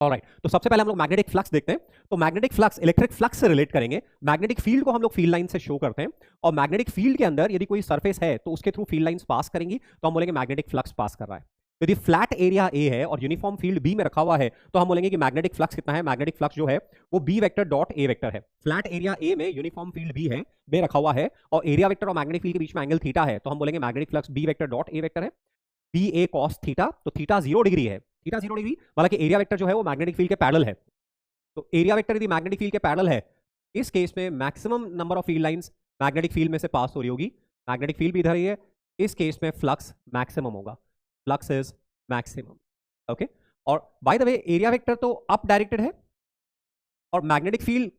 Alright, तो सबसे पहले हम लोग मैग्नेटिक फ्लक्स देखते हैं। तो मैग्नेटिक फ्लक्स इलेक्ट्रिक फ्लक्स से रिलेट करेंगे। मैग्नेटिक फील्ड को हम लोग फील्ड लाइन से शो करते हैं, और मैग्नेटिक फील्ड के अंदर यदि कोई सरफेस है तो उसके थ्रू फील्ड लाइंस पास करेंगी, तो हम बोलेंगे मैग्नेटिक फ्लक्स पास कर रहा है। यदि फ्लैट एरिया ए है और यूनिफॉर्म फील्ड बी में रखा हुआ है, तो हम बोलेंगे कि मैग्नेटिक फ्लक्स कितना है। मैग्नेटिक फ्लक्स जो है वो बी वेक्टर डॉट ए वेक्टर है। फ्लैट एरिया ए में यूनिफॉर्म फील्ड बी है, बे रखा हुआ है, और एरिया वेक्टर और मैग्नेटिक फील्ड के बीच में एंगल थीटा है, तो हम बोलेंगे magnetic flux B vector dot ए वेक्टर है। बी ए कॉस थीटा, तो थीटा 0 डिग्री है। थीटा 0 डिग्री वाला कि एरिया वेक्टर जो है वो मैग्नेटिक फील्ड के पैरेलल है। तो एरिया वेक्टर यदि मैग्नेटिक फील्ड के पैरेलल है, इस केस में maximum number of field lines magnetic field में से पास हो रही होगी। मैग्नेटिक फील्ड भी इधर ही है, इस केस में फ्लक्स मैक्सिमम होगा। Flux is maximum. ओके, और by the way area vector तो अप डायरेक्टेड है और मैग्नेटिक फील्ड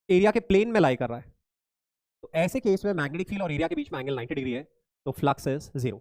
एरिया के प्लेन में लाई कर रहा है, तो ऐसे केस में मैग्नेटिक फील्ड और एरिया के बीच में एंगल 90 डिग्री है, तो फ्लक्स इज 0।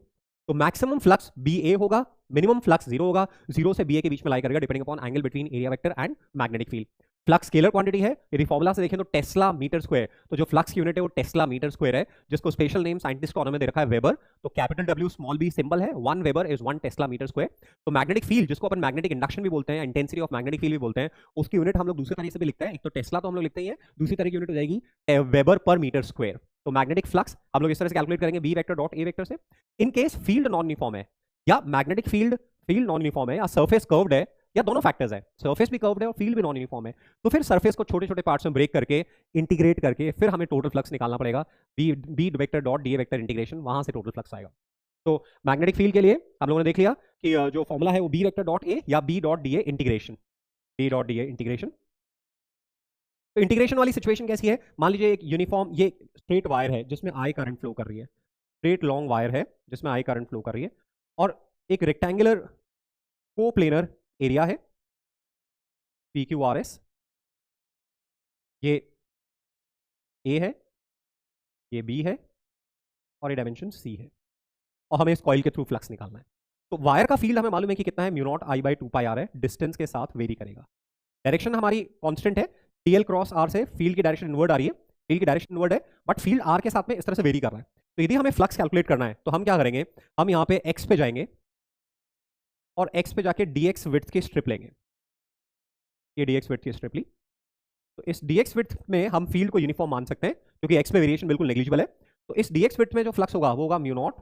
तो मैक्सिमम फ्लक्स बी ए होगा, मिनिमम फ्लक्स 0 होगा। 0 से बी ए के बीच में लाई करेगा depending upon angle between area vector and magnetic field. Flux scalar quantity है। यदि फॉर्मूला से देखें तो टेस्ला मीटर स्क्वायर, तो जो फ्लक्स की यूनिट है वो टेस्ला मीटर स्क्वायर है, जिसको स्पेशल नेम साइंटिस्ट कॉर्नर में दे रखा है वेबर। तो capital W small B symbol है, 1 weber is 1 tesla metre square. तो मैग्नेटिक फील्ड जिसको अपन मैग्नेटिक इंडक्शन भी बोलते हैं, इंटेंसिटी ऑफ मैग्नेटिक फील्ड भी बोलते हैं, उसकी यूनिट हम लोग दूसरे तरीके से भी लिखते हैं। एक तो टेस्ला तो हम लोग लिखते ही है, दूसरी तरह की यूनिट हो जाएगी वेबर पर मीटर स्क्वायर। तो मैग्नेटिक फ्लक्स हम लोग इस तरह से कैलकुलेट करेंगे बी वेक्टर डॉट ए वेक्टर से। In case field non uniform है, या मैग्नेटिक फील्ड नॉन यूनिफॉर्म है, या सरफेस कर्व्ड है, या दोनों फैक्टर्स है, सरफेस भी कर्व्ड है और फील्ड भी नॉन यूनिफॉर्म है, तो फिर सरफेस को छोटे छोटे पार्ट्स में ब्रेक करके इंटीग्रेट करके फिर हमें टोटल फ्लक्स निकालना पड़ेगा। B vector dot d vector integration, वहां से टोटल फ्लक्स आएगा। तो मैग्नेटिक फील्ड के लिए हम लोगों ने देख लिया कि जो फॉर्मूला है वो बी वेक्टर डॉट ए या बी डॉट डी ए इंटीग्रेशन, बी डॉट डी ए इंटीग्रेशन। तो इंटीग्रेशन वाली सिचुएशन कैसी है? मान लीजिए एक यूनिफॉर्म ये स्ट्रेट वायर है जिसमें आई करंट फ्लो कर रही है, स्ट्रेट लॉन्ग वायर है जिसमें आई करंट फ्लो कर रही है, और एक रेक्टेंगुलर कोप्लेनर एरिया है पी क्यू आर एस। ये ए है, ये बी है, और ये डायमेंशन सी है, और हमें इस कॉइल के थ्रू फ्लक्स निकालना है। तो वायर का फील्ड हमें मालूम है कि कितना है, mu not I by 2 pi R है, डिस्टेंस के साथ वेरी करेगा। डायरेक्शन हमारी कांस्टेंट है, टीएल क्रॉस आर से फील्ड की डायरेक्शन इनवर्ड आ रही है, फील्ड की डायरेक्शन इनवर्ड है, बट फील्ड आर के साथ में इस तरह से वेरी कर रहा है। तो यदि हमें फ्लक्स कैलकुलेट करना है तो हम क्या करेंगे, हम यहाँ पे एक्स पे जाएंगे और एक्स पे जाके डीएक्स विड्थ की स्ट्रिप लेंगे। ये डीएक्स विड्थ की स्ट्रिप ली, तो इस डीएक्स विड्थ में हम फील्ड को यूनिफॉर्म मान सकते हैं क्योंकि एक्स में वेरिएशन बिल्कुल नेग्लिजिबल है। तो इस डीएक्स विड्थ में जो फ्लक्स होगा वो होगा mu not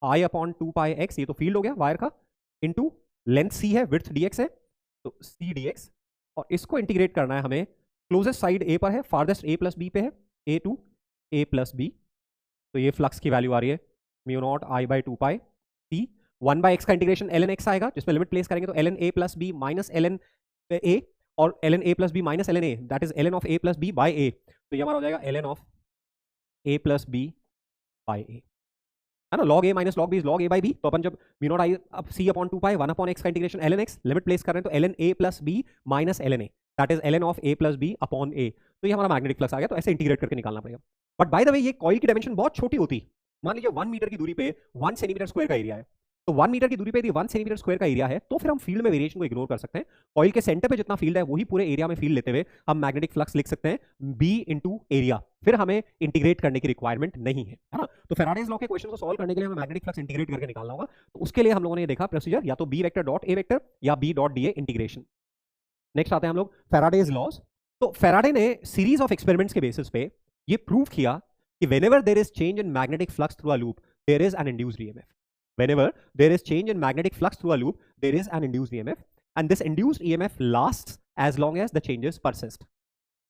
I upon 2 pi x, ये तो फील्ड हो गया वायर का, इनटू लेंथ सी है, विड्थ डीएक्स है, तो सी डीएक्स, और इसको इंटीग्रेट करना है हमें। क्लोजेस्ट साइड ए पर है, फारदेस्ट ए प्लस बी पे है, a to a plus b, तो ये फ्लक्स की वैल्यू आ रही है mu not I by 2 pi c. 1 by x का इंटीग्रेशन एल एन एक्स आएगा, जिसमें लिमिट प्लेस करेंगे तो l n a plus b minus l n a, और l n a plus b minus l n a, that is l n of a plus b by a, तो ये हमारा हो जाएगा l n of a plus b by a, है ना। Log a minus log b is log a by b, तो अपन जब म्यू नॉट आई अब c upon 2 pi 1 upon x का integration l n x limit place कर रहे हैं तो l n a plus b minus l n a, that is l n of a plus b upon a, तो ये हमारा magnetic flux आ गया। तो ऐसे इंटीग्रेट करके निकालना पड़ेगा। बट बाय द वे ये कॉइल की डायमेंशन बहुत छोटी होती, मान लीजिए 1 मीटर की दूरी पे 1 सेंटीमीटर स्क्वायर का एरिया है, तो 1 मीटर की दूरी पे यदि 1 सेंटीमीटर स्क्वायर का एरिया है तो फिर हम फील्ड में वेरिएशन को इग्नोर कर सकते हैं। कॉइल के सेंटर पे जितना फील्ड है वही पूरे एरिया में फील्ड लेते हुए हम मैग्नेटिक फ्लक्स लिख सकते हैं बी इंटू एरिया, फिर हमें इंटीग्रेट करने की रिक्वायरमेंट नहीं है, है ना। तो फैराडेज लॉ के क्वेश्चन को सॉल्व करने के लिए हमें मैग्नेटिक फ्लक्स इंटीग्रेट करके निकालना होगा। तो उसके लिए हम लोगों ने ये देखा प्रोसीजर, या तो बी वेक्टर डॉट ए वेक्टर या बी डॉट डी ए इंटीग्रेशन। नेक्स्ट आते हैं हम लोग फैराडेज लॉज। तो फैराडे ने सीरीज ऑफ एक्सपेरिमेंट्स के बेसिस पे ये प्रूव किया कि whenever there is change in magnetic flux through a loop, there is an induced EMF. Whenever there is change in magnetic flux through a loop, there is an induced EMF, and this induced EMF lasts as long as the changes persist.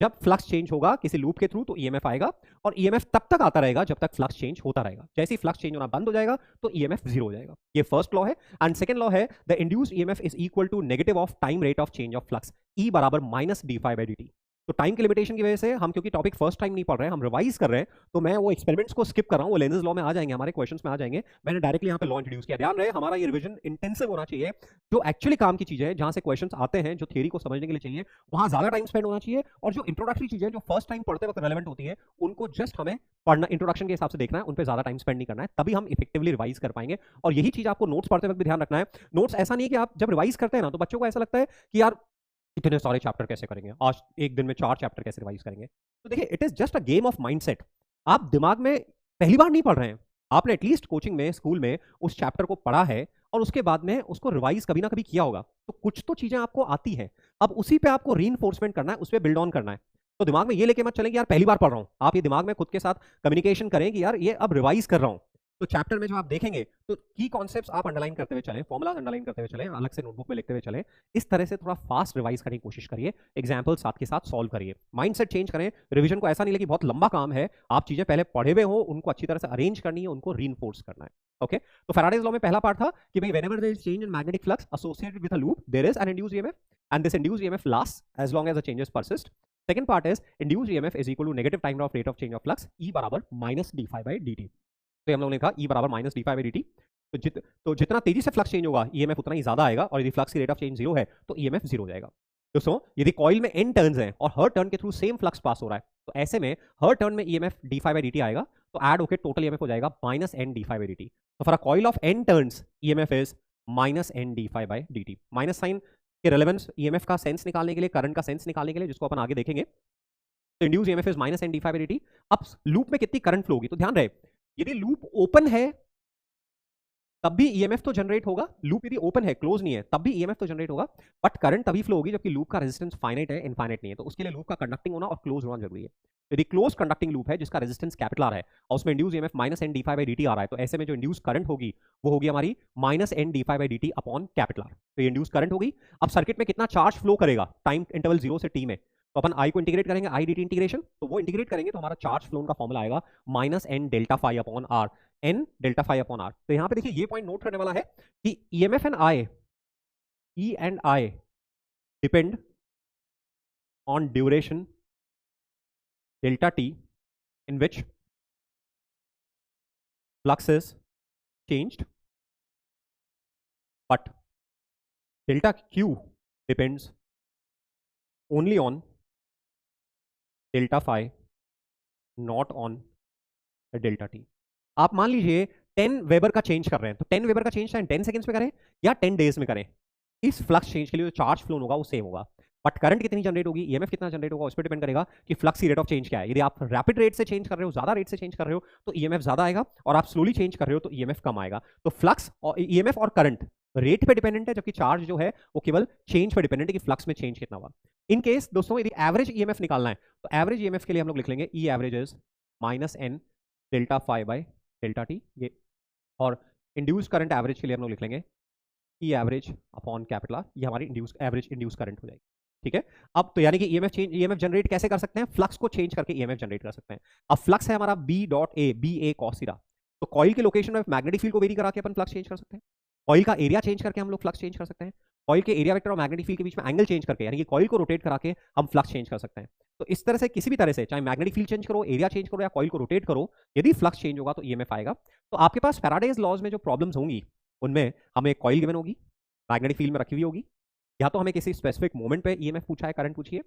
जब flux change होगा किसी loop के through तो EMF आएगा, और EMF तब तक आता रहेगा जब तक फ्लक्स चेंज होता रहेगा। जैसे ही फ्लक्स चेंज होना बंद हो जाएगा तो ईएमएफ जीरो हो जाएगा। ये फर्स्ट लॉ है। एंड सेकंड लॉ है the induced EMF is equal to negative of time rate of change of flux, e बराबर minus d phi by D T. तो टाइम की लिमिटेशन की वजह से हम क्योंकि टॉपिक फर्स्ट टाइम नहीं पढ़ रहे हैं, हम रिवाइज कर रहे हैं, तो मैं वो एक्सपेरिमेंट्स को स्किप कर रहा हूं, वो लेंजेस लॉ में आ जाएंगे, हमारे क्वेश्चंस में आ जाएंगे। मैंने डायरेक्टली यहाँ पे लॉ इंट्रोड्यूस किया। ध्यान रहे हमारा ये रिवीजन इंटेंसिव होना चाहिए, जो एक्चुअली काम की चीजें हैं, जहां से क्वेश्चंस आते हैं, जो थ्योरी को समझने के लिए चाहिए, वहां ज्यादा टाइम स्पेंड होना चाहिए, और जो इंट्रोडक्टरी चीजें जो फर्स्ट टाइम पढ़ते वक्त रेलेवेंट होती है उनको जस्ट हमें पढ़ना, इंट्रोडक्शन के हिसाब से देखना है, उन पे ज्यादा टाइम स्पेंड नहीं करना है, तभी हम इफेक्टिवली रिवाइज कर पाएंगे। और यही चीज आपको नोट्स पढ़ते वक्त भी ध्यान रखना है। नोट्स ऐसा नहीं है कि आप जब रिवाइज करते हैं ना तो बच्चों को ऐसा लगता है कि यार इतने सारे चैप्टर कैसे करेंगे, आज एक दिन में 4 चैप्टर कैसे रिवाइज करेंगे। तो देखिए it is just a game of mindset. आप दिमाग में पहली बार नहीं पढ़ रहे हैं, आपने एटलीस्ट कोचिंग में, स्कूल में उस चैप्टर को पढ़ा है, और उसके बाद में उसको रिवाइज कभी ना कभी किया होगा, तो कुछ तो चीजें आपको आती हैं। अब उसी पे आपको रीइंफोर्समेंट करना है, उस पर बिल्ड ऑन करना है। तो दिमाग में ये लेके मत चलें कि यार पहली बार पढ़ रहा हूं, आप ये दिमाग में खुद के साथ कम्युनिकेशन करें कि यार ये अब रिवाइज कर रहा हूं। तो चैप्टर में जो आप देखेंगे तो की कॉन्सेप्ट्स आप अंडरलाइन करते हुए चलें, फॉर्मुलाज अंडरलाइन करते हुए चलें, अलग से नोटबुक में लिखते हुए चलें। इस तरह से थोड़ा फास्ट रिवाइज करने की कोशिश करिए, एग्जाम्पल साथ के साथ सॉल्व करिए, माइंडसेट चेंज करें। रिवीजन को ऐसा नहीं लगे बहुत लंबा काम है, आप चीजें पहले पढ़े हुए हो, उनको अच्छी तरह से अरेंज करनी है, उनको रीइंफोर्स करना है। ओके, तो फैराडेज लॉ में पहला पार्ट था कि भाई whenever there is change in magnetic flux associated with a loop there is an induced EMF and this induced EMF lasts as long as the changes persist. Second part is induced EMF is equal to negative time of rate of change of flux e बराबर minus d phi by D T. तो हम लोगों ने कहा e बराबर minus d phi by D T. तो जितना तेजी से फ्लक्स चेंज होगा ईएमएफ उतना ही ज्यादा आएगा, और यदि फ्लक्स की रेट ऑफ चेंज जीरो है तो ईएमएफ जीरो हो जाएगा। दोस्तों यदि कॉइल में n टर्न्स हैं और हर टर्न के थ्रू सेम फ्लक्स पास हो रहा है, तो ऐसे में हर टर्न में EMF d phi by D t आएगा, तो ऐड होकर टोटल ईएमएफ हो जाएगा minus N D phi by D T. तो for a coil of n turns EMF is minus N D phi by D T. Minus sign के relevance EMF का sense निकालने के लिए, करंट का सेंस निकालने के लिए, जिसको अपन आगे देखेंगे। तो induce EMF is minus N D phi by D t. अब लूप में कितनी करंट फ्लो होगी, तो ध्यान रहे यदि लूप ओपन है तब भी ईएमएफ तो जनरेट होगा, लूप यदि ओपन है क्लोज नहीं है तब भी ईएमएफ तो जनरेट होगा, बट करंट तभी फ्लो होगी जबकि लूप का रेजिस्टेंस फाइनाइट है, इनफाइनाइट नहीं है। तो उसके लिए लूप का कंडक्टिंग होना और क्लोज होना जरूरी है। यदि क्लोज कंडक्टिंग लूप है जिसका रेजिस्टेंस कैपिटल आर है और उसमें induce EMF minus N D phi by D t आ रहा है, तो ऐसे में जो इंड्यूस करंट होगी वो होगी हमारी minus N D phi by D t upon capital R. तो ये इंड्यूस करंट होगी। अब सर्किट में कितना चार्ज फ्लो करेगा टाइम इंटरवल 0 से t में, तो अपन आई को इंटीग्रेट करेंगे, आई डी टी इंटीग्रेशन, तो वो इंटीग्रेट करेंगे तो हमारा चार्ज फ्लो का फॉर्मुला आएगा minus N delta phi upon R, N delta phi upon R. तो यहां पे देखिए ये पॉइंट नोट करने वाला है कि EMF and I, E and I depend on duration delta T in which flux is changed, but delta q depends only on delta phi, not on delta t। आप मान लीजिए 10 वेबर का change कर रहे हैं, तो 10 वेबर का change चाहे 10 सेकंड्स में करें या 10 डेज में करें, इस फ्लक्स चेंज के लिए जो चार्ज फ्लो होगा वो सेम होगा, बट करंट कितनी जनरेट होगी, ईएमएफ कितना जनरेट होगा, उस पर डिपेंड करेगा कि फ्लक्स की रेट ऑफ चेंज क्या है। यदि आप रैपिड रेट से चेंज कर रहे हो, ज्यादा रेट से चेंज कर रहे हो, तो ईएमएफ ज्यादा आएगा, और आप स्लोली चेंज कर रहे हो तो ईएमएफ कम आएगा। तो फ्लक्स और ईएमएफ और करंट रेट पे डिपेंडेंट है, जबकि चार्ज जो है वो केवल चेंज पे डिपेंडेंट है कि फ्लक्स में चेंज कितना हुआ। इन केस दोस्तों यदि एवरेज ईएमएफ निकालना है, तो एवरेज ईएमएफ के लिए हम लोग लिख लेंगे e average is minus N delta phi by delta t, ये। और इंड्यूस करंट एवरेज के लिए हम लोग लिख लेंगे e average upon capital are, ये हमारी इंड्यूस एवरेज इंड्यूस करंट हो जाएगी। ठीक है, अब तो यानी कि ईएमएफ जनरेट कैसे कर सकते हैं, फ्लक्स को चेंज करके ईएमएफ जनरेट कर सकते हैं। अब फ्लक्स है हमारा B dot A, B A cos theta, तो कॉइल के लोकेशन में मैग्नेटिक फील्ड को वेरी करा के अपन फ्लक्स चेंज कर सकते हैं, कॉइल का एरिया चेंज करके हम लोग फ्लक्स चेंज कर सकते हैं, कॉइल के एरिया वेक्टर और मैग्नेटिक फील्ड के बीच में एंगल चेंज करके, यानी कि कॉइल को रोटेट करा के हम फ्लक्स चेंज कर सकते हैं। तो इस तरह से किसी भी तरह से चाहे मैग्नेटिक फील्ड चेंज करो, एरिया चेंज करो या कॉइल को रोटेट करो, यदि फ्लक्स चेंज होगा तो ईएमएफ आएगा। तो आपके पास फैराडेज लॉज में जो प्रॉब्लम्स होंगी उनमें हमें कॉइल गिवन होगी, मैग्नेटिक फील्ड में रखी हुई होगी, या तो हमें किसी स्पेसिफिक मोमेंट पे ईएमएफ पूछा है, करंट पूछिए,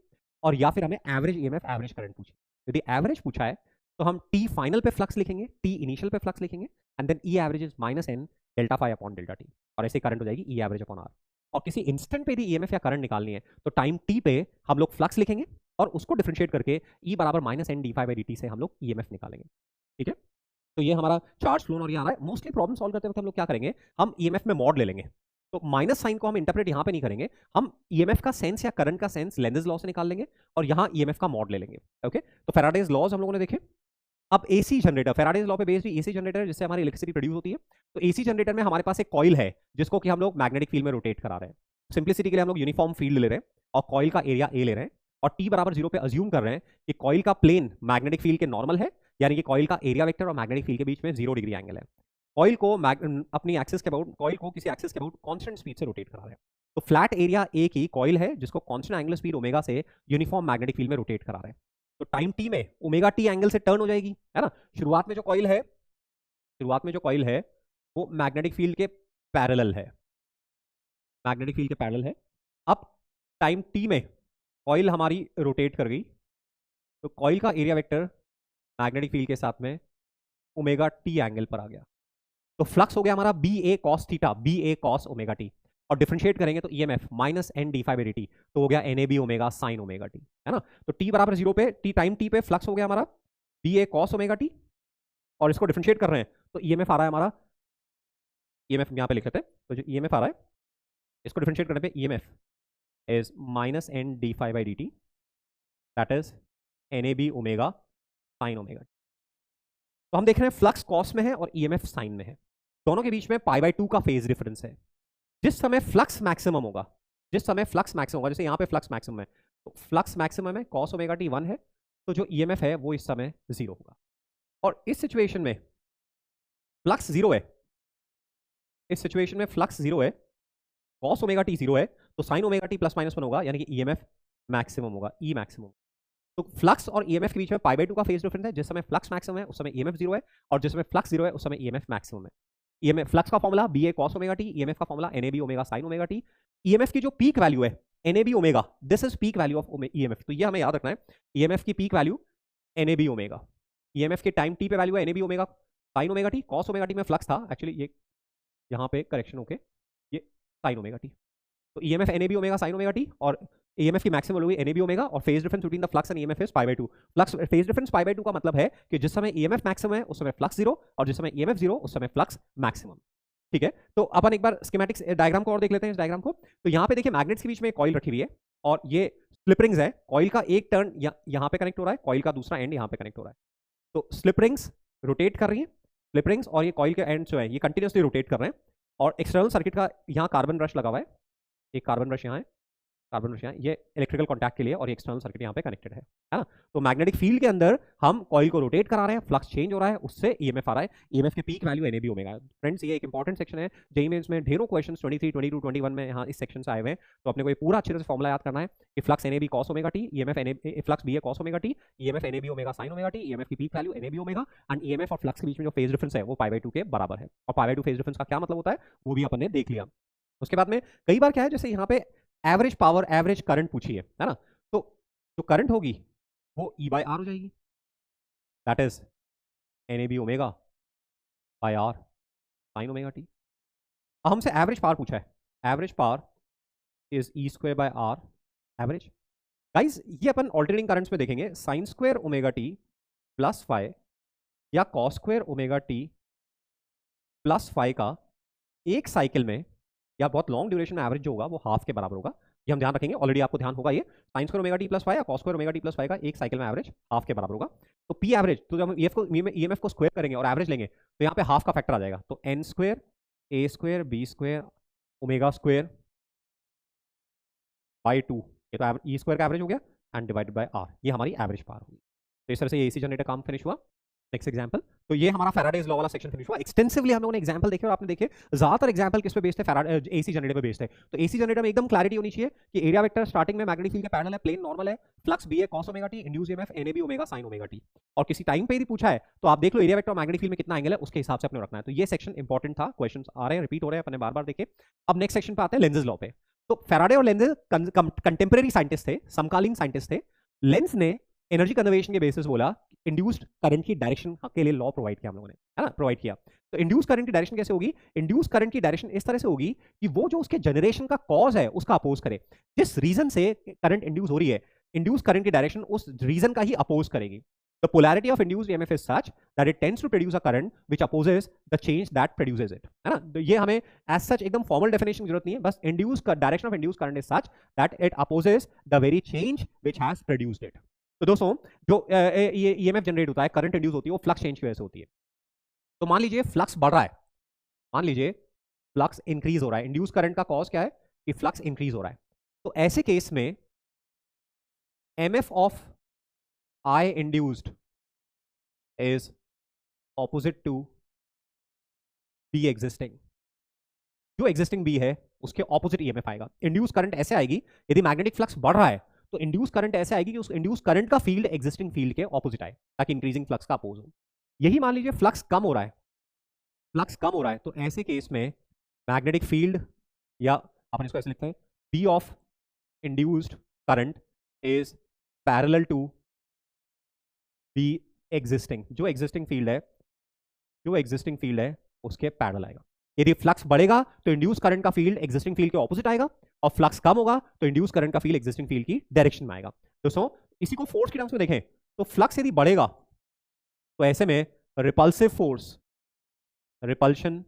और या फिर हमें एवरेज ईएमएफ एवरेज करंट पूछिए। यदि एवरेज पूछा है तो हम टी फाइनल पे फ्लक्स लिखेंगे, टी इनिशियल पे फ्लक्स लिखेंगे, and then E average is minus N delta phi upon delta t, और ऐसे करंट हो जाएगी ई एवरेज अपॉन आर। और किसी इंस्टेंट पे यदि ईएमएफ या करंट निकालनी है तो टाइम टी पे हम लोग फ्लक्स लिखेंगे और उसको डिफरेंशिएट करके ई बराबर minus N D phi by D t से हम लोग ईएमएफ निकालेंगे। ठीक है, तो ये हमारा चार्ज फ्लो और ये आ रहा है। मोस्टली प्रॉब्लम सॉल्व करते वक्त हम लोग क्या करेंगे, हम ईएमएफ में मॉड ले लेंगे, तो माइनस साइन को हम इंटरप्रेट यहां पे नहीं करेंगे, हम ईएमएफ का सेंस या करंट का सेंस लेंजेस लॉ से निकाल लेंगे और यहां ईएमएफ का मॉड ले लेंगे। ओके, तो फैराडेज लॉज हम लोगों ने देखे। अब एसी जनरेटर, फैराडेज लॉ पे बेस्ड एसी जनरेटर जिससे हमारी इलेक्ट्रिसिटी प्रोड्यूस होती है। तो एसी जनरेटर में हमारे पास एक कॉइल है जिसको कि हम लोग मैग्नेटिक फील्ड में रोटेट करा रहे हैं। सिंप्लिसिटी के लिए हम लोग यूनिफॉर्म फील्ड ले रहे हैं और कॉइल का एरिया ए ले रहे हैं, और टी बराबर 0 पे अज्यूम कर रहे हैं कि कॉइल का प्लेन मैग्नेटिक फील्ड के नॉर्मल है, यानी कि कॉइल का एरिया वेक्टर और मैग्नेटिक फील्ड के बीच में 0 डिग्री एंगल है। कॉइल को अपनी एक्सिस के अबाउट, कॉइल को किसी एक्सिस के अबाउट कांस्टेंट स्पीड से रोटेट करा रहे हैं। तो फ्लैट एरिया ए की कॉइल है जिसको कांस्टेंट एंगुलर स्पीड ओमेगा से यूनिफॉर्म मैग्नेटिक फील्ड में रोटेट करा रहे हैं। तो टाइम टी में ओमेगा टी एंगल से टर्न हो जाएगी, है ना। शुरुआत में जो कॉइल है वो मैग्नेटिक फील्ड के पैरेलल है, मैग्नेटिक फील्ड के पैरेलल है। अब टाइम टी में कॉइल हमारी रोटेट कर गई, तो कॉइल का एरिया वेक्टर मैग्नेटिक फील्ड के साथ में ओमेगा टी एंगल पर आ गया, तो फ्लक्स हो गया हमारा बी ए कॉस थीटा, बी ए कॉस ओमेगा टी, और डिफरेंशिएट करेंगे तो EMF minus N D phi by D T, तो हो गया N A B omega sine omega t, है ना। तो टी बराबर 0 पे, टी टाइम टी पे फ्लक्स हो गया हमारा बी ए कॉस ओमेगा टी, और इसको डिफरेंशिएट कर रहे हैं तो ईएमएफ आ रहा है हमारा ईएमएफ यहाँ पे लिख लेते हैं। तो जो ईएमएफ आ रहा है इसको डिफरेंशिएट करने पे EMF is minus N D phi by D T, that is N A B omega sine omega. तो हम देख रहे हैं फ्लक्स कॉस में है और ईएमएफ साइन में है, दोनों के बीच में पाई बाई 2 का फेज डिफरेंस है। जिस समय फ्लक्स मैक्सिमम होगा, जिस समय फ्लक्स मैक्सिमम होगा, जैसे यहाँ पे फ्लक्स मैक्सिमम है, तो फ्लक्स मैक्सिमम है कॉस ओमेगा टी 1 है, तो जो ईएमएफ है वो इस समय 0 होगा। और इस सिचुएशन में फ्लक्स 0 है, इस सिचुएशन में फ्लक्स 0 है, कॉस ओमेगा टी 0 है, तो sign omega t plus minus 1 होगा, यानी कि ईएमएफ मैक्सिमम होगा, ई मैक्सिमम। तो फ्लक्स और ईएमएफ के बीच में पाई बाई 2 का फेज डिफरेंस है। जिस समय फ्लक्स मैक्सिमम है उस समय ईएमएफ 0 है, और जिस समय फ्लक्स 0 है उस समय ईएमएफ मैक्सिमम है। ईएमएफ फ्लक्स का फॉर्मूला बी ए कॉस ओमेगा टी, ईएमएफ का formula N A B omega sine omega T. EMF की जो पीक वैल्यू है N A B omega, this is peak value of EMF, तो ये हमें याद रखना है। ईएमएफ की peak value N A B omega, EMF के टाइम टी पे वैल्यू है N A B omega sine omega T. Cos omega t में फ्लक्स था एक्चुअली, ये यहाँ पे करेक्शन होके ये साइन ओमेगा टी। तो EMF N A B omega sine omega T, और ईएमएफ की maximum value N A B omega, और phase difference between the flux and EMF is pi by 2। Flux phase difference pi by 2 का मतलब है कि जिस समय ईएमएफ मैक्सिमम है उस समय फ्लक्स 0, और जिस समय ईएमएफ 0 उस समय फ्लक्स मैक्सिमम। ठीक है, तो अपन एक बार स्कीमेटिक्स डायग्राम को और देख लेते हैं, इस डायग्राम को। तो यहाँ पे देखिए मैग्नेट्स के बीच में कॉइल रखी हुई है, और ये स्लिप रिंग्स है। कॉइल का एक टर्न यहाँ पे कनेक्ट हो रहा है, कॉइल का दूसरा एंड यहाँ पे कनेक्ट हो रहा है। तो स्लिप रिंग्स रोटेट कर रही है, स्लिप रिंग्स, और ये कॉइल के एंड जो है ये कंटिन्यूसली रोटेट कर रहे हैं। और एक्सटर्नल सर्किट का यहाँ कार्बन ब्रश लगा हुआ है, एक कार्बन ब्रश यहाँ है, कार्बन ब्रश यहाँ, ये इलेक्ट्रिकल कॉन्टैक्ट के लिए, और एक्सटर्नल सर्किट यहाँ पे कनेक्टेड है ना। तो मैग्नेटिक फील्ड के अंदर हम कॉइल को रोटेट करा रहे हैं, फ्लक्स चेंज हो रहा है, उससे ईएमएफ आ रहा है। ईएमएफ की peak value N A B omega. Friends ये एक इंपॉर्टेंट सेक्शन है, जेईई मेंस में ढेरों क्वेश्चंस 23, 22, 21 में यहाँ इस सेक्शन से आए हुए हैं। तो अपने को ये पूरा अच्छे से फॉर्मुला याद करना है कि flux n A b cos omega T, EMF N a flux b A cos omega T, EMF N A B omega sine omega T, EMF की peak value N A B omega, and EMF और flux के बीच में जो phase difference है वो पाई by 2 के बराबर है। और पाई बाई 2 फेज डिफरेंस का क्या मतलब होता है वो भी अपन ने देख लिया। उसके बाद में कई बार क्या है, जैसे यहाँ पे एवरेज पावर एवरेज करंट पूछी है ना, तो जो करंट होगी वो ई बाई आर हो जाएगी, that is N A B omega by r sine omega t. अब हमसे एवरेज पावर पूछा है, average power is e square by r average. Guys ये अपन ऑल्टरनेटिंग करंट्स में देखेंगे, sine square omega t plus phi या cos square omega t plus phi का एक साइकिल में या बहुत लॉन्ग ड्यूरेशन में एवरेज जो होगा वो हाफ के बराबर होगा। ये हम ध्यान रखेंगे, ऑलरेडी आपको ध्यान होगा ये sine square omega t plus phi या cos square omega t plus phi का एक साइकिल में एवरेज हाफ के बराबर होगा। तो पी एवरेज, तो जब हम ईएमएफ को स्क्वायर करेंगे और एवरेज लेंगे तो यहाँ पे हाफ का फैक्टर आ जाएगा। तो N square A square B square omega square by 2, ये तो ई स्क्वायर का एवरेज हो गया, एंड डिवाइडेड बाय आर, ये हमारी एवरेज पावर होगी। तो इस तरह से ये एसी जनरेटर काम फिनिश हुआ। नेक्स्ट एग्जांपल, तो ये हमारा फैराडेज लॉ वाला सेक्शन फिनिश हुआ। एक्सटेंसिवली हम लोगों ने एग्जांपल देखे, और आपने देखे ज्यादातर एग्जांपल किस पे बेस्ड है, फैराडे एसी जनरेटर पे बेस्ड है। तो एसी जनरेटर में एकदम क्लैरिटी होनी चाहिए कि एरिया वेक्टर स्टार्टिंग में मैग्नेटिक फील्ड के पैरेलल है, प्लेन नॉर्मल है, फ्लक्स बी है cos omega T, induced EMF N A B omega sine omega T. और किसी टाइम पे यदि पूछा है तो आप देख लो एरिया वेक्टर और मैग्नेटिक फील्ड में कितना एंगल है, उसके हिसाब से अपने रखना है। तो ये सेक्शन इंपॉर्टेंट था, क्वेश्चन आ रहे हैं, रिपीट हो रहे हैं, अपने बार बार देखे। अब नेक्स्ट सेक्शन पे आते हैं लेंजेस लॉ पे। तो फैराडे और लेंजेस कंटेम्प्रेरी साइंटिस्ट थे, समकालीन साइंटिस्ट थे। लेंस ने एनर्जी कंजर्वेशन के बेसिस बोला, इंड्यूस्ड करंट की डायरेक्शन के लिए लॉ प्रोवाइड किया हम लोगों ने, है ना, प्रोवाइड किया। तो इंड्यूस करंट की डायरेक्शन कैसे होगी, इंड्यूस करंट की डायरेक्शन इस तरह से होगी कि वो जो उसके जनरेशन का कॉज है उसका अपोज करे। जिस रीजन से करंट इंड्यूस हो रही है, इंड्यूस करंट की डायरेक्शन उस रीजन का ही अपोज करेगी। The polarity of induced EMF is such that it tends to produce a current which opposes the change that produces it, है ना। तो ये हमें as such एकदम फॉर्मल डेफिनेशन की जरूरत नहीं है, बस induce direction of induce current is such that it opposes the very change which has produced it। तो दोस्तों जो ये EMF जनरेट होता है, करंट इंड्यूस होती है, वो फ्लक्स चेंज की वजह से होती है। तो मान लीजिए फ्लक्स बढ़ रहा है, मान लीजिए फ्लक्स इंक्रीज हो रहा है, इंड्यूस करंट का कॉज क्या है कि फ्लक्स इंक्रीज हो रहा है। तो ऐसे केस में MF of I induced is opposite to B existing। जो existing B है उसके ऑपोजिट EMF आएगा। इंड्यूस करंट ऐसे आएगी, यदि मैग्नेटिक फ्लक्स बढ़ रहा है तो इंड्यूस करंट ऐसे आएगी कि उस इंड्यूस करंट का फील्ड एग्जिस्टिंग फील्ड के ऑपोजिट आए, ताकि इंक्रीजिंग फ्लक्स का अपोज हो। यही मान लीजिए फ्लक्स कम हो रहा है, फ्लक्स कम हो रहा है, तो ऐसे केस में मैग्नेटिक फील्ड, या अपन इसको ऐसे लिखते हैं, B of induced current is parallel to B existing. जो एग्जिस्टिंग फील्ड है, जो एग्जिस्टिंग फील्ड है उसके पैरेलल आएगा। यदि फ्लक्स बढ़ेगा तो इंड्यूस करंट का फील्ड एग्जिस्टिंग फील्ड के ऑपोजिट आएगा, और फ्लक्स कम होगा तो इंड्यूस करंट का फील्ड एग्जिस्टिंग फील्ड की डायरेक्शन में आएगा। दोस्तों इसी को फोर्स के टर्म्स में देखें तो फ्लक्स यदि बढ़ेगा तो ऐसे में repulsive force, repulsion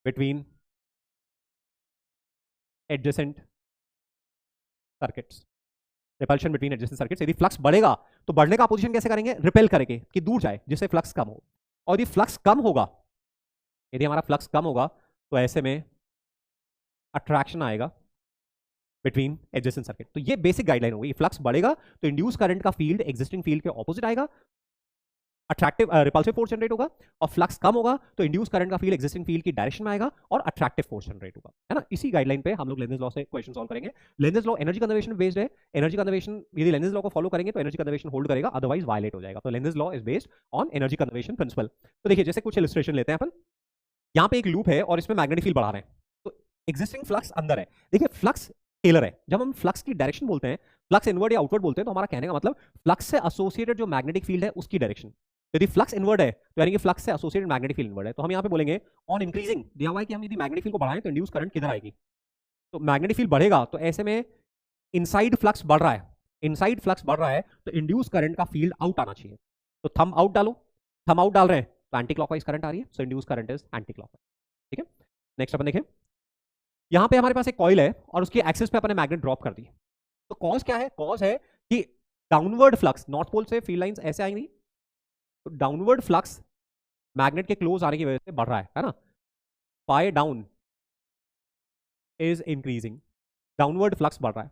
between adjacent circuits, repulsion between adjacent circuits. यदि फ्लक्स बढ़ेगा तो बढ़ने का अपोजिशन कैसे करेंगे, रिपेल करेंगे कि दूर जाए, जिससे फ्लक्स कम हो। और यदि फ्लक्स कम होगा, यदि हमारा फ्लक्स कम होगा तो ऐसे में अट्रैक्शन आएगा बिटवीन एडजेसेंट सर्किट। तो ये बेसिक गाइडलाइन होगी। फ्लक्स बढ़ेगा तो इंड्यूस करंट का फील्ड एग्जिस्टिंग फील्ड के ऑपोजिट आएगा, अट्रैक्टिव रिपल्सिव फोर्स जनरेट होगा। और फ्लक्स कम होगा तो इंड्यूस करंट का फील्ड एक्जिस्टिंग फील्ड की डायरेक्शन में आएगा और अट्रैक्टिव फोर्स जनरेट होगा, है ना। इसी गाइडलाइन पे हम लोग लेंजेस लॉ से क्वेश्चन सॉल्व करेंगे। Lenz's law energy conservation based है। एनर्जी कंजर्वेशन, यदि लेंजेस लॉ को फॉलो करेंगे तो एनर्जी कंजर्वेशन होल्ड करेगा, अदरवाइज वायलेट हो जाएगा। तो Lenz's law is based on energy conservation principle. तो देखिए, जैसे कुछ इलस्ट्रेशन लेते हैं अपन। यहाँ पे एक लूप है और इसमें मैग्नेटिक फील्ड बढ़ा रहे हैं, तो एग्जिस्टिंग फ्लक्स अंदर है। देखिए, फ्लक्स स्केलर है। जब हम फ्लक्स की डायरेक्शन बोलते हैं, फ्लक्स इनवर्ड या आउटवर्ड बोलते हैं, तो हमारा कहने का मतलब फ्लक्स से एसोसिएटेड जो मैग्नेटिक फील्ड है उसकी डायरेक्शन। यदि फ्लक्स इनवर्ड है तो यानी कि फ्लक्स से एसोसिएटेड मैग्नेटिक फील्ड इनवर्ड है। तो हम यहाँ पे बोलेंगे ऑन इंक्रीजिंग, दिया हुआ है कि हम यदि मैग्नेटिक फील्ड को बढ़ाएं तो इंड्यूस करंट किधर आएगी, तो मैग्नेटिक फील्ड बढ़ेगा तो ऐसे में इनसाइड फ्लक्स बढ़ रहा है, इनसाइड फ्लक्स बढ़ रहा है तो इंड्यूस करंट का फील्ड आउट आना चाहिए। तो थंब आउट डालो, थंब आउट डाल रहे हैं तो एंटी क्लॉकवाइज करंट आ रही है, so induce current is anti clockwise. ठीक है, नेक्स्ट अपन देखें। यहां पे हमारे पास एक कॉइल है और उसकी एक्सिस पे अपने मैग्नेट ड्रॉप कर दी। तो कॉज क्या है, कॉज है कि डाउनवर्ड फ्लक्स, नॉर्थ पोल से फील्ड लाइंस ऐसे आएंगी, तो डाउनवर्ड फ्लक्स मैग्नेट के क्लोज आने की वजह से बढ़ रहा है ना। Phi down is increasing, downward flux बढ़ रहा है।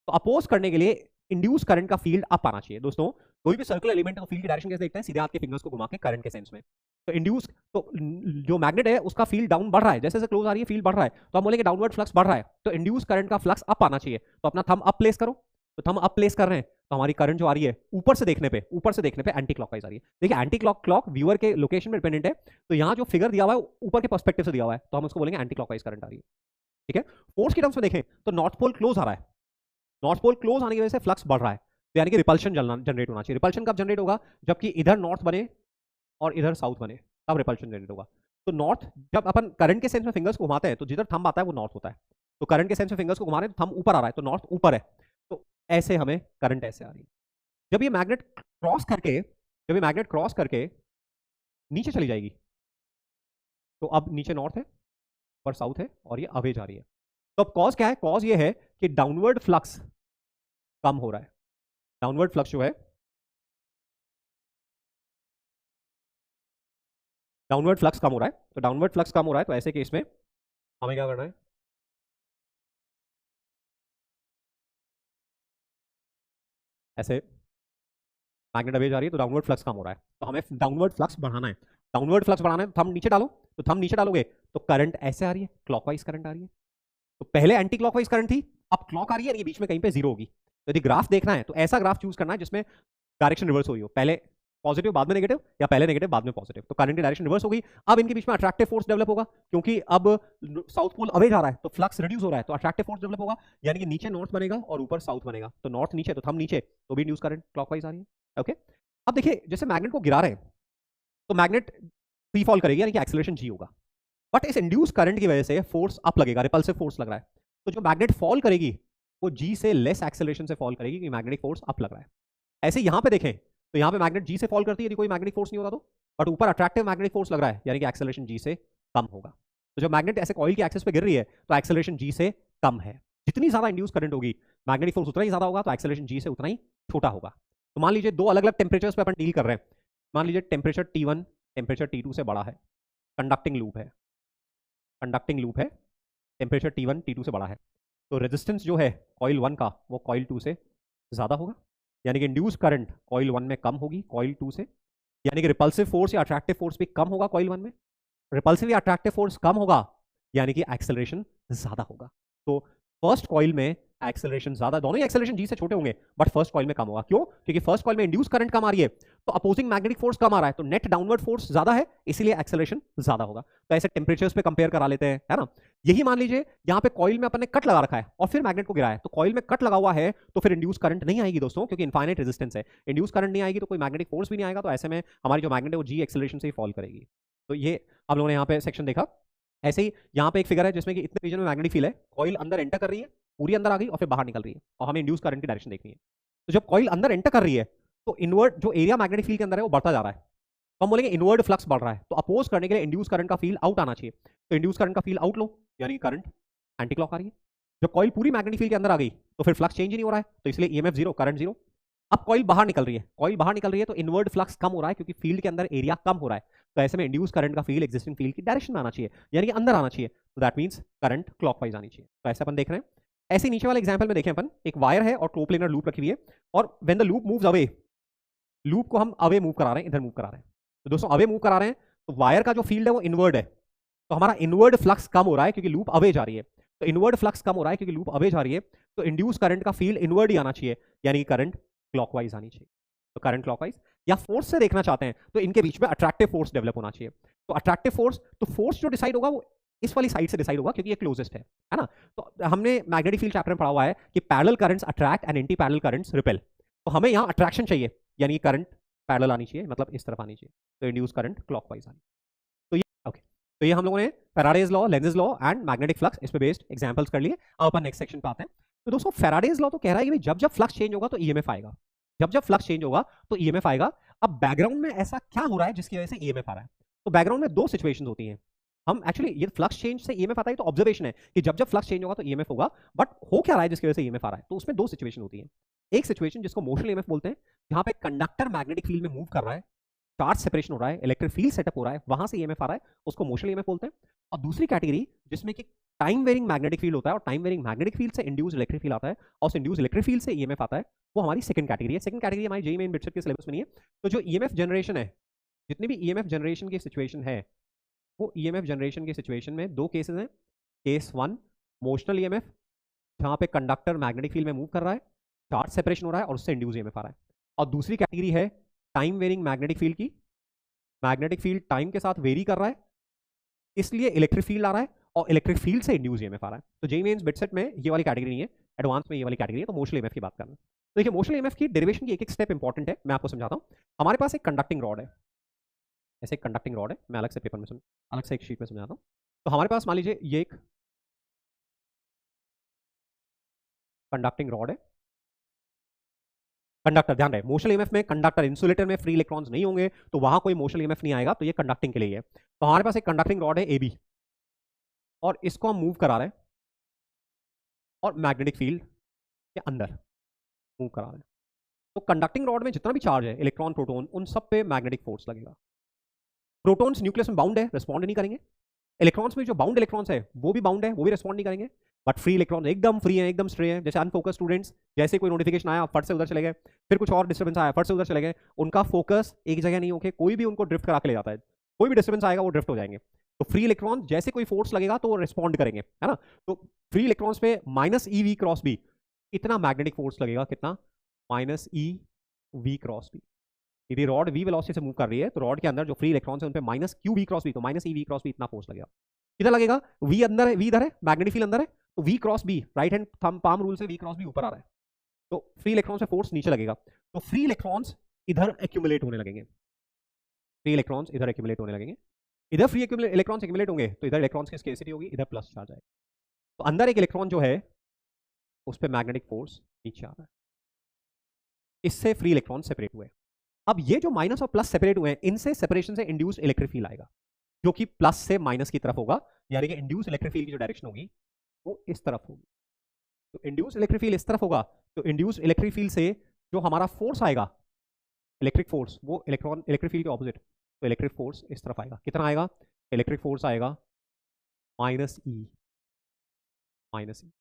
तो अपोज करने के लिए इंड्यूस करंट का फील्ड अप आना चाहिए। दोस्तों, कोई भी सर्कुलर एलिमेंट का फील्ड की डायरेक्शन कैसे देखते हैं, सीधे आपके फिंगर्स को घुमा के करंट के सेंस में। तो इंड्यूस, तो जो मैग्नेट है उसका फील्ड डाउन बढ़ रहा है, जैसे जैसे क्लोज आ रही है फील्ड बढ़ रहा है, तो हम बोलेंगे डाउनवर्ड फ्लक्स बढ़ रहा है, तो इंड्यूस करंट का फ्लक्स अप आना चाहिए। तो अपना थंब अप प्लेस करो, तो थंब अप प्लेस कर रहे हैं तो हमारी करंट जो आ रही है ऊपर से देखने पे, ऊपर से देखने पे एंटी क्लॉकवाइज आ रही है। देखिए, एंटी क्लॉक व्यूअर के लोकेशन में डिपेंडेंट है, तो यहाँ जो फिगर दिया हुआ है ऊपर के पर्सपेक्टिव से दिया हुआ है, तो हम उसको बोलेंगे एंटी क्लॉकवाइज करंट आ रही है। ठीक है, फोर्स की टर्म्स में देखें तो नॉर्थ पोल क्लोज आ रहा है, नॉर्थ पोल क्लोज आने की वजह से फ्लक्स बढ़ रहा है, तो यानी कि रिपल्शन जनरेट होना चाहिए। रिपल्शन कब जनरेट होगा, जबकि इधर नॉर्थ बने और इधर साउथ बने, तब रिपल्शन जनरेट होगा। तो नॉर्थ, जब अपन करंट के सेंस में फिंगर्स को घुमाते हैं तो जिधर थंब आता है वो नॉर्थ होता है। तो करंट के सेंस में फिंगर्स को घुमा रहे हैं तो थंब ऊपर आ रहा है, तो नॉर्थ ऊपर है, तो ऐसे हमें करंट ऐसे आ रही है। जब ये मैग्नेट क्रॉस करके, जब ये मैग्नेट क्रॉस करके नीचे चली जाएगी, तो अब नीचे नॉर्थ है और साउथ है और ये अवे जा रही है। तो अब कॉज क्या है, कॉज ये है कि डाउनवर्ड फ्लक्स कम हो रहा है। डाउनवर्ड फ्लक्स जो है, डाउनवर्ड फ्लक्स कम हो रहा है, तो डाउनवर्ड फ्लक्स कम हो रहा है, तो ऐसे केस में हमें क्या करना है, ऐसे मैग्नेट अवे जा रही है तो डाउनवर्ड फ्लक्स कम हो रहा है, तो हमें डाउनवर्ड फ्लक्स बढ़ाना है। डाउनवर्ड फ्लक्स बढ़ाना है तो थंब नीचे डालो, तो थंब नीचे डालोगे तो करंट ऐसे आ रही है, क्लॉकवाइज करंट आ रही है। तो पहले एंटी क्लॉकवाइज करंट थी, अब क्लॉक आ रही है, ये बीच में कहीं पे जीरो होगी। तो यदि ग्राफ देखना है तो ऐसा ग्राफ चूज करना है जिसमें डायरेक्शन रिवर्स हुई हो, पहले पॉजिटिव बाद में नेगेटिव, या पहले नेगेटिव बाद में पॉजिटिव, तो करंट की डायरेक्शन रिवर्स हो गई। अब इनके बीच में अट्रैक्टिव फोर्स डेवलप होगा, क्योंकि अब साउथ पोल अवे जा रहा है तो फ्लक्स रिड्यूस हो रहा है, तो अट्रैक्टिव फोर्स डेवलप होगा, यानी कि नीचे नॉर्थ बनेगा और ऊपर साउथ बनेगा। तो नॉर्थ नीचे तो थंब नीचे, तो भी इंड्यूस करंट क्लॉकवाइज आ रही है। ओके, अब देखिए, जैसे मैग्नेट को गिरा रहे हैं तो मैग्नेट फ्री फॉल करेगी, यानी कि एक्सेलरेशन जी होगा, बट इस इंड्यूस करंट की वजह से फोर्स अप लगेगा, रिपल्सिव फोर्स लग रहा है। तो जो मैग्नेट फॉल करेगी वो जी से लेस एक्सेलरेशन से फॉल करेगी, क्योंकि मैग्नेटिक फोर्स अप लग रहा है। ऐसे यहां पे देखें तो यहां पे मैग्नेट जी से फॉल करती है यदि कोई मैग्नेटिक फोर्स नहीं होता तो, बट ऊपर अट्रैक्टिव मैग्नेटिक फोर्स लग रहा है, यानी कि एक्सेलरेशन जी से कम होगा। तो जब मैग्नेट ऐसे कॉइल की एक्सिस पे गिर रही है तो एक्सेलरेशन जी से कम है। जितनी ज्यादा इंड्यूस करंट होगी, मैग्नेटिक फोर्स उतना ही ज्यादा होगा, तो एक्सेलरेशन जी से उतना ही छोटा होगा। तो मान लीजिए दो अलग अलग टेम्परेचर्स पे अपन डील कर रहे हैं। मान लीजिए टेम्परेचर T1 टेम्परेचर T2 से बड़ा है, कंडक्टिंग लूप है, कंडक्टिंग लूप है, टेम्परेचर T1 T2 से बड़ा है, तो रेजिस्टेंस जो है कॉइल 1 का वो कॉइल 2 से ज़्यादा होगा, यानी कि इंड्यूस करंट कॉइल 1 में कम होगी कॉइल 2 से, यानी कि रिपल्सिव फोर्स या अट्रैक्टिव फोर्स भी कम होगा कॉइल 1 में। रिपल्सिव या अट्रैक्टिव फोर्स कम होगा यानी कि एक्सेलरेशन ज़्यादा होगा। तो फर्स्ट कॉइल में एक्सेलरेशन ज्यादा, दोनों ही एक्सेलरेशन जी से छोटे होंगे, बट फर्स्ट कॉइल में कम होगा। क्यों? क्योंकि फर्स्ट कॉइल में इंड्यूस करंट कम आ रही है, तो अपोजिंग मैग्नेटिक फोर्स कम आ रहा है, तो नेट डाउनवर्ड फोर्स ज्यादा है, इसीलिए एक्सेलरेशन ज्यादा होगा। तो ऐसे टेम्परेचर्स पे कंपेयर करा लेते हैं, है ना। यही मान लीजिए यहाँ पे कॉइल में अपन ने कट लगा रखा है और फिर मैग्नेट को गिराया है, तो कॉइल में कट लगा हुआ है तो फिर इंड्यूस करंट नहीं आएगी दोस्तों, क्योंकि इनफाइनाइट रेजिस्टेंस है। इंड्यूस करंट नहीं आएगी तो कोई मैग्नेटिक फोर्स भी नहीं आएगा, तो ऐसे में हमारी जो मैग्नेट है वो जी एक्सेलरेशन से ही फॉल करेगी। तो ये आप लोगों ने यहाँ पे सेक्शन देखा। ऐसे ही यहाँ पे एक फिगर है जिसमें कि इतने रीजन में मैग्नेटिक फील्ड है, कॉइल अंदर एंटर कर रही है, पूरी अंदर आ गई और फिर बाहर निकल रही है, और हमें इंड्यूस करंट की डायरेक्शन देखनी है। तो जब कॉइल अंदर एंटर कर रही है तो इनवर्ड जो एरिया मैग्नेटिक फील्ड के अंदर है वो बढ़ता जा रहा है, तो हम बोलेंगे इनवर्ड फ्लक्स बढ़ रहा है, तो अपोज करने के लिए इंड्यूस करंट का फील्ड आउट आना चाहिए। तो इंड्यूस करंट का फील्ड आउट लो, यानी करंट एंटी क्लॉक आ रही है। जब कॉइल पूरी मैग्नेटिक फील्ड के अंदर आ गई तो फिर फ्लक्स चेंज ही नहीं हो रहा है, तो इसलिए ईएमएफ जीरो, करंट जीरो। अब कॉइल बाहर निकल रही है, कॉइल बाहर निकल रही है तो इनवर्ड फ्लक्स कम हो रहा है क्योंकि फील्ड के अंदर एरिया कम हो रहा है। तो ऐसे में इंड्यूस करंट का फील्ड एग्जिस्टिंग फील्ड की डायरेक्शन में आना चाहिए, यानी कि अंदर आना चाहिए। तो दैट मींस करंट क्लॉकवाइज आनी चाहिए। तो ऐसे अपन देख रहे हैं। ऐसे नीचे वाले एग्जांपल में देखें अपन, एक वायर है और कोप्लेनर लूप रखी हुई है, और when the loop moves away, loop को हम अवे मूव करा रहे हैं, इधर मूव करा रहे हैं। तो दोस्तों अवे मूव करा रहे हैं तो वायर का जो फील्ड है वो इनवर्ड है, तो हमारा इनवर्ड फ्लक्स कम हो रहा है क्योंकि लूप अवे जा रही है। तो इनवर्ड फ्लक्स कम हो रहा है क्योंकि लूप अवे जा रही है, तो इंड्यूस करंट का फील्ड इनवर्ड ही आना चाहिए, यानी कि करंट क्लॉकवाइज आनी चाहिए। तो करंट क्लॉकवाइज, या फोर्स से देखना चाहते हैं तो इनके बीच में अट्रैक्टिव फोर्स डेवलप होना चाहिए। तो अट्रैक्टिव फोर्स, तो फोर्स जो डिसाइड होगा वो इस वाली साइड से डिसाइड होगा क्योंकि ये क्लोजेस्ट है ना। तो हमने मैग्नेटिक फील्ड चैप्टर में पढ़ा हुआ है कि parallel currents attract and anti parallel currents repel. तो हमें यहाँ अट्रैक्शन चाहिए, यानी करंट पैरेलल आनी चाहिए, मतलब इस तरफ आनी चाहिए, तो इंड्यूस करंट क्लॉकवाइज आनी। तो ये ओके, तो ये हम लोगों ने Faraday's law, Lenz's law and magnetic flux इस पे बेस्ड एग्जांपल्स कर लिए। अब अपन नेक्स्ट सेक्शन पे आते हैं। तो दोस्तों फैराडेज लॉ तो कह रहा है कि जब जब फ्लक्स चेंज होगा तो ईएमएफ आएगा, जब जब फ्लक्स चेंज होगा तो ईएमएफ आएगा। अब बैकग्राउंड में ऐसा क्या हो रहा है जिसकी वजह से ईएमएफ आ रहा है? तो बैकग्राउंड में दो सिचुएशंस होती हैं। हम एक्चुअली ये फ्लक्स चेंज से ईएमएफ आता है तो ऑब्जर्वेशन है कि जब जब फ्लक्स चेंज होगा तो ईएमएफ होगा, बट हो क्या रहा है जिसकी वजह से ईएमएफ आ रहा है? तो उसमें दो सिचुएशन होती है। एक सिचुएशन जिसको मोशनल ईएमएफ बोलते हैं, जहां पे कंडक्टर मैग्नेटिक फील्ड में मूव कर रहा है, चार्ज सेपरेशन हो रहा है, इलेक्ट्रिक फील्ड सेटअप हो रहा है, वहां से ईएमएफ आ रहा है, उसको मोशनल ईएमएफ बोलते हैं। और दूसरी कैटेगरी जिसमें कि टाइम वेरिंग मैग्नेटिक फील्ड होता है, और टाइम वेरिंग मैग्नेटिक फील्ड से इंड्यूस इलेक्ट्रिक फील्ड आता है, और उस इंड्यूस इलेक्ट्रिक फील्ड से ईएमएफ आता है, वो हमारी सेकंड कैटेगरी है। सेकंड कैटेगरी हमारी जेईई मेन बिटसेट के सिलेबस में नहीं है। तो जो ईएमएफ जनरेशन है, जितनी भी ईएमएफ जनरेशन की सिचुएशन है, वो ईएमएफ जनरेशन की सिचुएशन में दो केसेस हैं। केस वन, मोशनल ईएमएफ, जहां पे कंडक्टर मैग्नेटिक फील्ड में मूव कर रहा है, चार्ज सेपरेशन हो रहा है और उससे इंड्यूस ईएमएफ आ रहा है। और दूसरी कैटेगरी है टाइम वेरिंग मैग्नेटिक फील्ड की, मैग्नेटिक फील्ड टाइम के साथ वेरी कर रहा है, इसलिए इलेक्ट्रिक फील्ड आ रहा है, और इलेक्ट्रिक फील्ड से इंड्यूस ईएमएफ आ रहा है। तो जेईई मेंस बिटसेट में ये वाली कैटेगरी नहीं है, एडवांस में ये वाली कैटेगरी है। तो मोशनल ईएमएफ की बात करना। तो देखिए मोशनल ईएमएफ की डेरिवेशन की एक एक स्टेप इंपॉर्टेंट है, मैं आपको समझाता हूं। हमारे पास एक कंडक्टिंग रॉड है, ऐसे एक कंडक्टिंग रॉड है, मैं अलग से पेपर में अलग से एक शीट में समझाता हूं। तो हमारे पास मान लीजिए ये एक कंडक्टिंग रॉड है, कंडक्टर, ध्यान रहे मोशनल ईएमएफ में कंडक्टर, इंसुलेटर में फ्री इलेक्ट्रॉन्स नहीं होंगे तो वहां कोई मोशनल ईएमएफ नहीं आएगा, तो ये कंडक्टिंग के लिए है। तो हमारे पास एक कंडक्टिंग रॉड है AB, और इसको हम मूव करा रहे हैं, और मैग्नेटिक फील्ड के अंदर मूव करा रहे हैं। तो कंडक्टिंग रॉड में जितना भी चार्ज है, इलेक्ट्रॉन, प्रोटॉन, उन सब पे मैग्नेटिक फोर्स लगेगा। प्रोटॉन्स न्यूक्लियस में बाउंड है, रिस्पॉन्ड नहीं करेंगे। इलेक्ट्रॉन्स में जो बाउंड इलेक्ट्रॉन्स है वो भी बाउंड है, वो भी रिस्पॉन्ड नहीं करेंगे। बट फ्री इलेक्ट्रॉन एकदम फ्री है, एकदम स्ट्रे है। जैसे अनफोकस स्टूडेंट्स, जैसे कोई नोटिफिकेशन आया फट से उधर चले गए, फिर कुछ और डिस्टर्बेंस आया फट से उधर चले गए, उनका फोकस एक जगह नहीं होकर कोई भी उनको ड्रिफ्ट करा के ले जाता है। कोई भी डिस्टर्बेंस आएगा वो ड्रिफ्ट हो जाएंगे। तो फ्री इलेक्ट्रॉन जैसे कोई फोर्स लगेगा तो वो रिस्पॉन्ड करेंगे, है ना। तो फ्री इलेक्ट्रॉन्स पे माइनस EV क्रॉस B इतना मैग्नेटिक फोर्स लगेगा, कितना? Minus EV cross B। यदि रॉड V वेलोसिटी से मूव कर रही है तो रॉड के अंदर जो फ्री इलेक्ट्रॉन्स है उन पे माइनस QV क्रॉस B, तो माइनस EV क्रॉस B इतना फोर्स लगेगा। कितना लगेगा? V अंदर है, V इधर है, मैग्नेटिक फील्ड अंदर है, तो V cross B, right hand thumb palm rule से V क्रॉस B ऊपर आ रहा है, तो फ्री इलेक्ट्रॉन से फोर्स नीचे लगेगा। तो फ्री इलेक्ट्रॉन्स इधर एक्यूमुलेट होने लगेंगे, फ्री इलेक्ट्रॉन्स इधर एक्यूमुलेट होने लगेंगे। इधर फ्री इलेक्ट्रॉन्स एक्यूमुलेट होंगे तो इधर इलेक्ट्रॉन्स की स्केसिटी होगी, इधर प्लस चार्ज आएगा। तो अंदर एक इलेक्ट्रॉन जो है उस पर मैग्नेटिक फोर्स नीचे आ रहा है, इससे फ्री इलेक्ट्रॉन सेपरेट हुए। अब ये जो माइनस और प्लस सेपरेट हुए हैं, इनसे सेपरेशन से इंड्यूस्ड इलेक्ट्रिक फील्ड आएगा, जो कि प्लस से माइनस की तरफ होगा, यानी कि इंड्यूस्ड इलेक्ट्रिक फील्ड की जो डायरेक्शन होगी वो इस तरफ होगी। तो इंड्यूस्ड इलेक्ट्रिक फील्ड इस तरफ होगा, तो इंड्यूस्ड इलेक्ट्रिक फील्ड से जो हमारा फोर्स आएगा, इलेक्ट्रिक फोर्स, वो इलेक्ट्रिक फील्ड के ऑपोजिट, तो इलेक्ट्रिक फोर्स इस तरफ आएगा। कितना आएगा? इलेक्ट्रिक फोर्स आएगा माइनस E,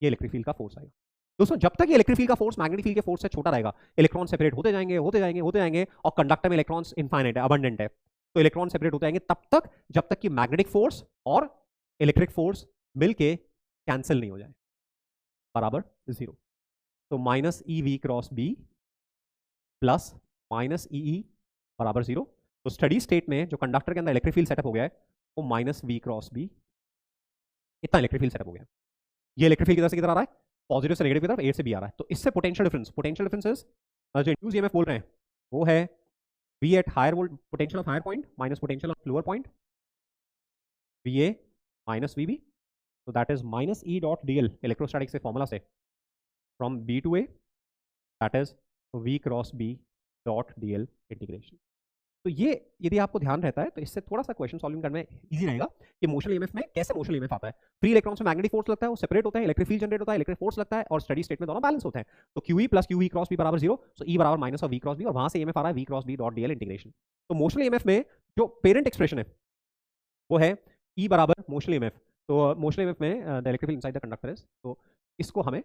ये इलेक्ट्रिक फील्ड का फोर्स आएगा। दोस्तों जब तक ये इलेक्ट्रिक फील्ड का फोर्स मैग्नेटिक फील्ड के फोर्स से छोटा रहेगा, इलेक्ट्रॉन सेपरेट होते जाएंगे, होते जाएंगे, होते जाएंगे, और कंडक्टर में इलेक्ट्रॉन्स इनफाइनाइट है, अबंडेंट है, तो इलेक्ट्रॉन सेपरेट होते जाएंगे तब तक जब तक कि मैग्नेटिक फोर्स और इलेक्ट्रिक फोर्स मिलके कैंसिल नहीं हो जाए, बराबर 0। तो minus EV cross B plus minus EE बराबर 0। तो स्टडी स्टेट में जो कंडक्टर के अंदर इलेक्ट्रिक फील्ड सेटअप हो गया है वो माइनस V क्रॉस B, इतना इलेक्ट्रिक फील्ड सेटअप हो गया। ये इलेक्ट्रिक फील्ड किधर से किधर आ रहा है? पॉजिटिव से नेगेटिव की तरफ, A से B आ रहा है। तो इससे पोटेंशियल डिफरेंस इज जो इंड्यूस ईएमएफ बोल रहे हैं वो है V at higher volt potential of higher point minus potential of lower point, VA minus VB। तो that is minus E dot DL, electrostatic से फॉर्मूला से, from B to A, that is V cross B dot DL integration. तो ये यदि आपको ध्यान रहता है तो इससे थोड़ा सा क्वेश्चन सॉल्विंग करना इजी रहेगा कि मोशनल ईएमएफ में कैसे मोशनल ईएमएफ आता है। फ्री इलेक्ट्रॉन से मैग्नेटिक फोर्स लगता है, वो सेपरेट होता है, इलेक्ट्रिक फील्ड जनरेट होता है, इलेक्ट्रिक फोर्स लगता है और स्टडी स्टेट में दोनों बैलेंस होते हैं। तो QE plus QV cross B बराबर 0, सो E बराबर minus of V cross B, और वहां से ईएमएफ आ रहा है V cross B dot DL integration. तो मोशनल ईएमएफ में जो पेरेंट एक्सप्रेशन है वो है E बराबर मोशनल ईएमएफ। तो मोशनल ईएमएफ में the electric field inside the conductor is, तो इसको हमें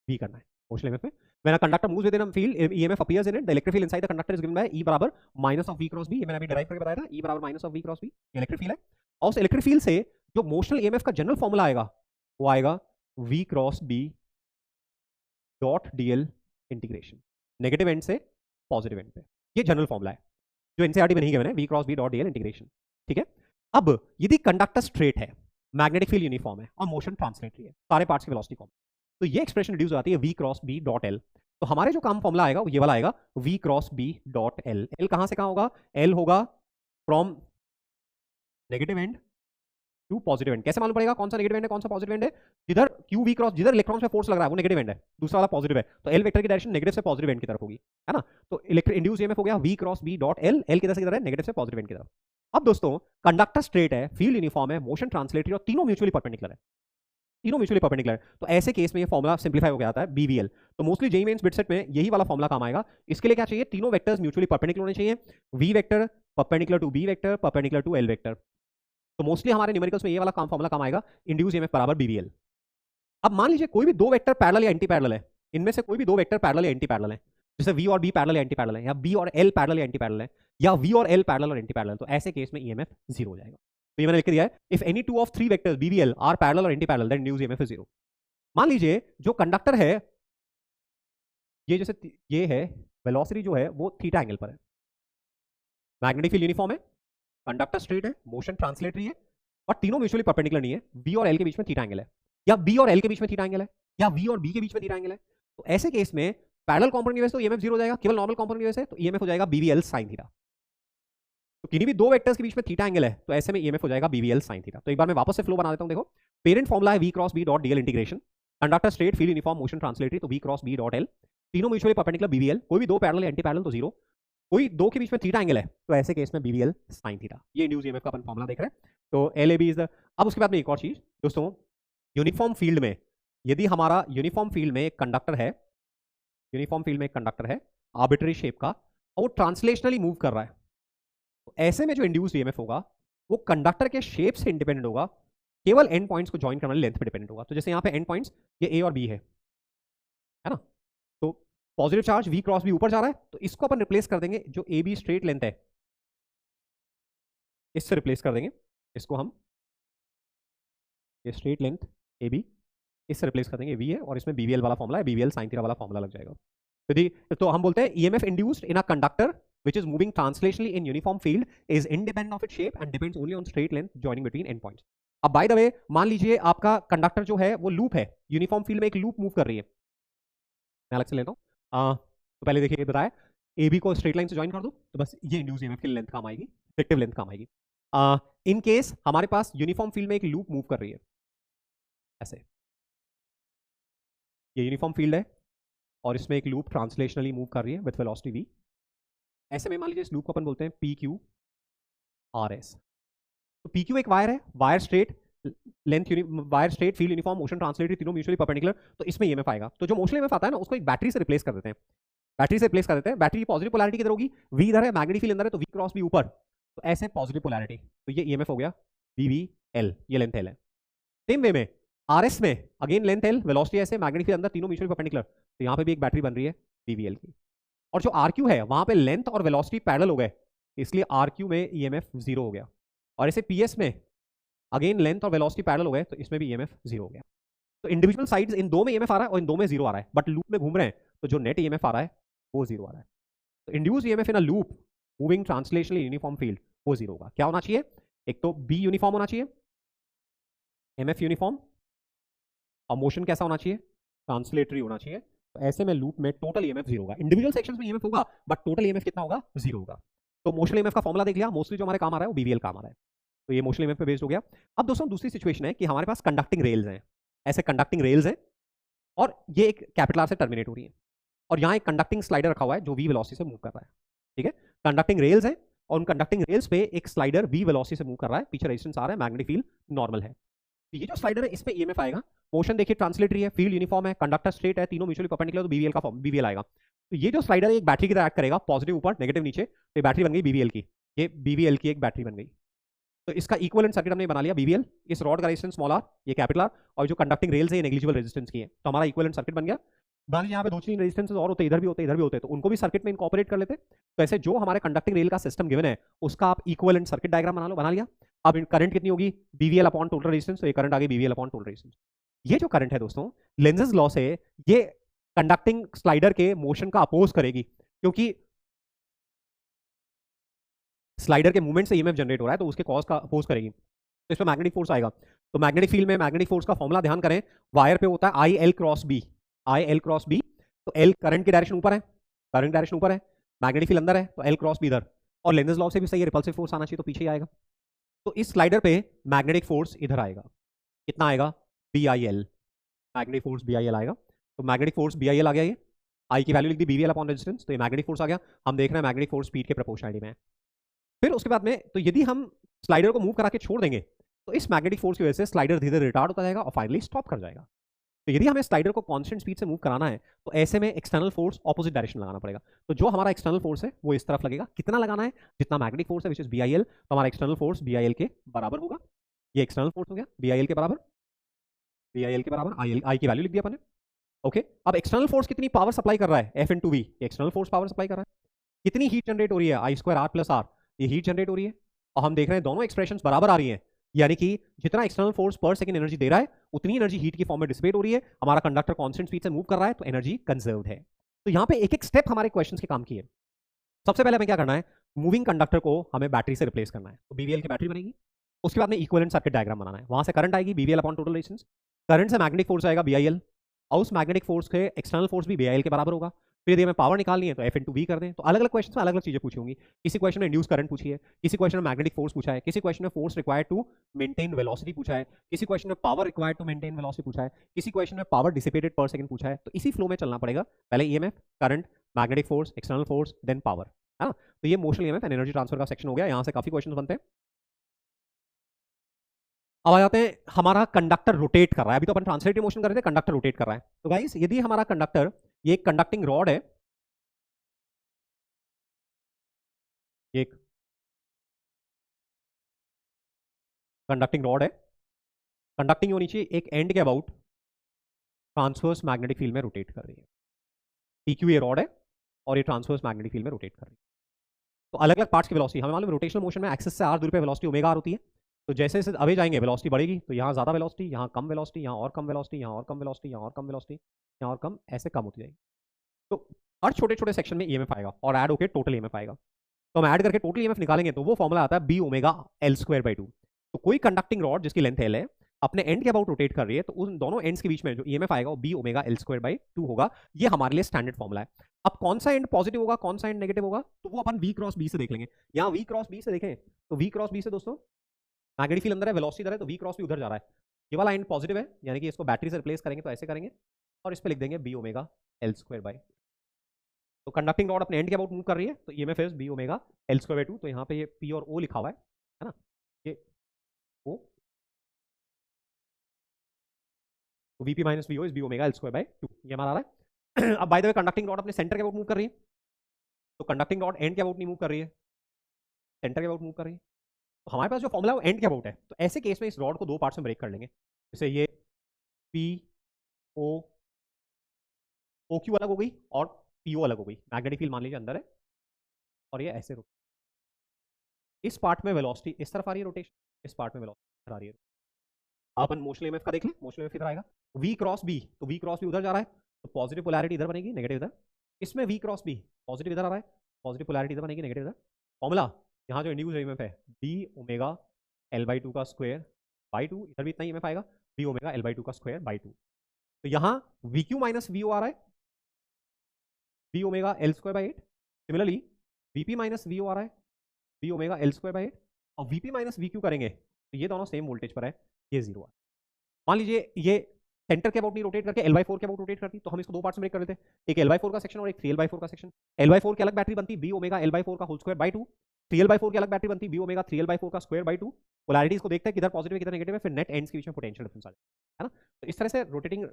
V करना है मोशनल ईएमएफ में। When a conductor moves within a field, EMF appears in it. The electric field inside the conductor is given by E बराबर minus of V cross B। ये मैंने अभी डिराइव करके बताया था, E बराबर minus of V cross B, ये electric field है। और उस इलेक्ट्रिक फील्ड से जो मोशनल EMF का जनरल फॉर्मूला आएगा वो आएगा V cross B dot DL integration, negative and से पॉजिटिव एंड पे। ये जनरल फॉर्मूला है जो एनसीईआरटी में नहीं गिवन है, V cross B dot DL integration. ठीक है, अब यदि कंडक्टर स्ट्रेट है, मैग्नेटिक फील्ड यूनिफॉर्म है और मोशन ट्रांसलेटरी है, सारे पार्ट्स की वेलोसिटी कॉमन, तो ये एक्सप्रेशन रिड्यूस हो जाती है V cross B dot L। तो हमारे जो काम फॉर्मूला आएगा वो ये वाला आएगा, V cross B dot L। L कहां से कहां होगा? L होगा from negative end to positive end. कैसे मालूम पड़ेगा कौन सा नेगेटिव एंड है कौन सा पॉजिटिव एंड है? जिधर Q V क्रॉस, जिधर इलेक्ट्रॉन पे फोर्स लग रहा है वो नेगेटिव एंड है, दूसरा वाला पॉजिटिव है, तो L वेक्टर की डायरेक्शन नेगेटिव से पॉजिटिव एंड की तरफ होगी, है ना। तो इलेक्ट्रिक इंड्यूस ईएमएफ हो गया V cross B dot L। L किधर से किधर है? नेगेटिव से पॉजिटिव एंड की तरफ। अब दोस्तों कंडक्टर स्ट्रेट है, फील्ड यूनिफॉर्म है, मोशन ट्रांसलेटरी और तीनों म्यूचुअली परपेंडिकुलर है, तीनों म्यूचुअली परपेंडिकुलर है। तो ऐसे केस में ये फॉर्मूला सिंप्लीफाई हो गया आता है BVL। तो मोस्टली जेईई मेंस बिटसेट में यही वाला फॉर्मूला काम आएगा। इसके लिए क्या चाहिए? तीनों वेक्टर्स म्यूचुअली परपेंडिकुलर होने चाहिए, V vector perpendicular to B vector perpendicular to L vector. तो मोस्टली हमारे न्यूमेरिकल्स में ये वाला फॉर्मूला काम आएगा, इंड्यूस ईएमएफ बराबर BVL। अब मान लीजिए कोई भी दो वेक्टर पैरेलल या एंटी पैरेलल है, इनमें से कोई भी दो वेक्टर पैरेलल या एंटी पैरेलल है, जैसे V और B पैरेलल या एंटी पैरेलल है, या B और L पैरेलल या एंटी पैरेलल है, या V और L पैरेलल और एंटी पैरेलल, तो ऐसे केस में ईएमएफ 0 हो जाएगा। तो ये मैंने लिख के दिया है, if any two of three vectors BVL are parallel और anti parallel then induce EMF is 0। मान लीजिए जो कंडक्टर है, ये जैसे ये है, वेलोसिटी जो है वो थीटा एंगल पर है, मैग्नेटिक फील्ड यूनिफॉर्म है, कंडक्टर स्ट्रेट है, मोशन ट्रांसलेटरी है, और तीनों म्यूचुअली परपेंडिकुलर नहीं है। V और L के बीच में थीटा एंगल है, या B और L के बीच में थीटा एंगल है, या V और B के बीच में थीटा एंगल है। तो ऐसे केस में पैरेलल कंपोनेंट की वजह से तो ईएमएफ 0 हो जाएगा, केवल नॉर्मल कंपोनेंट की वजह से तो ईएमएफ हो जाएगा BVL sin थीटा। तो किन्हीं भी दो वेक्टर्स के बीच में थीटा एंगल है तो ऐसे में ईएमएफ हो जाएगा BVL sin थीटा। तो एक बार मैं वापस से फ्लो बना देता हूं, देखो पेरेंट फॉर्मूला है V cross B dot DL integration, conductor straight, field uniform, motion translatory, तो V cross B dot L, तीनों म्यूचुअली परपेंडिकुलर BVL, कोई भी दो पैरेलल या एंटी पैरेलल तो 0, कोई दो के बीच में थीटा एंगल है तो ऐसे केस में BVL sin थीटा। ये इंड्यूस ईएमएफ का अपन फॉर्मूला देख रहे हैं। तो LAB इज द। अब उसके बाद में एक और चीज दोस्तों, यूनिफॉर्म फील्ड में यदि हमारा यूनिफॉर्म फील्ड में एक कंडक्टर है, यूनिफॉर्म फील्ड में एक कंडक्टर है आर्बिट्ररी शेप का, और वो ट्रांसलेशनली मूव कर रहा है, तो ऐसे में जो इंड्यूस्ड ईएमएफ होगा वो कंडक्टर के शेप से इंडिपेंडेंट होगा, केवल एंड पॉइंट्स को ज्वाइन करने वाली लेंथ पे डिपेंडेंट होगा। तो जैसे यहाँ पे एंड पॉइंट्स ये A और B है ना, तो positive charge V cross B ऊपर जा रहा है, तो इसको अपन रिप्लेस कर देंगे, जो AB स्ट्रेट लेंथ है इससे रिप्लेस कर देंगे, इसको हम ये स्ट्रेट लेंथ AB इससे रिप्लेस कर देंगे, V है और इसमें BVL वाला फॉर्मूला है, BVL sin थीटा वाला फॉर्मूला लग जाएगा। तो हम बोलते हैं EMF induced in a conductor which is moving translationally in uniform field is independent of its shape and depends only on straight length joining between end points। अब by the वे मान लीजिए आपका कंडक्टर जो है वो लूप है, uniform field में एक लूप मूव कर रही है, मैं अलग से लेता हूँ। तो पहले देखिए बताया AB को स्ट्रेट लाइन से ज्वाइन कर दो, तो बस ये इंड्यूस ईएमएफ की लेंथ काम आएगी, इफेक्टिव लेंथ काम आएगी। इन केस हमारे पास यूनिफॉर्म फील्ड में एक लूप मूव कर रही है, ऐसे ये यूनिफॉर्म फील्ड है और इसमें एक लूप ट्रांसलेशनली मूव कर रही है विद वेलोसिटी V। ऐसे में मान लीजिए इस लूप को अपन बोलते हैं PQRS। तो PQ एक वायर है, wire straight length, wire straight, field uniform, motion translatory, तीनों म्यूचुअली परपेंडिकुलर, तो इसमें ईएमएफ आएगा। तो जो मोशन ईएमएफ आता है ना उसको एक बैटरी से रिप्लेस कर देते हैं, बैटरी से रिप्लेस कर देते हैं। बैटरी की पॉजिटिव पोलैरिटी किधर होगी? V इधर है, मैग्नेटिक फील्ड अंदर है, तो V क्रॉस B ऊपर, तो ऐसे पॉजिटिव पोलैरिटी, तो ये ईएमएफ हो गया BVL, ये लेंथ L है। सेम वे में RS में अगेन लेंथ L, वेलोसिटी ऐसे, मैग्नेटिक फील्ड अंदर, तीनों म्यूचुअली परपेंडिकुलर, तो यहाँ पे भी एक बैटरी बन रही है BVL की। और जो RQ है वहां पे लेंथ और वेलोसिटी पैरेलल हो गए, इसलिए RQ में ईएमएफ 0 हो गया। और ऐसे PS में अगेन लेंथ और वेलोसिटी पैरेलल हो गए, तो इसमें भी ईएमएफ 0 हो गया। तो इंडिविजुअल साइड्स इन दो में ईएमएफ आ रहा है और इन दो में 0 आ रहा है, बट लूप में घूम रहे हैं तो जो नेट ईएमएफ आ रहा है वो 0 आ रहा है। तो induced EMF in a loop moving translationally uniform field वो 0 होगा। क्या होना चाहिए? एक तो B यूनिफॉर्म होना चाहिए, MF यूनिफॉर्म, और मोशन कैसा होना चाहिए? ट्रांसलेटरी होना चाहिए। तो ऐसे में लूप में टोटल ईएमएफ 0 होगा, इंडिविजुअल सेक्शंस में ईएमएफ होगा बट टोटल ईएमएफ कितना होगा? 0 होगा। तो मोशन ईएमएफ का फॉर्मूला देख लिया, मोस्टली जो हमारे काम आ रहा है वो BVL काम आ रहा है, तो ये मोशन ईएमएफ पे बेस्ड हो गया। अब दोस्तों दूसरी सिचुएशन है कि हमारे पास कंडक्टिंग रेल्स हैं, ऐसे कंडक्टिंग रेल्स हैं और ये एक कैपिटल R से टर्मिनेट हो रही है, और यहाँ एक कंडक्टिंग स्लाइडर रखा हुआ है जो V वेलोसिटी से मूव कर रहा है, ठीक है, कंडक्टिंग रेल्स है और उन कंडक्टिंग रेल्स पे एक स्लाइडर v वेलोसिटी से मूव कर रहा है, पीछे रेजिस्टेंस आ रहा है, मैग्नेटिक फील्ड नॉर्मल है। तो ये जो स्लाइडर है इस पे ईएमएफ आएगा, मोशन देखिए ट्रांसलेटरी है, फील्ड यूनिफॉर्म है, कंडक्टर स्ट्रेट है, तीनों म्यूचुअली परपेंडिकुलर, तो बीवीएल का फॉर्म बीवीएल आएगा। तो ये जो स्लाइडर है एक बैटरी की तरह एक्ट करेगा, पॉजिटिव ऊपर नेगेटिव नीचे, तो ये बैटरी बन गई बीवीएल की, ये बीवीएल की एक बैटरी बन गई। तो इसका इक्विवेलेंट सर्किट हमने बना लिया बीवीएल, इस रॉड का रेजिस्टेंस स्मॉल आर, ये कैपिटल आर, और जो कंडक्टिंग रेल्स है ये नेग्लिजिबल रेजिस्टेंस की है, तो हमारा इक्विवेलेंट सर्किट बन गया। मान लीजिए यहाँ पे 2-3 रेजिस्टेंसेस और होते, इधर भी होते, इधर भी होते, तो उनको भी सर्किट में इनकॉर्पोरेट कर लेते। तो ऐसे जो हमारे कंडक्टिंग रेल का सिस्टम गिवन है उसका आप इक्विवेलेंट सर्किट डायग्राम बना लो, बना लिया। अब करंट कितनी होगी, बीवीएल अपॉन टोटल रेजिस्टेंस, तो ये करंट आ गई बीवीएल अपॉन टोटल रेजिस्टेंस। ये जो करंट है दोस्तों लेंजेस लॉ से ये कंडक्टिंग स्लाइडर के मोशन का अपोज करेगी, क्योंकि स्लाइडर के मूवमेंट से ईएमएफ जनरेट हो रहा है, तो उसके कॉज का अपोज करेगी, तो इसमें मैग्नेटिक फोर्स आएगा। तो मैग्नेटिक फील्ड में मैग्नेटिक फोर्स का फॉर्मूला ध्यान करें, वायर पे होता है I L cross B, I L cross B, तो एल करंट की डायरेक्शन ऊपर है, करंट डायरेक्शन ऊपर है, मैग्नेटिक फील्ड अंदर है, तो एल क्रॉस बी इधर, और लेंजेस लॉ से भी सही है, रिपल्सिव फोर्स आना चाहिए तो पीछे ही आएगा। तो इस स्लाइडर पे मैग्नेटिक फोर्स इधर आएगा, कितना आएगा, B I L, magnetic force B I L आएगा। तो magnetic force B I L आ गया, ये आई की वैल्यू लिख दी बीवीएल अपॉन रेजिस्टेंस, तो ये मैग्नेटिक फोर्स आ गया। हम देख रहे हैं मैग्नेटिक फोर्स स्पीड के प्रोपोर्शनलिटी में है। फिर उसके बाद में तो यदि हम स्लाइडर को मूव करा के छोड़ देंगे तो इस मैग्नेटिक फोर्स की वजह से स्लाइडर धीरे धीरे रिटार्ड होता जाएगा और फाइनली स्टॉप कर जाएगा। तो यदि हमें स्लाइडर को कांस्टेंट स्पीड से मूव कराना है तो ऐसे में एक्सटर्नल फोर्स ऑपोजिट डायरेक्शन लगाना पड़ेगा। तो जो हमारा एक्सटर्नल फोर्स है वो इस तरफ लगेगा, कितना लगाना है, जितना मैग्नेटिक फोर्स है विच इज बीआईएल, तो हमारा एक्सटर्नल फोर्स बीआईएल के बराबर होगा। ये एक्सटर्नल फोर्स हो गया बीआईएल के बराबर, बीआईएल के बराबर आई की वैल्यू लिख दिया अपन ने। ओके, अब एक्सटर्नल फोर्स कितनी पावर सप्लाई कर रहा है, F into V, external force power supply कर रहा है। कितनी हीट जनरेट हो रही है, I square R plus R, ये हीट जनरेट हो रही है। और हम देख रहे हैं दोनों एक्सप्रेशंस बराबर आ रही हैं, यानी कि जितना एक्सटर्नल फोर्स पर सेकंड एनर्जी दे रहा है उतनी एनर्जी हीट की फॉर्म में डिसिपेट हो रही है। हमारा कंडक्टर कांस्टेंट स्पीड से मूव कर रहा है तो एनर्जी कंजर्व्ड है। तो यहाँ पे एक एक स्टेप हमारे क्वेश्चंस के काम की है। सबसे पहले हमें क्या करना है, मूविंग कंडक्टर को हमें बैटरी से रिप्लेस करना है, तो बीवीएल की बैटरी बनेगी। उसके बाद में इक्विवेलेंट सर्किट डायग्राम बनाना है, वहां से करंट आएगी BVL upon total resistance, current से मैग्नेटिक फोर्स आएगा बीआईएल, और उस मैग्नेटिक फोर्स के एक्सटर्नल फोर्स भी बीआईएल के बराबर होगा। फिर यदि हमें पावर निकालनी है तो एफ इंटू वी कर दें। तो अलग अलग क्वेश्चन में अलग अलग चीजें पूछी होंगी, किसी क्वेश्चन में इंड्यूस करंट पूछी है, किसी क्वेश्चन में मैग्नेटिक फोर्स पूछा है, किसी क्वेश्चन में force required to maintain velocity पूछा है, किसी क्वेश्चन में power required to maintain velocity पूछा है, किसी क्वेश्चन में पावर डिसिपेटेड पर सेकंड पूछा है। तो इसी फ्लो में चलना पड़ेगा, पहले EMF, current, magnetic force, external force, then power, है ना। तो ये motion EMF and energy transfer का सेक्शन हो गया, यहाँ से काफी क्वेश्चन बनते हैं। अब आ जाते हैं, हमारा कंडक्टर रोटेट कर रहा है, अभी तो अपन ट्रांसलेटिव मोशन कर रहे थे, कंडक्टर रोटेट कर रहा है। तो गाइस यदि हमारा कंडक्टर, ये एक कंडक्टिंग रॉड है, एक कंडक्टिंग रॉड है, कंडक्टिंग होनी चाहिए, एक एंड के अबाउट ट्रांसवर्स मैग्नेटिक फील्ड में रोटेट कर रही है। पीक्यू ये रॉड है और ये ट्रांसवर्स मैग्नेटिक फील्ड में रोटेट कर रही है। तो अलग अलग पार्ट्स की वेलोसिटी हमें मालूम है, रोटेशनल मोशन में एक्सिस से आर दूरी पे वेलोसिटी ओमेगा आर होती है। तो जैसे जैसे अवे जाएंगे वेलोसिटी बढ़ेगी, तो यहाँ ज्यादा वेलोसिटी, यहाँ कम वेलोसिटी, यहाँ और कम वेलोसिटी, यहाँ और कम वेलोसिटी, यहाँ और कम वेलोसिटी, यहाँ और कम, ऐसे कम होती जाएगी। तो हर छोटे छोटे सेक्शन में ईएमएफ आएगा और ऐड होकर टोटल ईएमएफ आएगा। तो हम ऐड करके टोटल ईएमएफ निकालेंगे तो वो फॉर्मूला आता है B omega L square by 2। तो कोई कंडक्टिंग रॉड जिसकी लेंथ एल है अपने एंड के अबाउट रोटेट कर रही है, तो उन दोनों एंड्स के बीच में जो ईएमएफ आएगा वो B omega L square by 2 होगा। ये हमारे लिए स्टैंडर्ड फॉर्मूला है। अब कौन सा एंड पॉजिटिव होगा, कौन सा एंड नेगेटिव होगा, तो वो अपन वी क्रॉस बी से देख लेंगे। यहाँ वी क्रॉस बी से देखें तो वी क्रॉस बी से दोस्तों मैग्नेटिक फील्ड अंदर है, वेलोसिटी इधर है, तो वी क्रॉस बी उधर जा रहा है। ये वाला एंड पॉजिटिव है, यानी कि इसको बैटरी से रिप्लेस करेंगे तो ऐसे करेंगे और इस पे लिख देंगे B omega L square by. तो कंडक्टिंग रॉड अपने एंड के अबाउट मूव कर रही है, तो EMF is B omega L square by 2। तो यहाँ पे ये पी और ओ लिखा हुआ है ना, ये ओ, तो VP minus VO is B omega L square by 2, ये हमारा आ रहा है। अब by the way conducting rod अपने सेंटर के अबाउट मूव कर रही है, तो कंडक्टिंग रॉड एंड के अबाउट नहीं मूव कर रही है, सेंटर के अबाउट मूव कर रही है। तो हमारे पास जो फॉर्मूला है वो एंड के अबाउट है। तो ऐसे केस में इस रॉड को दो पार्ट्स में ब्रेक कर लेंगे, जैसे ये पी ओ, ओ क्यू अलग हो गई और पी ओ अलग हो गई, मैग्नेटिक फील्ड मान लीजिए अंदर है और ये ऐसे इस पार्ट में वेलोसिटी इस तरफ आ रही है रोटेशन, इस पार्ट में वेलोसिटी आ रही है। अपन मोशन ईएमएफ का देख लें, मोशन ईएमएफ इधर आएगा वी क्रॉस बी, तो वी क्रॉस बी उधर जा रहा है, तो पॉजिटिव पोलैरिटी इधर बनेगी, नेगेटिव इधर। इसमें वी क्रॉस बी पॉजिटिव इधर आ रहा है, पॉजिटिव पोलैरिटी इधर बनेगी, नेगेटिव इधर। फॉर्मूला यहाँ जो इंड्यूस ईएमएफ है बी ओमेगा एल बाई 2 का स्क्वायर बाई 2, इधर भी इतना ईएमएफ आएगा बी ओमेगा एल बाई 2 का स्क्वायर बाई 2। तो यहाँ V Q minus V O आ रहा है B omega L square by 8। Similarly VP minus V O आ रहा है B omega L square by 8, और वीपी माइनस वी क्यू करेंगे तो ये दोनों सेम वोल्टेज पर है, ये जीरो है। मान लीजिए ये सेंटर के अबाउट नहीं रोटेट करके L/4 के अबाउट रोटेट करती, तो हम इसको दो पार्ट्स में ब्रेक कर देते हैं, एक L/4 का सेक्शन और एक 3L/4 का सेक्शन। L/4 की अलग बैटरी बनती B ओमेगा L/4 का होल स्क्वायर बाई 2, 3L/4 की अलग बैटरी बनती B ओमेगा 3L/4 का स्क्वायर बाई 2। पोलैरिटीज को देखते हैं किधर पॉजिटिव है किधर नेगेटिव है, फिर नेट एंड्स के बीच में पोटेंशियल डिफरेंस आ जाए, है ना। तो इस तरह से रोटेटिंग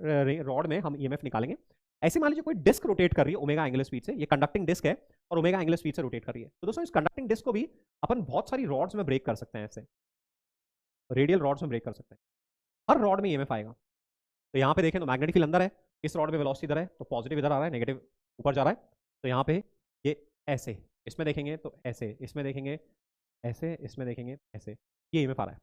रॉड में हम ईएमएफ निकालेंगे। ऐसे मान लीजिए कोई डिस्क रोटेट कर रही है ओमेगा एंगुलर स्पीड से, ये कंडक्टिंग डिस्क है और ओमेगा एंगुलर स्पीड से रोटेट कर रही है, तो दोस्तों इस कंडक्टिंग डिस्क को भी अपन बहुत सारी रॉड्स में ब्रेक कर सकते हैं, ऐसे रेडियल रॉड्स में ब्रेक कर सकते हैं। हर रॉड में ईएमएफ आएगा। तो यहाँ पे देखें तो मैग्नेटिक फील्ड अंदर है, इस रॉड में वेलोसिटी इधर है, तो पॉजिटिव इधर आ रहा है, नेगेटिव ऊपर जा रहा है। तो यहाँ पे ये ऐसे, इसमें देखेंगे तो ऐसे, इसमें देखेंगे ऐसे, इसमें देखेंगे ऐसे, ये ईएमएफ आ रहा है।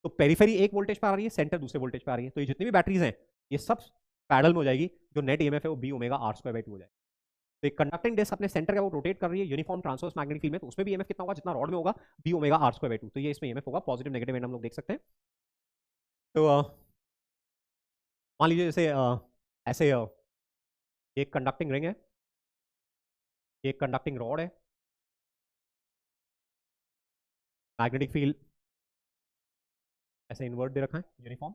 तो पेरिफेरी एक वोल्टेज पे आ रही है, सेंटर दूसरे वोल्टेज पे आ रही है, तो ये जितनी भी बैटरीज हैं ये सब पैरेलल में हो जाएगी, जो नेट ईएमएफ है वो B ओमेगा R²/2 हो जाएगा। तो एक कंडक्टिंग डिस्क अपने सेंटर का वो रोटेट कर रही है यूनिफॉर्म ट्रांसवर्स मैग्नेटिक फील्ड में, तो उसमें भी ईएमएफ कितना होगा, जितना रॉड में होगा B ओमेगा R²/2, तो ये इसमें ईएमएफ होगा, पॉजिटिव नेगेटिव एंड हम लोग देख सकते हैं। तो मान लीजिए जैसे ऐसे एक कंडक्टिंग रिंग है, एक कंडक्टिंग रॉड है, मैग्नेटिक फील्ड ऐसे इन्वर्ट दे रखा है यूनिफॉर्म,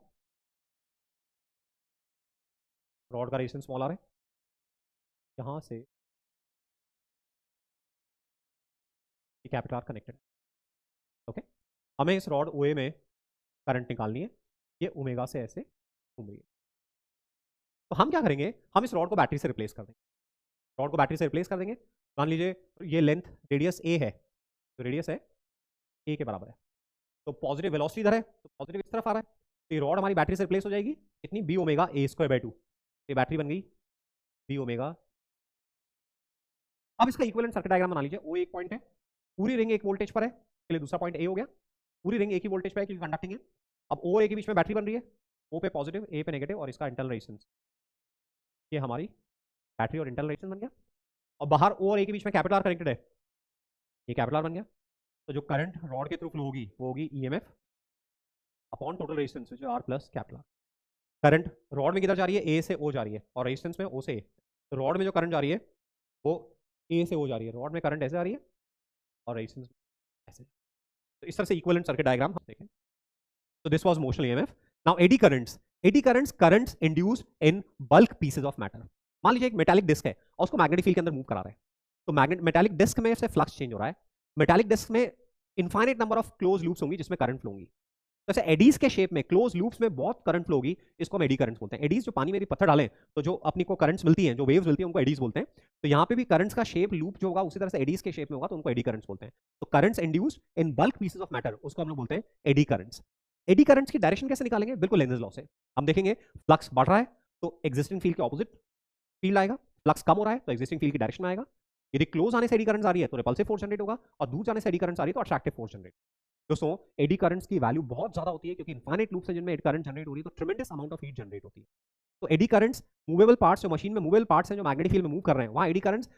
रॉड का रेजिस्टेंस स्मॉल आर है, यहाँ से कैपिटल आर कनेक्टेड है, ओके। हमें इस रॉड OA में करंट निकालनी है, ये ओमेगा से ऐसे घूम रही है। तो हम क्या करेंगे, हम इस रॉड को बैटरी से रिप्लेस कर देंगे, रॉड को बैटरी से रिप्लेस कर देंगे। मान लीजिए ये लेंथ रेडियस A है, तो रेडियस है A के बराबर है, तो पॉजिटिव वेलोसिटी इधर है, तो पॉजिटिव इस तरफ आ रहा है, तो ये रॉड हमारी बैटरी से रिप्लेस हो जाएगी, कितनी B ओमेगा A²/2, ये बैटरी बन गई B ओमेगा। अब इसका इक्विवेलेंट सर्किट डायग्राम बना लीजिए, O एक पॉइंट है, पूरी रिंग एक वोल्टेज पर है, के लिए दूसरा पॉइंट A हो गया, पूरी रिंग एक ही वोल्टेज पर है क्योंकि कंडक्टिंग है। अब O और A के बीच में बैटरी बन रही है, O पे पॉजिटिव A पे नेगेटिव, और इसका इंटरनल रेजिस्टेंस, ये हमारी बैटरी और इंटरनल रेजिस्टेंस बन गया। और बाहर O और A के बीच में कैपिटल आर कनेक्टेड है, ये कैपिटल आर बन गया। तो जो करंट रॉड के थ्रू फ्लो होगी वो होगी ईएमएफ अपॉन टोटल रेजिस्टेंस, जो R plus capital R. Current rod में किधर जा रही है, A से O जा रही है, और रेजिस्टेंस में O से A। तो रॉड में जो करंट जा रही है वो A से O जा रही है, रॉड में करंट ऐसे आ रही है और रेजिस्टेंस ऐसे। तो इस तरह से इक्विवेलेंट सर्किट डायग्राम हम देखें। तो this was motional EMF. Now eddy currents currents induced in bulk pieces of matter. मान लीजिए एक मेटालिक डिस्क है और उसको मैग्नेटिक फील्ड के अंदर मूव करा रहे हैं, तो मेटालिक डिस्क में से फ्लक्स चेंज हो रहा है, मेटालिक डिस्क में infinite number of close loops होंगी जिसमें करंट फ्लो होंगी। तो ऐसे एडीज के शेप में क्लोज लूप्स में बहुत करंट फ्लो होगी, इसको हम एडी करंट्स बोलते हैं। एडीज जो पानी में भी पत्थर डालें तो जो अपनी को करंट्स मिलती हैं, जो वेव्स मिलती हैं, उनको एडीज बोलते हैं। तो यहाँ पे भी करंट्स का शेप लूप जो होगा उसी तरह से एडीज के शेप में होगा, तो उनको एडी करंट्स बोलते हैं। तो currents induced in bulk pieces of matter, उसको हम लोग बोलते हैं एडी करंट्स। एडी करंट्स की डायरेक्शन कैसे निकालेंगे, बिल्कुल लेंज़ेस लॉ से। हम देखेंगे फ्लक्स बढ़ रहा है तो एग्जिस्टिंग फील्ड के ऑपोजिट फील्ड आएगा, फ्लक्स कम हो रहा है तो एग्जिस्टिंग फील्ड की डायरेक्शन में आएगा। यदि क्लोज आने से एडी करंट्स आ रही है तो रिपल्सिव फोर्स जनरेट होगा, और दूर जाने से एडी करंट्स आ रही है तो अट्रैक्टिव फोर्स जनरेट। दोस्तों एडी करंट्स की वैल्यू बहुत ज्यादा होती है क्योंकि इनफाइनाइट लूप से जिनमें एडी करंट जनरेट हो रही है तो tremendous amount of heat generate होती है। तो एडी करंट्स मूवेबल पार्ट्स, जो मशीन में मूवेबल पार्ट्स हैं जो मैग्नेटिक फील्ड में मूव कर रहे हैं, वहां एडी करंट्स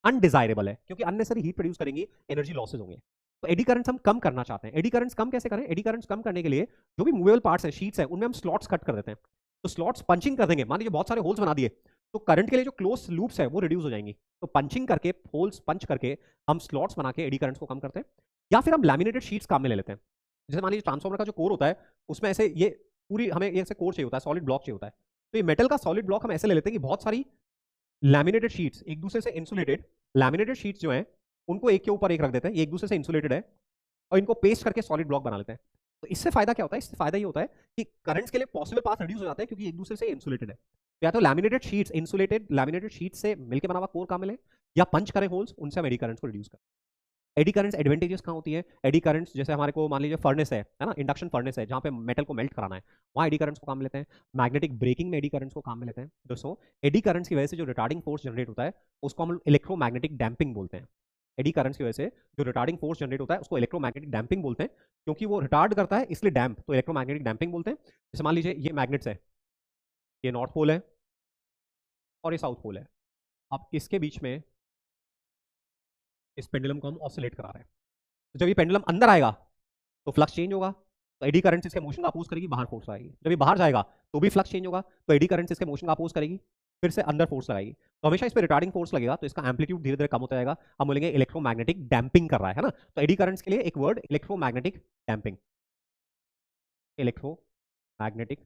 अनडिजायरेबल है क्योंकि अननेसेसरी हीट प्रोड्यूस करेंगी, एनर्जी लॉसेज होंगे। तो एडी करंट्स हम कम करना चाहते हैं। एडी करंट्स कम कैसे करें, एडी करंट्स कम करने के लिए जो भी मूवेबल पार्ट्स हैं, शीट्स हैं, उनमें हम स्लॉट्स कट कर देते हैं। तो स्लॉट्स पंचिंग कर देंगे, मान लीजिए बहुत सारे होल्स बना दिए, तो करंट के लिए जो क्लोज लूप्स है वो रिड्यूस हो जाएंगी। तो पंचिंग करके, होल्स पंच करके हम स्लॉट्स बना के एडी करंट्स को कम करते हैं। या फिर हम लैमिनेटेड शीट्स काम में ले लेते हैं। जैसे मान लीजिए ट्रांसफार्मर का जो कोर होता है उसमें ऐसे ये पूरी हमें ऐसे कोर चाहिए होता है, सॉलिड ब्लॉक चाहिए होता है। तो ये मेटल का सॉलिड ब्लॉक हम ऐसे ले लेते हैं कि बहुत सारी लैमिनेटेड शीट्स एक दूसरे से इंसुलेटेड, लैमिनेटेड शीट्स जो हैं उनको एक के ऊपर एक रख देते हैं, ये एक दूसरे से इंसुलेटेड है, और इनको पेस्ट करके सॉलिड ब्लॉक बना लेते हैं। तो इससे फायदा क्या होता है, इससे फायदा ये होता है कि करंट्स के लिए पॉसिबल पाथ रिड्यूस हो जाते हैं क्योंकि एक दूसरे से इंसुलेटेड है। या तो laminated sheets, insulated laminated sheets से मिलकर बना हुआ कोर काम मिले, या पंच करें होल्स, उनसे हम एडी करंट्स को रिड्यूस करें। एडी करंट्स एडवांटेजेस कहाँ होती है, एडी करंट्स जैसे हमारे को मान लीजिए फर्नेस है ना, इंडक्शन फर्नेस है जहाँ पे मेटल को मेल्ट कराना है, वहाँ एडी करंट्स को काम में लेते हैं। मैग्नेटिक ब्रेकिंग में एडी करंट्स को काम में लेते हैं। दोस्तों एडी करंट्स की वजह से जो रिटार्डिंग फोर्स जनरेट होता है उसको हम इलेक्ट्रोमैग्नेटिक डैम्पिंग बोलते हैं। एडी करंट्स की वजह से जो रिटार्डिंग फोर्स जनरेट होता है उसको इलेक्ट्रोमैग्नेटिक डैम्पिंग बोलते हैं, क्योंकि वो रिटार्ड करता है इसलिए डैम्प, तो इलेक्ट्रोमैग्नेटिक डैम्पिंग बोलते हैं। जैसे मान लीजिए ये मैग्नेट्स है, ये नॉर्थ पोल है और ये साउथ पोल है। अब इसके बीच में इस पेंडुलम को हम ऑसिलेट करा रहे हैं, तो जब ये पेंडुलम अंदर आएगा तो फ्लक्स चेंज होगा, तो एडी करंट इसके मोशन का अपोज करेगी, बाहर फोर्स आएगी। जब ये बाहर जाएगा तो भी फ्लक्स चेंज होगा, तो एडी करंट इसके मोशन का अपोज करेगी, फिर से अंदर फोर्स लगाएगी, तो हमेशा इस पर रिटार्डिंग फोर्स लगेगा, तो इसका एम्पलीट्यूड धीरे धीरे कम होता जाएगा। हम बोलेंगे इलेक्ट्रोमैग्नेटिक डैम्पिंग कर रहा है ना। तो एडी करंट्स के लिए एक word electromagnetic damping, electromagnetic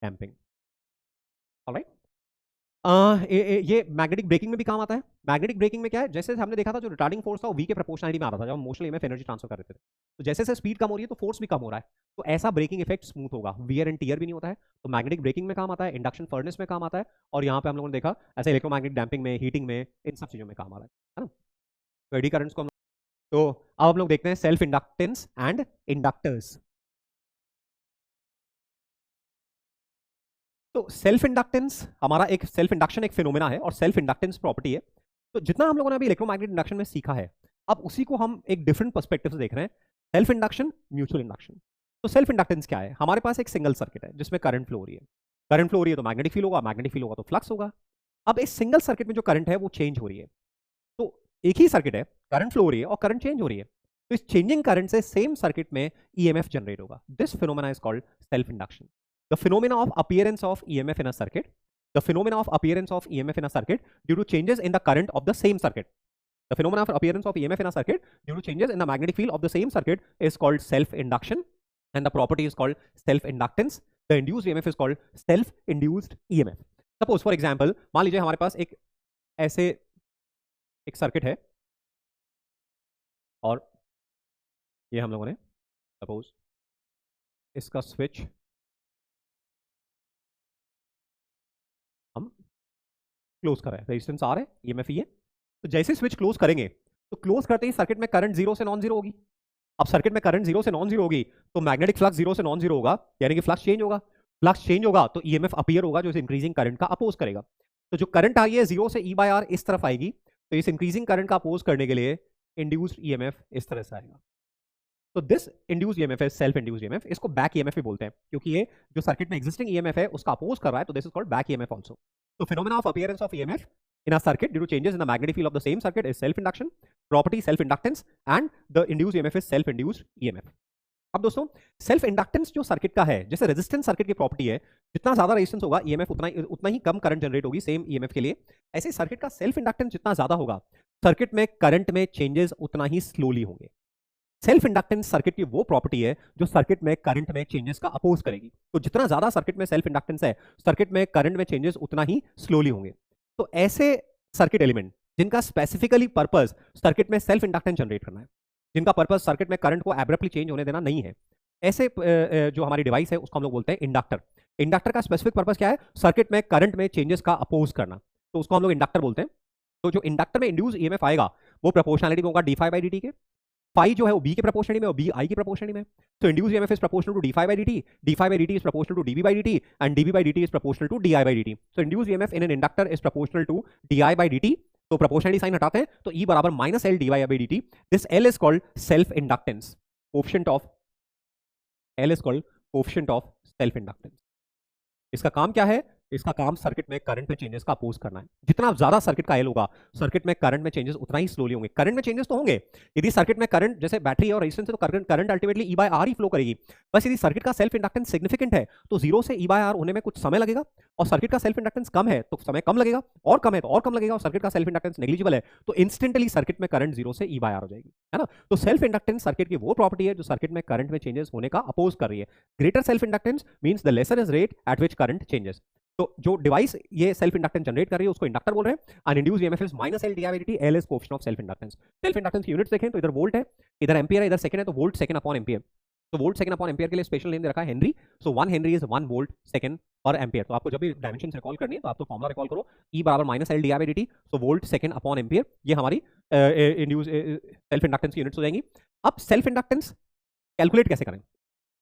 damping. Alright, ये मैग्नेटिक ब्रेकिंग में भी काम आता है। मैग्नेटिक ब्रेकिंग में क्या है, जैसे हमने देखा था जो रिटार्डिंग फोर्स था वो वी के प्रोपोर्शनलिटी में आ रहा था जब हम मोशन ईएमएफ एनर्जी ट्रांसफर कर रहे थे। तो जैसे जैसे स्पीड कम हो रही है तो फोर्स भी कम हो रहा है, तो ऐसा ब्रेकिंग इफेक्ट स्मूथ होगा, वियर एंड टीयर भी नहीं होता है। तो मैग्नेटिक ब्रेकिंग में काम आता है, इंडक्शन फर्नेस में काम आता है, और यहाँ पे हम लोगों ने देखा ऐसे इलेक्ट्रोमैग्नेटिक डैम्पिंग में, हीटिंग में, इन सब चीजों में काम आ रहा है ना। तो एडी करंट्स को तो अब हम लोग देखते हैं सेल्फ इंडक्टेंस एंड इंडक्टर्स। तो सेल्फ इंडक्टेंस हमारा एक सेल्फ इंडक्शन एक फिनोमेना है और सेल्फ इंडक्टेंस प्रॉपर्टी है। तो जितना हम लोगों ने अभी इलेक्ट्रोमैग्नेटिक इंडक्शन में सीखा है, अब उसी को हम एक डिफरेंट पर्सपेक्टिव से देख रहे हैं, सेल्फ इंडक्शन, म्यूचुअल इंडक्शन। तो सेल्फ इंडक्टेंस क्या है, हमारे पास एक सिंगल सर्किट है जिसमें करंट फ्लो हो रही है। करंट फ्लो हो रही है तो मैग्नेटिक फील्ड होगा, मैग्नेटिक फील्ड होगा तो फ्लक्स होगा। अब इस सिंगल सर्किट में जो करंट है वो चेंज हो रही है। तो एक ही सर्किट है, करंट फ्लो हो रही है और करंट चेंज हो रही है, तो इस चेंजिंग करंट से सेम सर्किट में ईएमएफ जनरेट होगा। This phenomena is called self induction. The phenomena of appearance of EMF in a circuit, the phenomena of appearance of EMF in a circuit due to changes in the current of the same circuit. The phenomena of appearance of EMF in a circuit due to changes in the magnetic field of the same circuit is called self-induction, and the property is called self-inductance. The induced EMF is called self-induced EMF. Suppose, for example, मान लीजिए हमारे पास एक ऐसे एक circuit है और ये हम लोगों ने सपोज इसका स्विच हम क्लोज कर रहे हैं, रेजिस्टेंस आर है, ईएमएफ ई है। तो जैसे स्विच क्लोज करेंगे तो क्लोज करते ही सर्किट में करंट जीरो से नॉन जीरो होगी। अब सर्किट में करंट जीरो से नॉन जीरो होगी तो मैग्नेटिक फ्लक्स जीरो से नॉन जीरो होगा, यानी कि फ्लक्स चेंज होगा। फ्लक्स चेंज होगा तो ईएमएफ अपीयर होगा जो इस इंक्रीजिंग करंट का अपोज करेगा। तो जो करंट आ रही है जीरो से ई बाय आर इस तरफ आएगी, तो इस इंक्रीजिंग करंट का अपोज करने के लिए इंड्यूस्ड ईएमएफ इस तरह से आएगा। तो दिस इंड्यूस्ड ईएमएफ है सेल्फ इंड्यूस्ड ईएमएफ। इसको बैक ईएमएफ भी बोलते हैं क्योंकि ये जो सर्किट में एग्जिस्टिंग ईएमएफ है उसका अपोज कर रहा है, तो this is called back EMF also. So phenomena of appearance of EMF in a circuit due to changes in the magnetic field of the same circuit is self-induction, property self-inductance, and the induced EMF is self-induced EMF. अब दोस्तों self inductance जो circuit का है, जैसे resistance circuit की property है, जितना ज्यादा रेजिस्टेंस होगा ईएमएफ उतना ही कम करंट जनरेट होगी सेम ईएमएफ के लिए। ऐसे सर्किट का सेल्फ इंडक्टेंस जितना ज्यादा होगा, सर्किट में करंट में चेंजेस उतना ही स्लोली होंगे। सेल्फ इंडक्टेंस सर्किट की वो प्रॉपर्टी है जो सर्किट में करंट में चेंजेस का अपोज करेगी। तो जितना ज्यादा सर्किट में सेल्फ इंडक्टेंस है, सर्किट में करंट में चेंजेस उतना ही स्लोली होंगे। तो ऐसे सर्किट एलिमेंट जिनका स्पेसिफिकली पर्पस सर्किट में सेल्फ इंडक्टेंस जनरेट करना है, जिनका पर्पस सर्किट में करंट को एब्रप्टली चेंज होने देना नहीं है, ऐसे जो हमारी डिवाइस है उसको हम लोग बोलते हैं इंडक्टर। इंडक्टर का स्पेसिफिक पर्पस क्या है, सर्किट में करंट में चेंजेस का अपोज करना, तो उसको हम लोग इंडक्टर बोलते हैं। तो जो इंडक्टर में इंड्यूस ईएमएफ आएगा वो प्रोपोर्शनलिटी में होगा D phi by D T के। फाई जो है वो बी के प्रोपोर्शनली में और बी आई की प्रोपोर्शनली में। तो induce EMF is proportional to D phi by D T, D phi by D T is proportional to DB by D T, and DB by D T is proportional to D I by D T. So induce EMF in an inductor is proportional to D I by D T. तो proportionally sign हटाते हैं तो E बराबर minus L D Y by D T. This L is called self inductance, coefficient of L is called coefficient of self inductance. इसका काम क्या है, इसका काम सर्किट में करंट में चेंजेस का अपोज करना है। जितना ज्यादा सर्किट का एल होगा, सर्किट में करंट में चेंजेस उतना ही स्लोली होंगे। करंट में चेंजेस तो होंगे, यदि सर्किट में करंट जैसे बैटरी और रेजिस्टेंस है तो current ultimately E by R ही फ्लो करेगी। बस यदि सर्किट का सेल्फ इंडक्टेंस सिग्निफिकेंट है तो जीरो से ई बाय आर होने में कुछ समय लगेगा, और सर्किट का सेल्फ इंडक्टेंस कम है तो समय कम लगेगा, और कम है तो और कम लगेगा, और सर्किट का सेल्फ इंडक्टेंस नेग्लिजिबल है तो इंस्टेंटली सर्किट में करंट जीरो से ई बाय आर हो जाएगी, है ना। तो सेल्फ इंडक्टेंस सर्किट की वो प्रॉपर्टी है जो सर्किट में करंट में चेंजेस होने का अपोज कर रही है। Greater self inductance means the lesser is rate at which current changes. तो जो डिवाइस ये सेल्फ इंडक्टेंस जनरेट कर रही है उसको इंडक्टर बोल रहे हैं। And induced EMF is minus L D I by D T, L is coefficient of self inductance. Self inductance की यूनिट्स देखें तो इधर वोल्ट है, इधर एम्पियर है, इधर सेकंड है, तो वोल्ट सेकंड अपॉन एम्पियर। तो वोल्ट सेकंड अपॉन एम्पियर के लिए स्पेशल नेम दे रखा है Henry. So 1 Henry is 1 volt second पर एम्पियर। तो आपको जब भी डायमेंशन रिकॉल करनी है तो आप तो फॉर्मुला रिकॉल करो, ई बराबर minus L D I by D T, so volt second upon ampere. ये हमारी इंड्यूस सेल्फ इंडक्टेंस की यूनिट्स हो जाएंगी। अब सेल्फ इंडक्टेंस कैलकुलेट कैसे करें,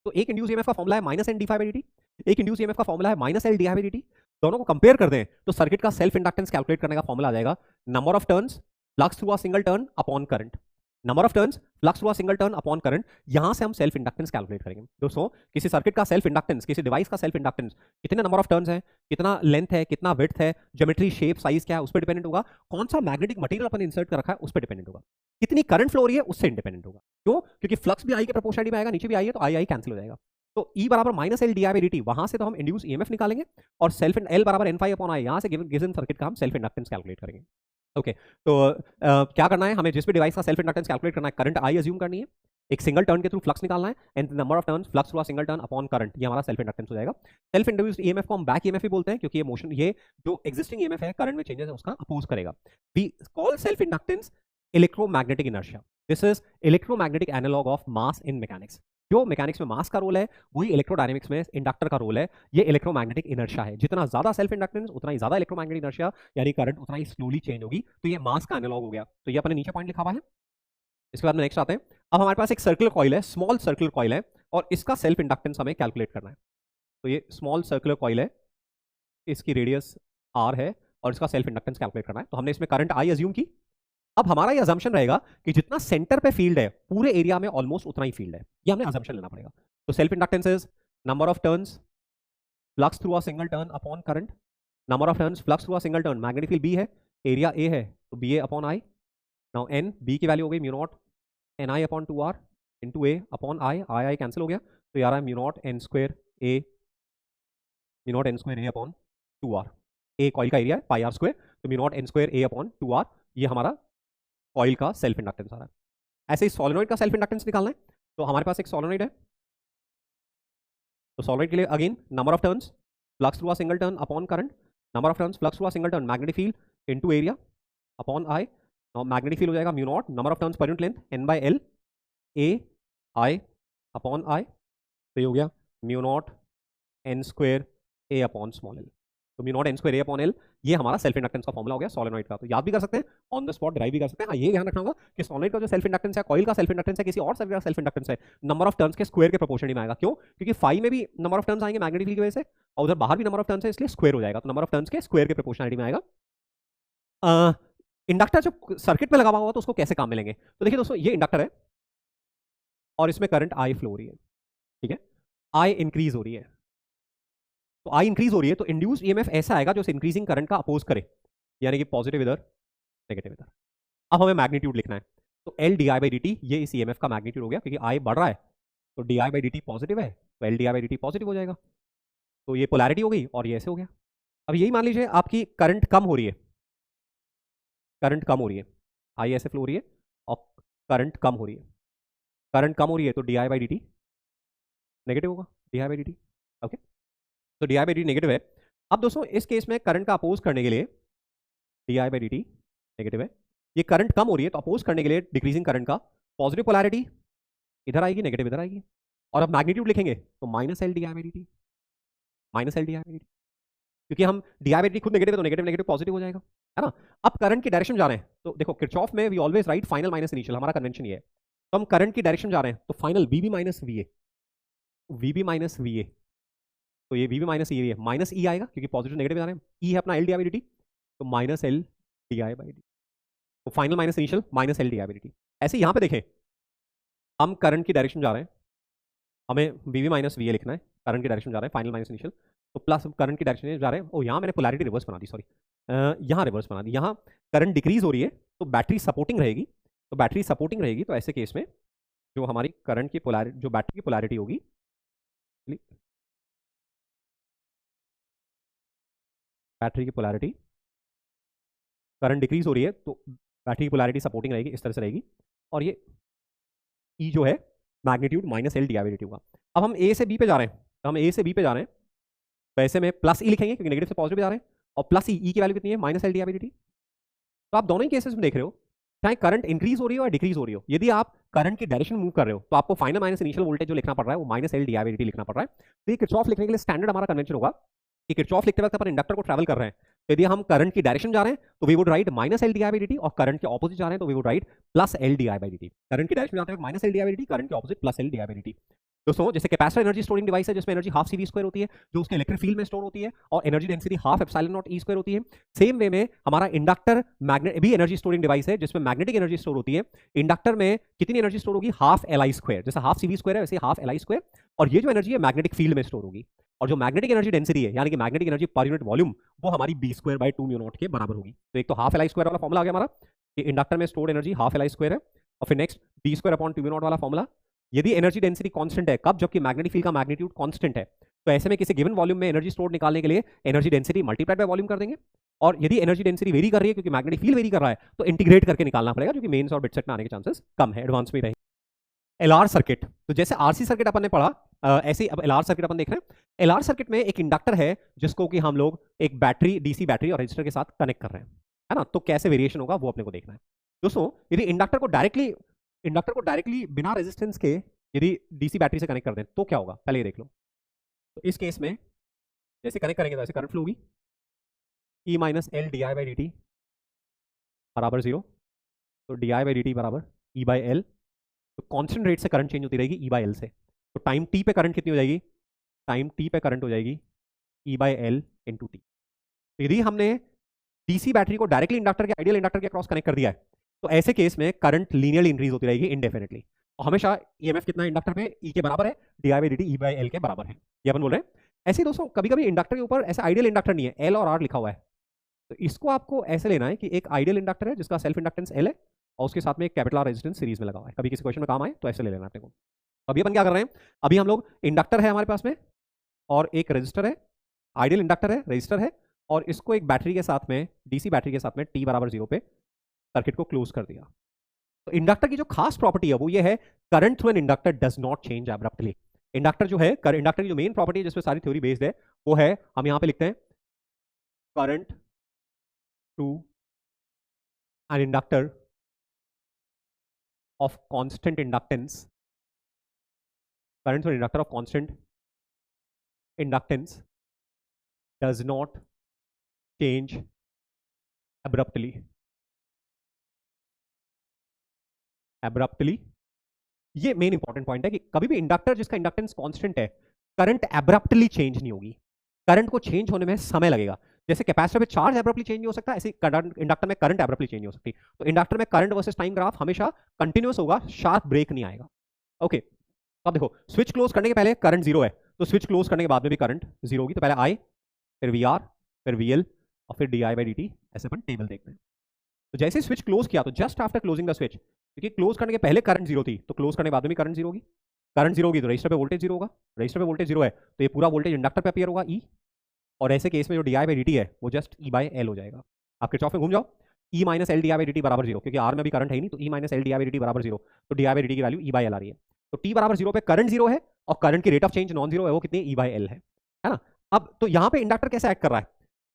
तो एक इंड्यूस ईएमएफ का फॉर्मुला है minus N D phi by D T, एक इंड्यूस ईएमएफ का फॉर्मुला है minus L D I by D T. दोनों को कंपेयर कर दें तो सर्किट का सेल्फ इंडक्टेंस कैलकुलेट करने का फॉर्मुला आ जाएगा number of turns flux through a single turn upon current. Number of turns flux through a single turn upon current, यहां से हम सेल्फ इंडक्टेंस कैलकुलेट करेंगे। दोस्तों किसी सर्किट का सेल्फ इंडक्टेंस, किसी डिवाइस का सेल्फ इंडक्टेंस कितने नंबर ऑफ टर्न्स है, कितना लेंथ है, कितना विड्थ है, ज्योमेट्री शेप साइज क्या है उस पर डिपेंडेंट होगा, कौन सा मैग्नेटिक मटेरियल अपन इंसर्ट कर रखा है उस पर डिपेंडेंट होगा, कितनी करंट फ्लो हो रही है उससे इंडिपेंडेंट होगा। क्यों, क्योंकि फ्लक्स भी आई के प्रोपोर्शनलिटी में आएगा, नीचे भी आई है तो आई आई कैंसिल हो जाएगा। तो ई बराबर minus L D I by D T, वहां से तो हम इंड्यूस ईएमएफ निकालेंगे, और सेल्फ एल बराबर एन फाई अपॉन आई, यहां से गिवन सर्किट का हम सेल्फ इंडक्टेंस कैलकुलेट करेंगे। ओके, तो क्या करना है हमें, जिस भी डिवाइस का सेल्फ इंडक्टेंस कैलकुलेट करना है, करंट आई अज्यूम करनी है, एक सिंगल टर्न के थ्रू फ्लक्स निकालना है and number of turns flux through a single turn upon current, ये हमारा सेल्फ इंडक्टेंस हो जाएगा। सेल्फ इंड्यूस्ड ईएमएफ को हम बैक ईएमएफ भी बोलते हैं क्योंकि ये मोशन, ये जो एग्जिस्टिंग ईएमएफ है करंट में चेंजेस है उसका अपोज करेगा। We call self inductance electromagnetic inertia. This is electromagnetic analogue of mass in mechanics. जो मैकेनिक्स में मास का रोल है वही इलेक्ट्रोडायनेमिक्स में इंडक्टर का रोल है। ये इलेक्ट्रोमैग्नेटिक इनर्शिया है। जितना ज्यादा सेल्फ इंडक्टेंस उतना ही ज्यादा इलेक्ट्रोमैग्नेटिक इनर्शिया, यानी करंट उतना ही स्लोली चेंज होगी। तो ये मास का एनालॉग हो गया। तो ये अपने नीचे पॉइंट लिखा हुआ है। इसके बाद में नेक्स्ट आते हैं। अब हमारे पास एक सर्कुलर कॉइल है, स्मॉल सर्कुलर कॉइल है, और इसका सेल्फ इंडक्टेंस हमें कैलकुलेट करना है। तो ये स्मॉल सर्कुलर कॉइल है, इसकी रेडियस r है और इसका सेल्फ इंडक्टेंस कैलकुलेट करना है। तो हमने इसमें करंट I अज्यूम की। अब हमारा ये अजम्पशन रहेगा कि जितना सेंटर पे फील्ड है पूरे एरिया में ऑलमोस्ट उतना ही फील्ड है। ये हमने अजम्पशन लेना पड़ेगा। तो self inductance is number of turns flux through a single turn upon current. Number of turns flux through a single turn, magnetic field B है, एरिया A है, तो BA upon I। Now n, B की value हो गई mu naught NI upon 2R into A upon I cancel हो गया, तो ये आ रहा है mu not n square A upon 2R। A coil का एरिया है पाई r स्क्वायर, तो mu naught n square A upon 2R, ये हमारा कॉइल का सेल्फ इंडक्टेंस आ रहा है। ऐसे ही सोलेनॉइड का सेल्फ इंडक्टेंस निकालना है। तो हमारे पास एक सोलेनॉइड है, तो सोलेनॉइड के लिए again number of turns flux through a single turn upon current, number of turns flux through a single turn magnetic field into area upon I। Magnetic field हो जाएगा mu naught number of turns per unit length N/L A I upon I, तो ये हो गया mu naught n square A upon small l। तो mu naught n square A upon l, ये हमारा self inductance का फॉर्मूला हो गया सोलेनॉइड का। तो याद भी कर सकते हैं, ऑन द स्पॉट ड्राइव भी कर सकते हैं। हाँ, ये ध्यान रखना होगा कि सोलेनॉइड का जो सेल्फ इंडक्टेंस है, कॉइल का सेल्फ इंडक्टेंस है, किसी और सर्किट का सेल्फ इंडक्टेंस है, नंबर ऑफ टर्न्स के स्क्वायर के प्रोपोर्शन में आएगा। क्यों? क्योंकि फाई में भी नंबर ऑफ टर्न्स आएंगे मैग्नेटिक फील्ड की वजह से, और उधर बाहर भी नंबर ऑफ टर्न्स है, इसलिए स्क्वायर हो जाएगा। तो नंबर ऑफ टर्न्स के स्क्वायर के प्रोपोर्शनलिटी में आएगा। इंडक्टर जब सर्किट में लगा हुआ हो तो उसको कैसे काम मिलेंगे? तो देखिए दोस्तों, ये इंडक्टर है और इसमें करंट I फ्लो हो रही है, ठीक है, I इंक्रीज हो रही है। तो I इंक्रीज हो रही है तो इंड्यूस्ड ईएमएफ ऐसा आएगा जो इस इंक्रीजिंग करंट का अपोज करे, यानी कि पॉजिटिव इधर नेगेटिव इधर। अब हमें मैग्नीट्यूड लिखना है, तो L di/dt, ये इस ईएमएफ का मैग्नीट्यूड हो गया, क्योंकि I बढ़ रहा है तो di/dt पॉजिटिव है, तो L di/dt पॉजिटिव हो जाएगा। तो ये पोलैरिटी हो गई और ये ऐसे हो गया। अब यही मान लीजिए आपकी करंट कम हो रही है, करंट कम हो रही है, I ऐसे फ्लो हो रही है और करंट कम हो रही है, करंट कम हो रही है तो di/dt नेगेटिव होगा, di/dt। ओके, तो di/dt नेगेटिव है। अब दोस्तों इस केस में करंट का अपोज करने के लिए di/dt नेगेटिव है, ये करंट कम हो रही है तो अपोज करने के लिए डिक्रीजिंग करंट का पॉजिटिव पोलैरिटी इधर आएगी, नेगेटिव इधर आएगी। और अब मैग्नीट्यूड लिखेंगे तो -L di/dt, -L di/dt, क्योंकि हम di/dt खुद नेगेटिव है तो नेगेटिव नेगेटिव पॉजिटिव हो जाएगा, है ना। अब करंट की डायरेक्शन जा रहे हैं, तो देखो किरचॉफ में we always write final minus initial, हमारा कन्वेंशन ये है। तो हम करंट की डायरेक्शन जा रहे हैं तो फाइनल VB माइनस VA, तो ये VB माइनस ये माइनस E आएगा क्योंकि पॉजिटिव नेगेटिव जा रहे हैं, E है अपना L di/dt, तो -L di/dt, तो final minus initial -L di/dt। ऐसे यहाँ पे देखें, हम करंट की डायरेक्शन जा रहे हैं, हमें VB माइनस VA लिखना है, करंट की डायरेक्शन जा रहे हैं फाइनल माइनस इनिशियल, तो प्लस करंट की डायरेक्शन जा रहे हैं। ओ, यहाँ मैंने पोलैरिटी रिवर्स बना दी, सॉरी, यहाँ रिवर्स बना दी। यहाँ करंट डिक्रीज हो रही है तो बैटरी सपोर्टिंग रहेगी, तो बैटरी सपोर्टिंग रहेगी, तो ऐसे केस में जो हमारी करंट की पोलैरिटी, जो बैटरी की पोलैरिटी होगी, बैटरी की पोलैरिटी, करंट डिक्रीज हो रही है तो बैटरी की पोलैरिटी सपोर्टिंग रहेगी, इस तरह से रहेगी, और ये E जो है मैग्नीट्यूड -L di/dt होगा। अब हम A से B पे जा रहे हैं, तो हम A से B पे जा रहे हैं, तो ऐसे में प्लस E लिखेंगे क्योंकि नेगेटिव से पॉजिटिव जा रहे हैं, और प्लस E की वैल्यू कितनी है -L di/dt। तो आप दोनों ही केसेस में देख रहे हो, चाहे करंट इंक्रीज हो रही हो या डिक्रीज हो रही हो, यदि आप करंट की डायरेक्शन मूव कर रहे हो तो आपको फाइनल माइनस इनिशियल वोल्टेज जो लिखना पड़ रहा है वो -L di/dt लिखना पड़ रहा है। तो ये किरचॉफ लिखने के लिए स्टैंडर्ड हमारा कन्वेंशन होगा कि किरचॉफ लिखते वक्त अपन इंडक्टर को ट्रैवल कर रहे हैं, तो यदि हम करंट की डायरेक्शन जा रहे हैं तो we would write -L di/dt, और करंट के ऑपोजिट जा रहे हैं तो we would write +L di/dt। Current की डायरेक्शन जाते हैं -L di/dt, करंट के ऑपोजिट +L di/dt। दोस्तों जैसे कैपेसिटर एनर्जी स्टोरिंग डिवाइस है जिसमें एनर्जी हाफ CV² होती है, जो उसके इलेक्ट्रिक फील्ड में स्टोर होती है, और एनर्जी डेंसिटी हाफ ε0 E² होती है। सेम वे में हमारा इंडक्टर मैग्नेट भी एनर्जी स्टोरिंग डिवाइस है जिसमें मैग्नेटिक एनर्जी स्टोर होती है। इंडक्टर में कितनी एनर्जी स्टोर होगी? हाफ Li², जैसे हाफ CV² है वैसे हाफ Li², और ये जो एनर्जी है मैग्नेटिक फील्ड में स्टोर होगी। और जो मैग्नेटिक एनर्जी डेंसिटी है, यानी कि magnetic energy per unit volume, वो हमारी B²/2 μ0 के बराबर होगी। तो एक तो हाफ Li² वाला फॉर्मुला आ गया हमारा कि इंडक्टर में स्टोर्ड एनर्जी हाफ Li² है, और फिर नेक्स्ट B²/2 μ0 वाला फॉर्मुला, यदि एनर्जी डेंसिटी कांस्टेंट है, कब? जबकि मैग्नेटिक फील्ड का मैग्नीट्यूड कांस्टेंट है, तो ऐसे में किसी गिवन वॉल्यूम में एनर्जी स्टोर निकालने के लिए energy density multiplied by volume कर देंगे, और यदि एनर्जी डेंसिटी वेरी कर रही है क्योंकि मैग्नेटिक फील्ड वेरी कर रहा है तो इंटीग्रेट करके निकालना पड़ेगा, क्योंकि मेंस और बिट सेट में आने के चांसेस कम है, एडवांस में रहेंगे। एलआर सर्किट, तो जैसे आरसी सर्किट अपन ने पढ़ा ऐसे ही अब एलआर सर्किट अपन देख रहे हैं। एलआर सर्किट में एक इंडक्टर है जिसको कि हम लोग एक बैटरी, डीसी बैटरी और रजिस्टर के साथ कनेक्ट कर रहे हैं, है ना। तो कैसे वेरिएशन होगा वो अपने को देखना है दोस्तों। यदि इंडक्टर को डायरेक्टली बिना रेजिस्टेंस के यदि डीसी बैटरी से कनेक्ट कर दें तो क्या होगा, पहले ये देख लो। तो इस केस में जैसे कनेक्ट करेंगे तो ऐसे करंट फ्लो होगी, E minus L D I by D T बराबर जीरो। तो D I by D T बराबर ई बाई एल। तो कांस्टेंट रेट से करंट चेंज होती रहेगी ई बाई एल से। तो टाइम टी पे करंट कितनी हो जाएगी, टाइम टी पे करंट हो जाएगी ई बाई एल इंटू टी। तो यदि हमने डीसी बैटरी को डायरेक्टली इंडक्टर के, आइडियल इंडक्टर के क्रॉस कनेक्ट कर दिया है, तो ऐसे केस में करंट लीनियरली इंक्रीज होती रहेगी इनडेफिनेटली। और हमेशा ईएमएफ कितना है इंडक्टर में, ई के बराबर है, D I by D T E by L के बराबर है, ये अपन बोल रहे हैं। ऐसे दोस्तों कभी कभी इंडक्टर के ऊपर ऐसा आइडियल इंडक्टर नहीं है, एल और आर लिखा हुआ है, तो इसको आपको ऐसे लेना है कि एक आइडियल इंडक्टर है जिसका सेल्फ इंडक्टेंस एल है और उसके साथ में एक कैपिटल आर रेजिस्टेंस सीरीज में लगा हुआ है। कभी किसी क्वेश्चन में काम आए तो ऐसे ले लेना अपने को। अभी अपन क्या कर रहे हैं, अभी हम लोग इंडक्टर है हमारे पास में और एक रजिस्टर है, आइडियल इंडक्टर है, रजिस्टर है, और इसको एक बैटरी के साथ में, डीसी बैटरी के साथ में टी बराबर जीरो पे सर्किट को क्लोज कर दिया। तो इंडक्टर की जो खास प्रॉपर्टी है वो ये है, current through an inductor does not change abruptly. Inductor जो है, इंडक्टर की जो मेन प्रॉपर्टी है जिसपे सारी थ्योरी बेस्ड है वो है, हम यहां पे लिखते हैं current to an inductor of constant inductance, current through an inductor of constant inductance does not change abruptly. ये मेन इंपॉर्टेंट पॉइंट है कि कभी भी इंडक्टर जिसका इंडक्टेंस कांस्टेंट है, करंट एब्रप्टली चेंज नहीं होगी, करंट को चेंज होने में समय लगेगा। जैसे कैपेसिटर में चार्ज एब्रप्टली चेंज नहीं हो सकता, ऐसे इंडक्टर में करंट एब्रप्टली चेंज नहीं हो सकती। तो इंडक्टर में करंट वर्सेस टाइम ग्राफ हमेशा कंटिन्यूअस होगा, शार्प ब्रेक नहीं आएगा। ओके, अब देखो स्विच क्लोज करने के पहले करंट जीरो है, तो स्विच क्लोज करने के बाद में भी करंट जीरो होगी। तो पहले आई, फिर वी आर, फिर वी एल और फिर D I by D T, ऐसे अपन टेबल देखते हैं। तो जैसे स्विच क्लोज किया तो just after closing the switch, क्योंकि क्लोज करने के पहले करंट जीरो थी तो क्लोज करने के बाद में भी करंट जीरो होगी। करंट जीरो होगी तो रजिस्टर पे वोल्टेज जीरो होगा, रजिस्टर पे वोल्टेज जीरो है तो ये पूरा वोल्टेज इंडक्टर पे अपीयर होगा ई, और ऐसे केस में जो D I by D T है वो जस्ट ई बाई एल हो जाएगा। आप किरचॉफ में घूम जाओ, E minus L D I by D T बराबर जीरो, क्योंकि आर में भी करंट है ही नहीं, तो E minus L D I by D T बराबर जीरो, तो D I by D T की वैल्यू ई बाई एल आ रही है। तो टी बराबर जीरो पे करंट जीरो है और करंट की rate of change non zero है, वो कितनी ई बाई एल है ना। अब तो यहाँ पे इंडक्टर कैसे एक्ट कर रहा है,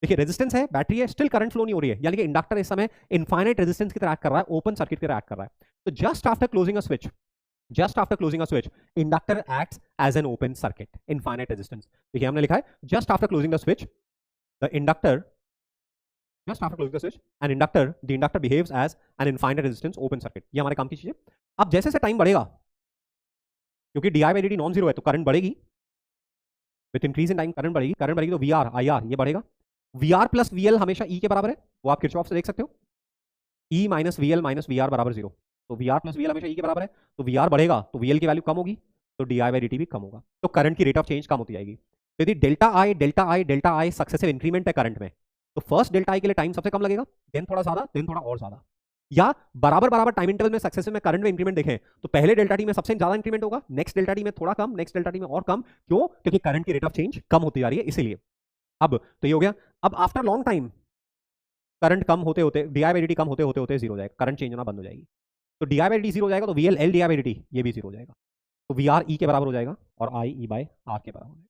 देखिए रेजिस्टेंस है, बैटरी है, स्टिल करंट फ्लो नहीं हो रही है, यानी कि इंडक्टर इस समय इनफाइनाइट रेजिस्टेंस की तरह एक्ट कर रहा है, ओपन सर्किट की तरह एक्ट कर रहा है। तो just after closing a switch, just after closing a switch, inductor acts as an open circuit, infinite resistance। देखिए हमने लिखा है just after closing the switch, the inductor, just after closing the switch, the inductor behaves as an infinite resistance open circuit। ये हमारे काम की चीज है। अब जैसे जैसे टाइम बढ़ेगा, क्योंकि D I by D T non zero है तो करंट बढ़ेगी, with increase in time current बढ़ेगी तो वी आर आई आर ये बढ़ेगा। V R plus V L हमेशा ई के बराबर है, वो आप किरचॉफ से देख सकते हो, E minus V L minus V R बराबर जीरो। तो V R plus V L हमेशा ई के बराबर है, तो वी आर बढ़ेगा तो वी एल की वैल्यू कम होगी, तो D I by D T भी कम होगा, तो करंट की रेट ऑफ चेंज कम होती जाएगी। तो यदि डेल्टा आई सक्सेसिव इंक्रीमेंट है करंट में, तो फर्स्ट डेल्टा आई के लिए टाइम सबसे कम लगेगा, देन थोड़ा ज्यादा, देन थोड़ा और ज्यादा, या बराबर टाइम इंटरवल में सक्सेसिव में करंट में इंक्रीमेंट देखें तो पहले डेल्टा टी में सबसे ज्यादा इंक्रीमेंट होगा, नेक्स्ट डेल्टा टी में थोड़ा कम, नेक्स्ट डेल्टा टी में और कम। क्यों, क्योंकि करंट की रेट ऑफ चेंज कम होती जा रही है इसीलिए। अब तो ये हो गया। अब आफ्टर लॉन्ग टाइम करंट कम होते होते, D I by D T कम होते होते जीरो हो जाएगा, करंट चेंज होना बंद हो जाएगी। तो D I by D T zero हो जाएगा तो V L L D I by D T ये भी जीरो हो जाएगा, तो वी आर ई के बराबर हो जाएगा और आई ई बाई आर के बराबर हो जाएगा।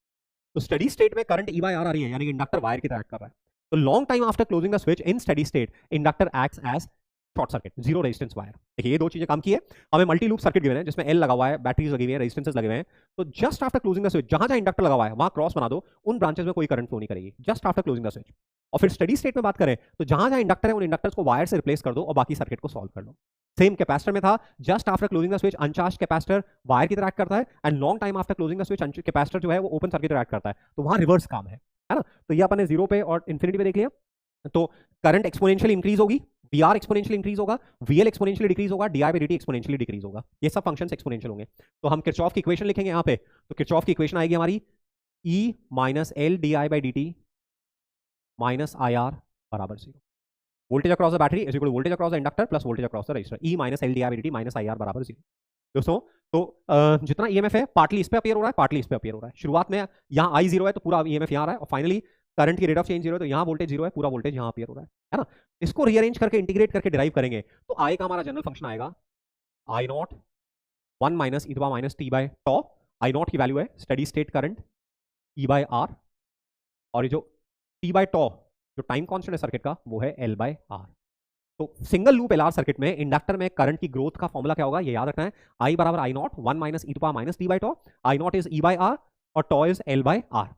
तो स्टडी स्टेट में करंट ई बाई आर आ रही है, यानी कि इंडक्टर वायर की तरह एक्ट कर रहा है। तो long time after closing the switch in steady state, inductor acts as short circuit, zero resistance wire. देखिए ये दो चीजें काम की है। हमें मल्टी लूप सर्किट गिवन है जिसमें एल लगा हुआ है, बैटरीज लगी हुई है, रेजिस्टेंसेस लगे हुए हैं। तो just after closing the switch, जहां जहां इंडक्टर लगा हुआ है वहां क्रॉस बना दो, उन ब्रांचेस में कोई करंट फ्लो नहीं करेगी, just after closing the switch. और फिर स्टडी स्टेट में बात करें तो जहां जहां इंडक्टर है उन इंडक्टर्स को वायर से रिप्लेस कर दो और बाकी सर्किट को सॉल्व कर लो। सेम कैपेसिटर में था, just after closing the switch अनचार्ज capacitor wire की तरह एक्ट करता है, and long time after closing the switch capacitor जो है वो ओपन सर्किट की तरह एक्ट करता है, तो वहां रिवर्स काम है ना। तो ये अपन ने जीरो पे और इन्फिनिटी पे देख लिया। तो करंट एक्सपोनेंशियली इंक्रीज होगी, वी आर एक्सपोनेंशियली इंक्रीज होगा, वी एल एक्सपोनेंशियली डिक्रीज होगा, D I by D T exponentially decrease होगा। ये सब फंक्शंस एक्सपोनेंशियल होंगे। तो हम किरचॉफ की इक्वेशन लिखेंगे यहाँ पे, तो किरचॉफ की इक्वेशन आएगी हमारी E minus L D I by D T minus I R बराबर zero. Voltage across the battery is equal to voltage across the inductor plus voltage across the resistor, E minus L D I by D T minus I R बराबर zero. दोस्तों तो जितना EMF है partly इस पे appear हो रहा है, पार्टली इस पे अपीयर हो रहा है। शुरुआत में यहाँ आई जीरो है तो पूरा ईएमएफ यहाँ आ रहा है, और फाइनली करंट की रेट ऑफ चेंज जीरो है तो यहाँ वोल्टेज जीरो है, पूरा वोल्टेज यहाँ अपीयर हो रहा है ना। इसको रीअरेंज करके इंटीग्रेट करके डिराइव करेंगे तो आई का हमारा जनरल फंक्शन आएगा I naught 1 minus E minus T by tau, I naught की वैल्यू है steady state current E by R, और ये जो टी बाय टॉ जो टाइम कांस्टेंट है सर्किट का वो है एल बाय आर। तो सिंगल लूप एलआर सर्किट में इंडक्टर में करंट की ग्रोथ का फॉर्मूला क्या होगा ये याद रखना है, आई बराबर I naught 1 minus E minus T by tau, I naught is E by R और tau is L by R.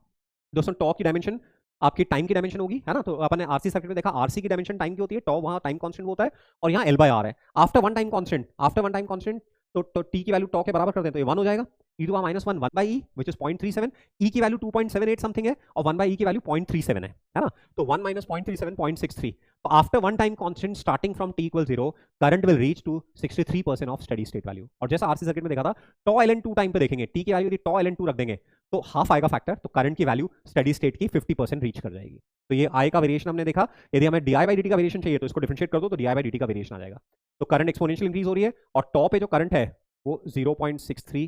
दोस्तों टॉ की डायमेंशन आपकी टाइम की डायमेंशन होगी, है ना, तो अपन ने आरसी सर्किट में देखा आरसी की डायमेंशन टाइम की होती है, टॉ वहां टाइम कांस्टेंट होता है और यहाँ एल बाय आर है। आफ्टर वन टाइम कांस्टेंट तो टी की वैल्यू टॉ के बराबर कर दें तो ये 1 हो जाएगा, E to minus 1 1 by E which is 0.37, E की वैल्यू 2.78 समथिंग है और 1 बाई ई की वैल्यू 0.37 है ना, तो 1 माइनस 0.37 0.63। तो after one time constant starting from T equal 0 current will reach to 63% of steady state value. और जैसा आरसी सर्किट में देखा था टॉ एल एन 2 टाइम पे देखेंगे, टी की वैल्यू यदि टॉ एल एन 2 रख देंगे तो हाफ आएगा फैक्टर, तो करंट की वैल्यू स्टडी स्टेट की 50% रीच कर जाएगी। तो ये आई का वेरिएशन हमने देखा, यदि हमें D I by D T का वेरिएशन चाहिए तो इसको डिफरेंशिएट कर दो तो D I by D T का वेरिएशन आ जाएगा। तो करंट एक्सपोनेंशियल इंक्रीज हो रही है और टॉ पे जो करंट है वो 0.63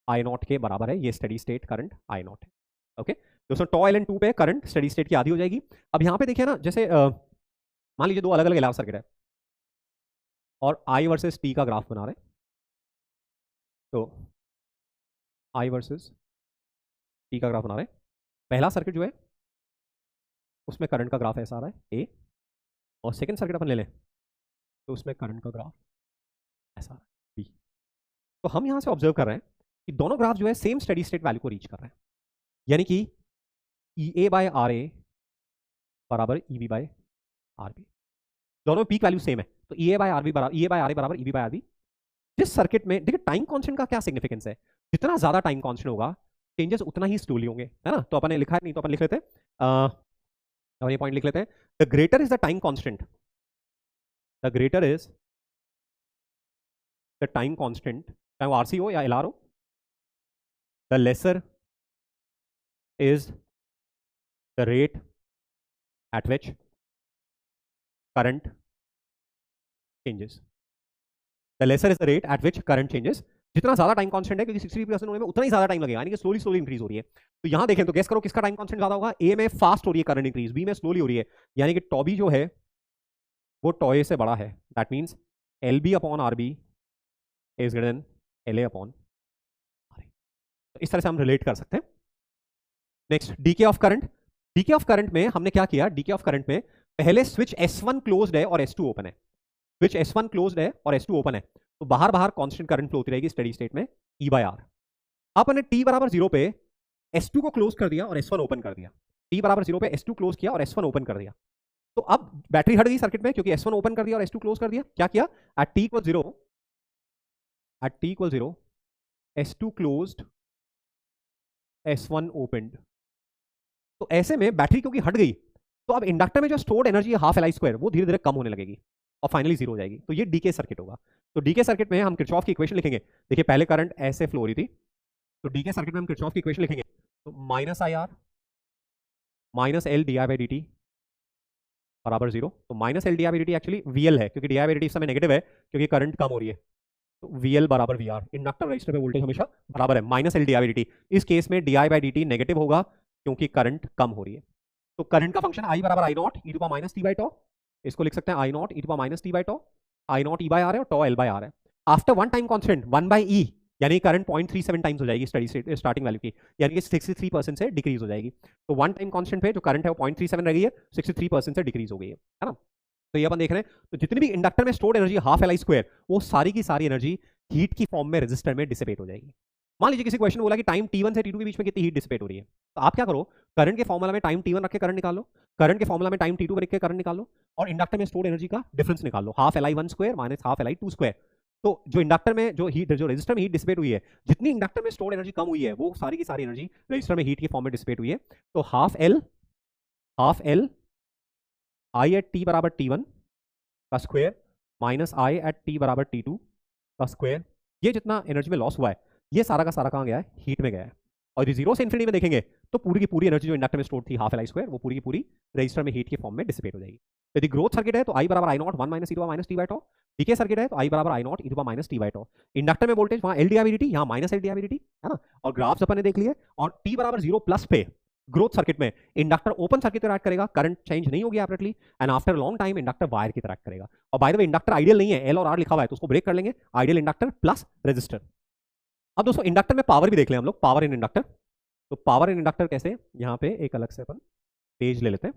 आई नॉट के बराबर है, ये study state current I not है। ओके दोस्तों टॉ एल एन 2 पे करंट स्टडी स्टेट की आधी हो जाएगी। अब यहाँ पे देखिए ना, जैसे मान लीजिए दो अलग अलग एलआर सर्किट है और आई वर्सेस टी का ग्राफ बना रहे हैं, तो आई वर्सेस टी का ग्राफ बना रहे हैं। पहला सर्किट जो है उसमें करंट का ग्राफ ऐसा आ रहा है ए, और सेकंड सर्किट अपन ले लें तो उसमें करंट का ग्राफ ऐसा आ रहा है बी। तो हम यहां से ऑब्जर्व कर रहे हैं कि दोनों ग्राफ जो है सेम स्टडी स्टेट वैल्यू को रीच कर रहे हैं, यानी कि ई ए बाय आर ए बराबर E B by R B, दोनों पीक वैल्यू सेम है, तो E A by R B बराबर E A by R A बराबर E B by R B. जिस सर्किट में देखिए टाइम कांस्टेंट का क्या सिग्निफिकेंस है, जितना ज्यादा टाइम कांस्टेंट होगा चेंजेस उतना ही स्लोली होंगे, है ना, तो अपन ने लिखा है, नहीं तो अपन लिख लेते हैं, अब ये पॉइंट लिख लेते हैं, the greater is the time constant, the greater is the time constant, चाहे वो आरसी हो या एलआर हो, the lesser is the rate at which current changes, the lesser is the rate at which current changes. जितना ज्यादा time constant है, क्योंकि 60% होने में उतना ही ज्यादा टाइम लगेगा, यानी कि स्लोली स्लोली इंक्रीज हो रही है। तो यहां देखें तो गेस करो किसका टाइम कांस्टेंट ज्यादा होगा, ए में फास्ट हो रही है करंट इंक्रीज, बी में स्लोली हो रही है, यानी कि टॉबी जो है वो टॉए से बड़ा है, that means L B upon R B is greater than L A upon R A. तो इस तरह से हम रिलेट कर सकते हैं। Next decay of current, decay of current में हमने क्या किया, डीके ऑफ करंट में पहले स्विच S1 क्लोज्ड है और S2 ओपन है, स्विच S1 क्लोज्ड है और S2 ओपन है, तो बाहर बाहर कांस्टेंट करंट फ्लो होती रहेगी स्टेडी स्टेट में E बाय आर। आपने t बराबर 0 पे S2 को क्लोज कर दिया और S1 ओपन कर दिया, t बराबर 0 पे S2 क्लोज किया और S1 ओपन कर दिया, तो अब बैटरी हट गई सर्किट में क्योंकि S1 ओपन कर दिया और S2 क्लोज कर दिया। क्या किया, at t equal 0, at t equal 0 S2 closed S1 opened. तो ऐसे में बैटरी क्योंकि हट गई तो अब इंडक्टर में जो स्टोर्ड एनर्जी है हाफ एल आई स्क्वायर वो धीरे धीरे कम होने लगेगी और फाइनली जीरो हो जाएगी, तो ये डीके सर्किट होगा। तो डीके सर्किट में हम किरचॉफ की इक्वेशन लिखेंगे, देखिए पहले करंट ऐसे फ्लो हो रही थी, तो डीके सर्किट में हम किरचॉफ की इक्वेशन लिखेंगे, तो minus I R minus L D I by D T बराबर 0। तो minus L D I by D T actually VL है क्योंकि D I by D T इस समय नेगेटिव है क्योंकि करंट कम हो रही है, तो वीएल बराबर वी आर, इंडक्टर रजिस्टर पे वोल्टेज हमेशा बराबर है minus L D I by D T. इस केस में D I by D T negative होगा क्योंकि करंट कम हो रही है। तो करंट का फंक्शन आई बराबर I naught E to power minus T by tau, इसको लिख सकते हैं I naught E to power minus T by tau, I naught E by R है और टॉ एल बाई आर है। After one time constant 1 by E, यानी current 0.37 times हो जाएगी स्टडी स्टार्टिंग वैल्यू की, यानी कि 63% से डिक्रीज हो जाएगी। तो वन टाइम कांस्टेंट पे जो करंट है वो 0.37 रह गई है, 63% से डिक्रीज हो गई है ना। तो ये अपन देख रहे हैं, तो जितनी भी इंडक्टर में stored energy half L I square वो सारी की सारी एनर्जी हीट की फॉर्म में रेजिस्टर में डिसिपेट हो जाएगी। मान लीजिए किसी क्वेश्चन बोला कि टाइम t1 से t2 के बीच में कितनी हीट डिसिपेट हो रही है, तो आप क्या करो, करंट के फॉर्मूला में टाइम t1 रख के करंट निकाल लो, करंट के फॉर्मूला में टाइम t2 रख के करंट निकाल लो और इंडक्टर में स्टोर्ड एनर्जी का डिफरेंस निकाल लो, half Li1 square minus half Li2 square. तो जो इंडक्टर में जो रेजिस्टर में हीट डिसिपेट हुई है, जितनी इंडक्टर में स्टोर्ड एनर्जी कम हुई है वो सारी की सारी एनर्जी रेजिस्टर में हीट के फॉर्म में डिसिपेट हुई है। तो half L I at T बराबर t1 का square minus I at T बराबर t2 का स्क्वायर, ये जितना एनर्जी में लॉस हुआ है ये सारा का सारा कहाँ गया है, हीट में गया है। और ये 0 से इन्फिनिटी में देखेंगे तो पूरी की पूरी एनर्जी जो इंडक्टर में स्टोर थी हाफ एल आई स्क्वायर वो पूरी की पूरी रेजिस्टर में हीट के फॉर्म में डिसिपेट हो जाएगी। यदि ग्रोथ सर्किट है तो आई बराबर I naught 1 minus E to minus T by tau, decay circuit है तो आई बराबर I naught E to minus T by tau. Inductor में वोल्टेज वहाँ L D I D T, यहाँ minus L D I D T, है ना। और graphs अपन ने देख लिए, और टी बराबर 0 प्लस पे ग्रोथ सर्किट में इंडक्टर ओपन सर्किट की तरह एक्ट करेगा, करंट चेंज नहीं होगी abruptly, and after long time inductor wire की तरह एक्ट करेगा। और by the way inductor ideal नहीं है, एल और आर लिखा हुआ है तो उसको ब्रेक कर लेंगे, आइडियल इंडक्टर प्लस रेजिस्टर। अब दोस्तों इंडक्टर में पावर भी देख लें हम लोग, पावर इन इंडक्टर। तो पावर इन इंडक्टर कैसे, यहाँ पे एक अलग से अपन पेज ले लेते हैं।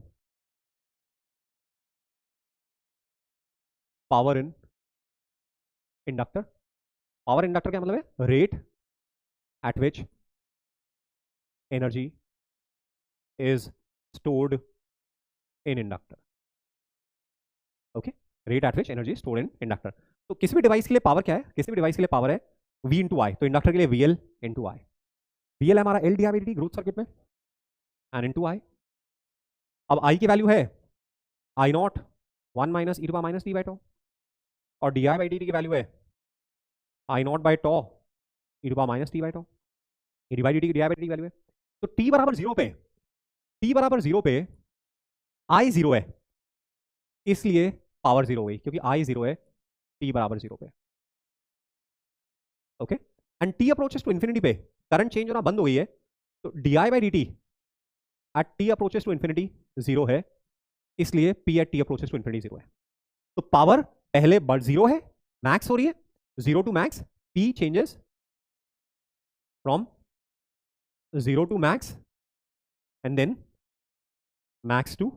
Power in inductor, power inductor क्या मतलब है, rate at which energy is stored in inductor. Okay, rate at which energy stored in inductor. तो किसी भी डिवाइस के लिए पावर क्या है, किसी भी डिवाइस के लिए पावर है V इंटू आई, तो इंडक्टर के लिए VL इंटू आई। VL है हमारा L D dt growth circuit में, एन इंटू आई। अब I की वैल्यू है I naught 1 minus E to minus T by tau, और D I by D T की वैल्यू है I naught by tau E to minus T by tau, D by D T की D I by D की value है। तो t बराबर zero पे, t बराबर जीरो पे I जीरो है, इसलिए पावर जीरो हुई, क्योंकि I जीरो है t बराबर जीरो पे। Okay, and t approaches to infinity पे करंट चेंज होना बंद हो गई है, तो D I by D T at t approaches to infinity zero है, इसलिए p at t approaches to infinity zero है। तो पावर पहले बढ़ जीरो है, मैक्स हो रही है, zero to max, p changes from zero to max and then max to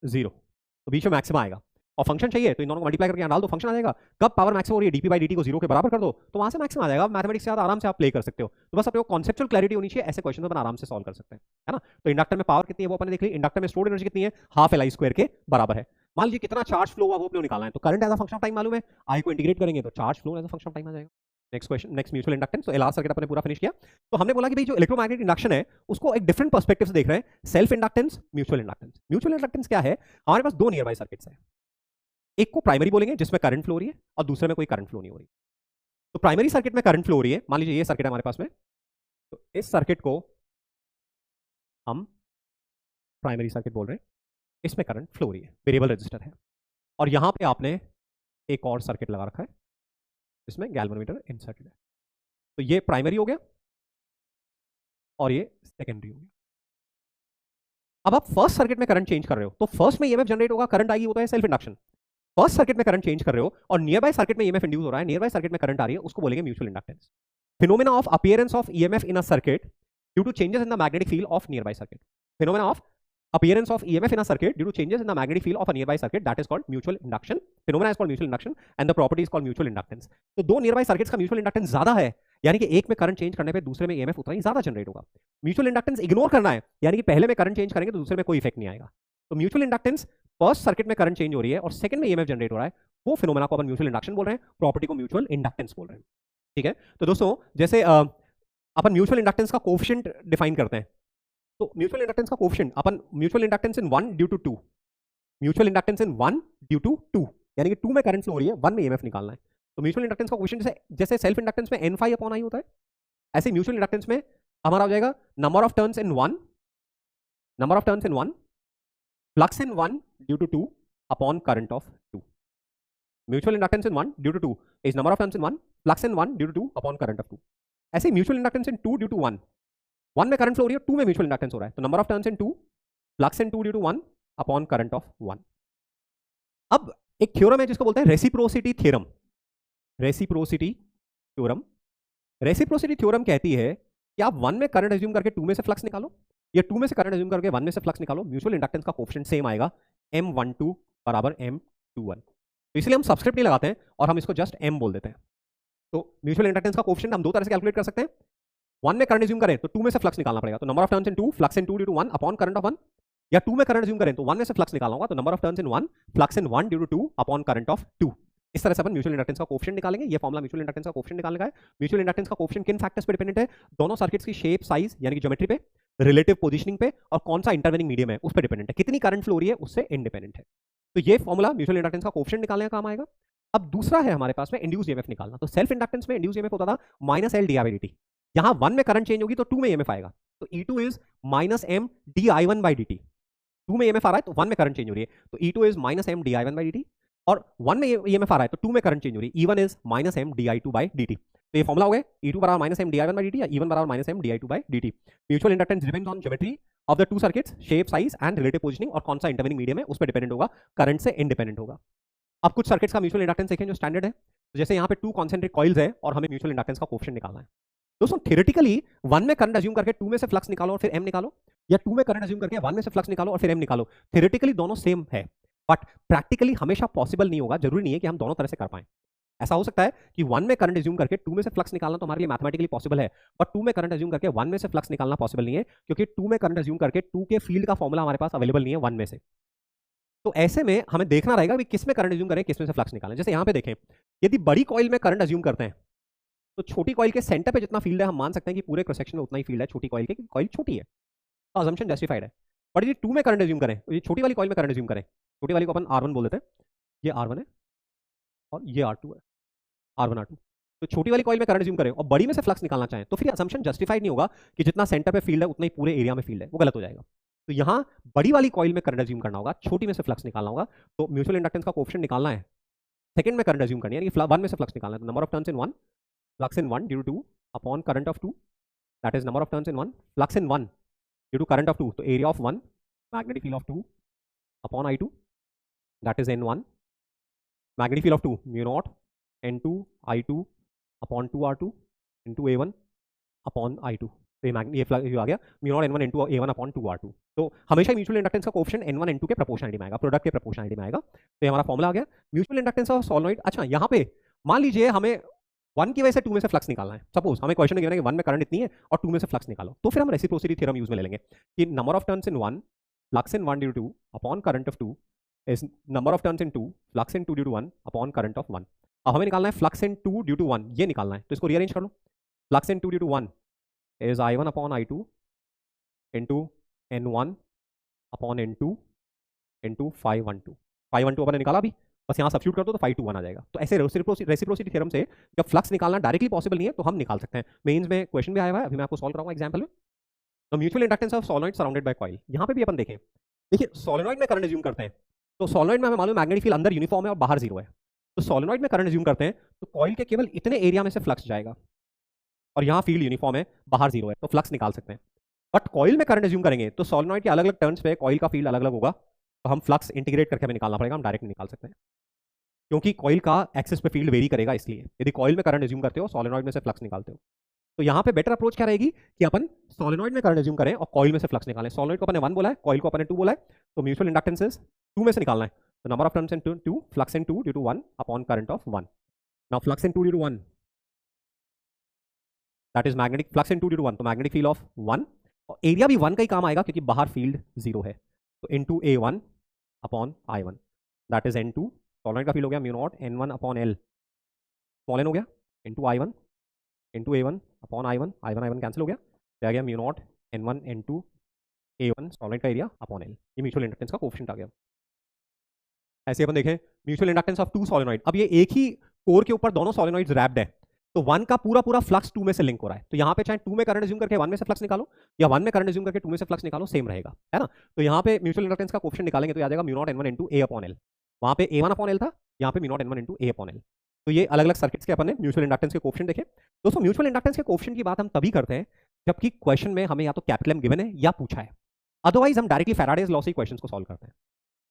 zero, तो बीच में मैक्सिमम आएगा। और फंक्शन चाहिए तो इन दोनों को मल्टीप्लाई करके यहाँ डाल दो, फंक्शन आ जाएगा। कब पावर मैक्सिमम हो रही है, डीपी बाई डी टी को जीरो के बराबर कर दो, तो वहां से मैक्सिमम आ जाएगा। मैथमेटिक्स से आराम से आप प्ले कर सकते हो। तो बस अपने को कॉन्सेप्चुअल क्लैरिटी होनी चाहिए, ऐसे क्वेश्चन अपन आराम से सॉल्व कर सकते हैं, है ना। तो इंडक्टर में पावर कितनी है वो अपने देख ली, इंडक्टर में स्टोर्ड एनर्जी कितनी है, हाफ एल आई स्क्वायर के बराबर है। मान लीजिए कितना चार्ज फ्लो हुआ वो अपने निकालना है, तो current as a function of time मालूम है, आई को इंटीग्रेट करेंगे तो charge flow as a function of time आ जाएगा। Next question, next mutual inductance. तो लास्ट सर्किट अपने पूरा फिनिश किया। तो हमने बोला कि भाई जो इलेक्ट्रोमैग्नेटिक इंडक्शन है उसको एक डिफरेंट पर्सपेक्टिव से देख रहे हैं, self inductance, mutual inductance. Mutual inductance क्या है, हमारे पास दो नियर बाय सर्किट्स है, एक को प्राइमरी बोलेंगे जिसमें करंट फ्लो हो रही है, और दूसरे में कोई करंट फ्लो नहीं हो रही। तो प्राइमरी सर्किट में करंट फ्लो हो रही है, मान लीजिए ये सर्किट है हमारे पास में, तो इस सर्किट को हम प्राइमरी सर्किट बोल रहे हैं, इसमें करंट फ्लो हो रही है, वेरिएबल रेजिस्टर है। और यहां पे आपने एक और सर्किट लगा रखा है जिसमें गैल्वेनोमीटर इंसर्टेड है। तो ये प्राइमरी हो गया और ये सेकेंडरी हो गया। अब आप फर्स्ट सर्किट में करंट चेंज कर रहे हो, तो फर्स्ट में ईएमएफ जनरेट होगा, करंट आएगी, होता है सेल्फ इंडक्शन। फर्स्ट सर्किट में करंट चेंज कर रहे हो और नियर बाय सर्किट में ईएमएफ इंड्यूस हो रहा है, नियर बाय सर्किट में करंट आ रही है, उसको बोलेंगे mutual inductance. Phenomena of appearance of EMF in a circuit due to changes in the magnetic field of nearby circuit. Phenomena of appearance of EMF in a circuit due to changes in the magnetic field of a nearby circuit, that is called mutual induction. Phenomena is called mutual induction and the property is called mutual inductance. तो दो near by circuits का mutual inductance ज्यादा है, यानी कि एक में current change करने पे दूसरे में ईएमएफ उतना ही ज्यादा जनरेट होगा। म्यूचुअल इंडक्टेंस इग्नोर करना है, यानी कि पहले में करंट चेंज करेंगे तो दूसरे में कोई इफेक्ट नहीं आएगा। तो म्यूचुअल इंडक्टेंस फर्स्ट सर्किट में करंट चेंज हो रही है और सेकंड में ईएमएफ जनरेट हो रहा है, वो फिनोमेना को अपन म्यूचुअल इंडक्शन बोल रहे हैं, प्रॉपर्टी को म्यूचुअल इंडक्टेंस बोल रहे हैं। ठीक है, तो दोस्तों जैसे अपन म्यूचुअल इंडक्टेंस का कोएफिशिएंट डिफाइन करते हैं, तो म्यूचुअल इंडक्टेंस का कोएफिशिएंट अपन mutual inductance in 1 due to 2, mutual inductance in 1 due to 2, यानी कि 2 में करंट फ्लो हो रही है, 1 में ईएमएफ निकालना है। तो म्यूचुअल इंडक्टेंस का कोएफिशिएंट जैसे सेल्फ इंडक्टेंस में n phi अपॉन i होता है, ऐसे म्यूचुअल इंडक्टेंस में हमारा हो जाएगा number of turns in 1, number of turns in 1, flux in 1 due to 2 upon current of 2। Mutual inductance in 1 due to 2 is number of turns in 1, flux in 1 due to 2 upon current of 2। ऐसे mutual inductance in 2 due to 1, 1 में current flow हो रही है, 2 में mutual inductance हो रहा है, तो number of turns in 2, flux in 2 due to 1 upon current of 1। अब एक थ्योरम है जिसको बोलते हैं reciprocity theorem. Reciprocity theorem, reciprocity theorem कहती है कि आप 1 में करंट एज्यूम करके 2 में से फ्लक्स निकालो, या 2 में से करंट एज्यूम करके 1 में से फ्लक्स निकालो, म्यूचुअल इंडक्टेंस का कोएफिशिएंट सेम आएगा, M12 बराबर M21। तो इसलिए हम सब्सक्रिप्ट नहीं लगाते हैं और हम इसको जस्ट M बोल देते हैं। तो म्यूचुअल इंडक्टेंस का कोएफिशिएंट हम दो तरह से कैलकुलेट कर सकते हैं। 1 में करंट एज्यूम करें तो 2 में से फ्लक्स निकालना पड़ेगा, तो number of turns in 2, flux in 2 due to 1 upon current of 1, या 2 में करंट एज्यूम करें तो 1 में से फ्लक्स निकालना होगा, तो number of turns in 1, flux in 1 due to 2 upon current of 2। इस तरह से अपन म्यूचुअल इंडक्टेंस का कोएफिशिएंट निकालेंगे। ये फॉर्मूला म्यूचुअल इंडक्टेंस का कोएफिशिएंट निकालने का है। म्यूचुअल इंडक्टेंस का कोएफिशिएंट किन फैक्टर्स पे डिपेंडेंट है, दोनों सर्किट्स की शेप, साइज यानी कि ज्योमेट्री पे, रिलेटिव पोजीशनिंग पे, और कौन सा इंटरवेनिंग मीडियम है उस पर डिपेंडेंट है, कितनी करंट फ्लो हो रही है उससे इंडिपेंडेंट है। तो ये फॉर्मूला म्यूचुअल इंडक्टेंस का कोएफिशिएंट निकालने का काम आएगा। अब दूसरा है हमारे पास में इंड्यूस्ड ईएमएफ निकालना। तो सेल्फ इंडक्टेंस में इंड्यूस्ड ईएमएफ होता था -L dI/dt, यहां 1 में करंट चेंज होगी तो 2 में ईएमएफ आएगा, तो E2 इज -M dI1/dt। 2 में ईएमएफ आ रहा है तो 1 में करंट चेंज हो रही है, तो E2 इज -M dI1/dt, और 1 में ईएमएफ आ रहा है तो 2 में करंट चेंज हो रही है, E1 इज -M dI2/dt। तो ये फॉर्मूला हो गया, E2 बराबर -M dI1/dt या E1 बराबर -M dI2/dt। Mutual inductance depends on geometry of the two circuits, shape, size and relative positioning, और कौन सा इंटरवेनिंग मीडियम है उस पर डिपेंडेंट होगा, करंट से इंडिपेंडेंट होगा। अब कुछ सर्किट्स का म्यूचुअल इंडक्टेंस देखें जो स्टैंडर्ड है। तो जैसे यहाँ पे 2 कॉन्सेंट्रिक कॉइल्स है और हमें म्यूचुअल इंडक्टेंस का कोएफिशिएंट निकालना है। दोस्तों थ्योरेटिकली 1 में करंट अज्यूम करके 2 में से फ्लक्स निकालो और फिर m निकालो, या 2 में करंट अज्यूम करके 1 में से फ्लक्स निकालो और फिर m निकालो। थ्योरेटिकली दोनों सेम है, बट प्रैक्टिकली हमेशा पॉसिबल नहीं होगा, जरूरी नहीं है कि हम दोनों तरह से कर पाएं। ऐसा हो सकता है कि 1 में करंट अज्यूम करके 2 में से फ्लक्स निकालना तो हमारे लिए मैथमेटिकली पॉसिबल है, बट 2 में करंट अज्यूम करके 1 में से फ्लक्स निकालना पॉसिबल नहीं है, क्योंकि 2 में करंट अज्यूम करके 2 के फील्ड का फॉर्मूला हमारे पास अवेलेबल नहीं है 1 में से। तो ऐसे में हमें देखना रहेगा कि किस में करंट अज्यूम करें, किस में से फ्लक्स निकालें। जैसे यहाँ पे देखें, यदि बड़ी कॉइल में करंट अज्यूम करते हैं तो छोटी कॉइल के सेंटर पे जितना फील्ड है हम मान सकते हैं कि पूरे क्रॉस सेक्शन में उतना ही फील्ड है छोटी कॉइल के, क्योंकि कॉइल छोटी है, तो अजम्पशन जस्टिफाइड है। बट यदि 2 में करंट अज्यूम करें, तो ये छोटी वाली कॉइल में करंट अज्यूम करें, छोटी वाली को अपन R1 बोल देते हैं, ये R1 है और ये R2 है, R1 R2। तो छोटी वाली कॉइल में करंट अज्यूम करें और बड़ी में से फ्लक्स निकालना चाहें, तो फिर अजम्पशन जस्टिफाइड नहीं होगा कि जितना सेंटर पे फील्ड है उतना ही पूरे एरिया में फील्ड है, वो गलत हो जाएगा। तो यहाँ बड़ी वाली कॉइल में करंट अज्यूम करना होगा, छोटी में से फ्लक्स निकालना होगा। तो म्यूचुअल इंडक्टेंस का कोएफिशिएंट निकालना है, सेकंड में करंट अज्यूम करनी है, यानी 1 में से फ्लक्स निकालना है। तो number of turns in 1, flux in 1 due to 2 upon current of 2, that is number of turns in 1, flux in 1 due to current of 2, तो area of 1, magnetic field of 2 upon I2, that is N1, magnetic field of 2 mu naught N2 I2 upon 2R2 into A1 upon I2। तो ये आ गया mu naught N1 N2 A1 upon 2R2। तो हमेशा mutual inductance का coefficient N1 N2 के proportionality में आएगा, product के प्रोपोर्शनलिटी में आएगा। तो ये हमारा फॉर्मूला आ गया म्यूचुअल इंडक्टेंस ऑफ सॉलोनॉइड। अच्छा, यहाँ पे मान लीजिए हमें 1 की वजह से 2 में से फ्लक्स निकालना है। सपोज हमें क्वेश्चन गिवन है कि 1 में करंट इतनी है और 2 में से फ्लक्स निकालो, तो फिर हम रेसिप्रोसिटी थ्योरम यूज में ले लेंगे कि number of turns in 1, flux in 1 due to 2 upon current of 2 is number of turns in 2, flux in 2 due to 1 upon current of 1। अब हमें निकालना है फ्लक्स इन 2 ड्यू टू 1, ये निकालना है, तो इसको रीअरेंज कर लो। Flux in 2 due to 1 is I1 upon I2 into N1 upon N2 into 512। 512 अपन ने निकाला अभी, बस यहाँ सब्स्टिट्यूट कर दो तो 521 आ जाएगा। तो ऐसे रेसिप्रोसिटी थ्योरम से जब फ्लक्स निकालना डायरेक्टली पॉसिबल नहीं है तो हम निकाल सकते हैं। मेंस में क्वेश्चन भी आया हुआ है, अभी मैं आपको सॉल्व कराऊंगा एग्जांपल में। तो mutual inductance of solenoid surrounded by coil, यहाँ पे भी अपन देखें, देखिए सॉलोनॉइड में करंट अज्यूम करते हैं, तो सॉलोनॉइड में हमें मालूम मैग्नेटिक फील्ड अंदर यूनिफॉर्म है और बाहर जीरो है। तो सॉलोनॉइड में करंट अज्यूम करते हैं तो कॉइल के केवल इतने एरिया में से फ्लक्स जाएगा और यहाँ फील्ड यूनिफॉर्म है, बाहर जीरो है, तो फ्लक्स निकाल सकते हैं। बट कॉइल में करंट अज्यूम करेंगे तो सॉलोनॉइड के अलग अलग टर्न्स पे कॉइल का फील्ड अलग अलग होगा, तो हम फ्लक्स इंटीग्रेट करके हमें निकालना पड़ेगा, हम डायरेक्ट नहीं निकाल सकते हैं क्योंकि कॉइल का एक्सिस पे फील्ड वेरी करेगा। इसलिए यदि कॉइल में करंट अज्यूम करते हो, सॉलोनॉइड में से फ्लक्स निकालते हो, तो यहाँ पे बेटर अप्रोच क्या रहेगी कि अपन सॉलोनॉइड में करंट अज्यूम करें और कॉइल में से फ्लक्स निकालें। सॉलोनॉइड को अपने 1 बोला है, कॉइल को अपने 2 बोला है, तो म्यूचुअल इंडक्टेंसेस 2 में से निकालना है। तो number of turns in 2, flux in 2 due to 1 upon current of 1। Now flux in 2 due to 1, that is magnetic flux in 2 due to 1, तो मैग्नेटिक फील्ड ऑफ 1, और एरिया भी 1 का ही काम आएगा क्योंकि बाहर फील्ड 0 है, तो into A1 upon I1, that is N2। Solenoid का फील्ड हो गया mu naught N1 upon L, small n हो गया, into I1 into A1 upon I1, I1 cancel हो गया, तो आ गया mu naught N1 N2 A1 solenoid का एरिया अपॉन L। ये म्यूचुअल इंडक्टेंस का कोएफिशिएंट आ गया। ऐसे अपन देखें म्यूचुअल इंडक्टेंस ऑफ 2 सॉलोनॉइड, अब ये एक ही कोर के ऊपर दोनों सॉलोनॉइड्स रैप्ड है, तो 1 का पूरा पूरा फ्लक्स 2 में से लिंक हो रहा है, तो यहाँ पे चाहे 2 में करंट अज्यूम करके 1 में से फ्लक्स निकालो या 1 में करंट अज्यूम करके 2 में से फ्लक्स निकालो, सेम रहेगा, है ना। तो यहाँ पे म्यूचुअल इंडक्टेंस का कोएफिशिएंट निकालेंगे तो आ जाएगा mu naught N1 N2 A upon L, वहाँ पे A1 अपॉन L था, यहाँ पे mu naught N1 N2 A upon L। तो ये अलग अलग सर्किट्स के अपन ने म्यूचुअल इंडक्टेंस के कोएफिशिएंट देखे। दोस्तों म्यूचुअल इंडक्टेंस के कोएफिशिएंट की बात हम तभी करते हैं जबकि क्वेश्चन में हमें या तो कैपिटल एम गिवन है या पूछा है, अदरवाइज हम डायरेक्टली फैराडेज लॉ से क्वेश्चन को सॉल्व करते हैं।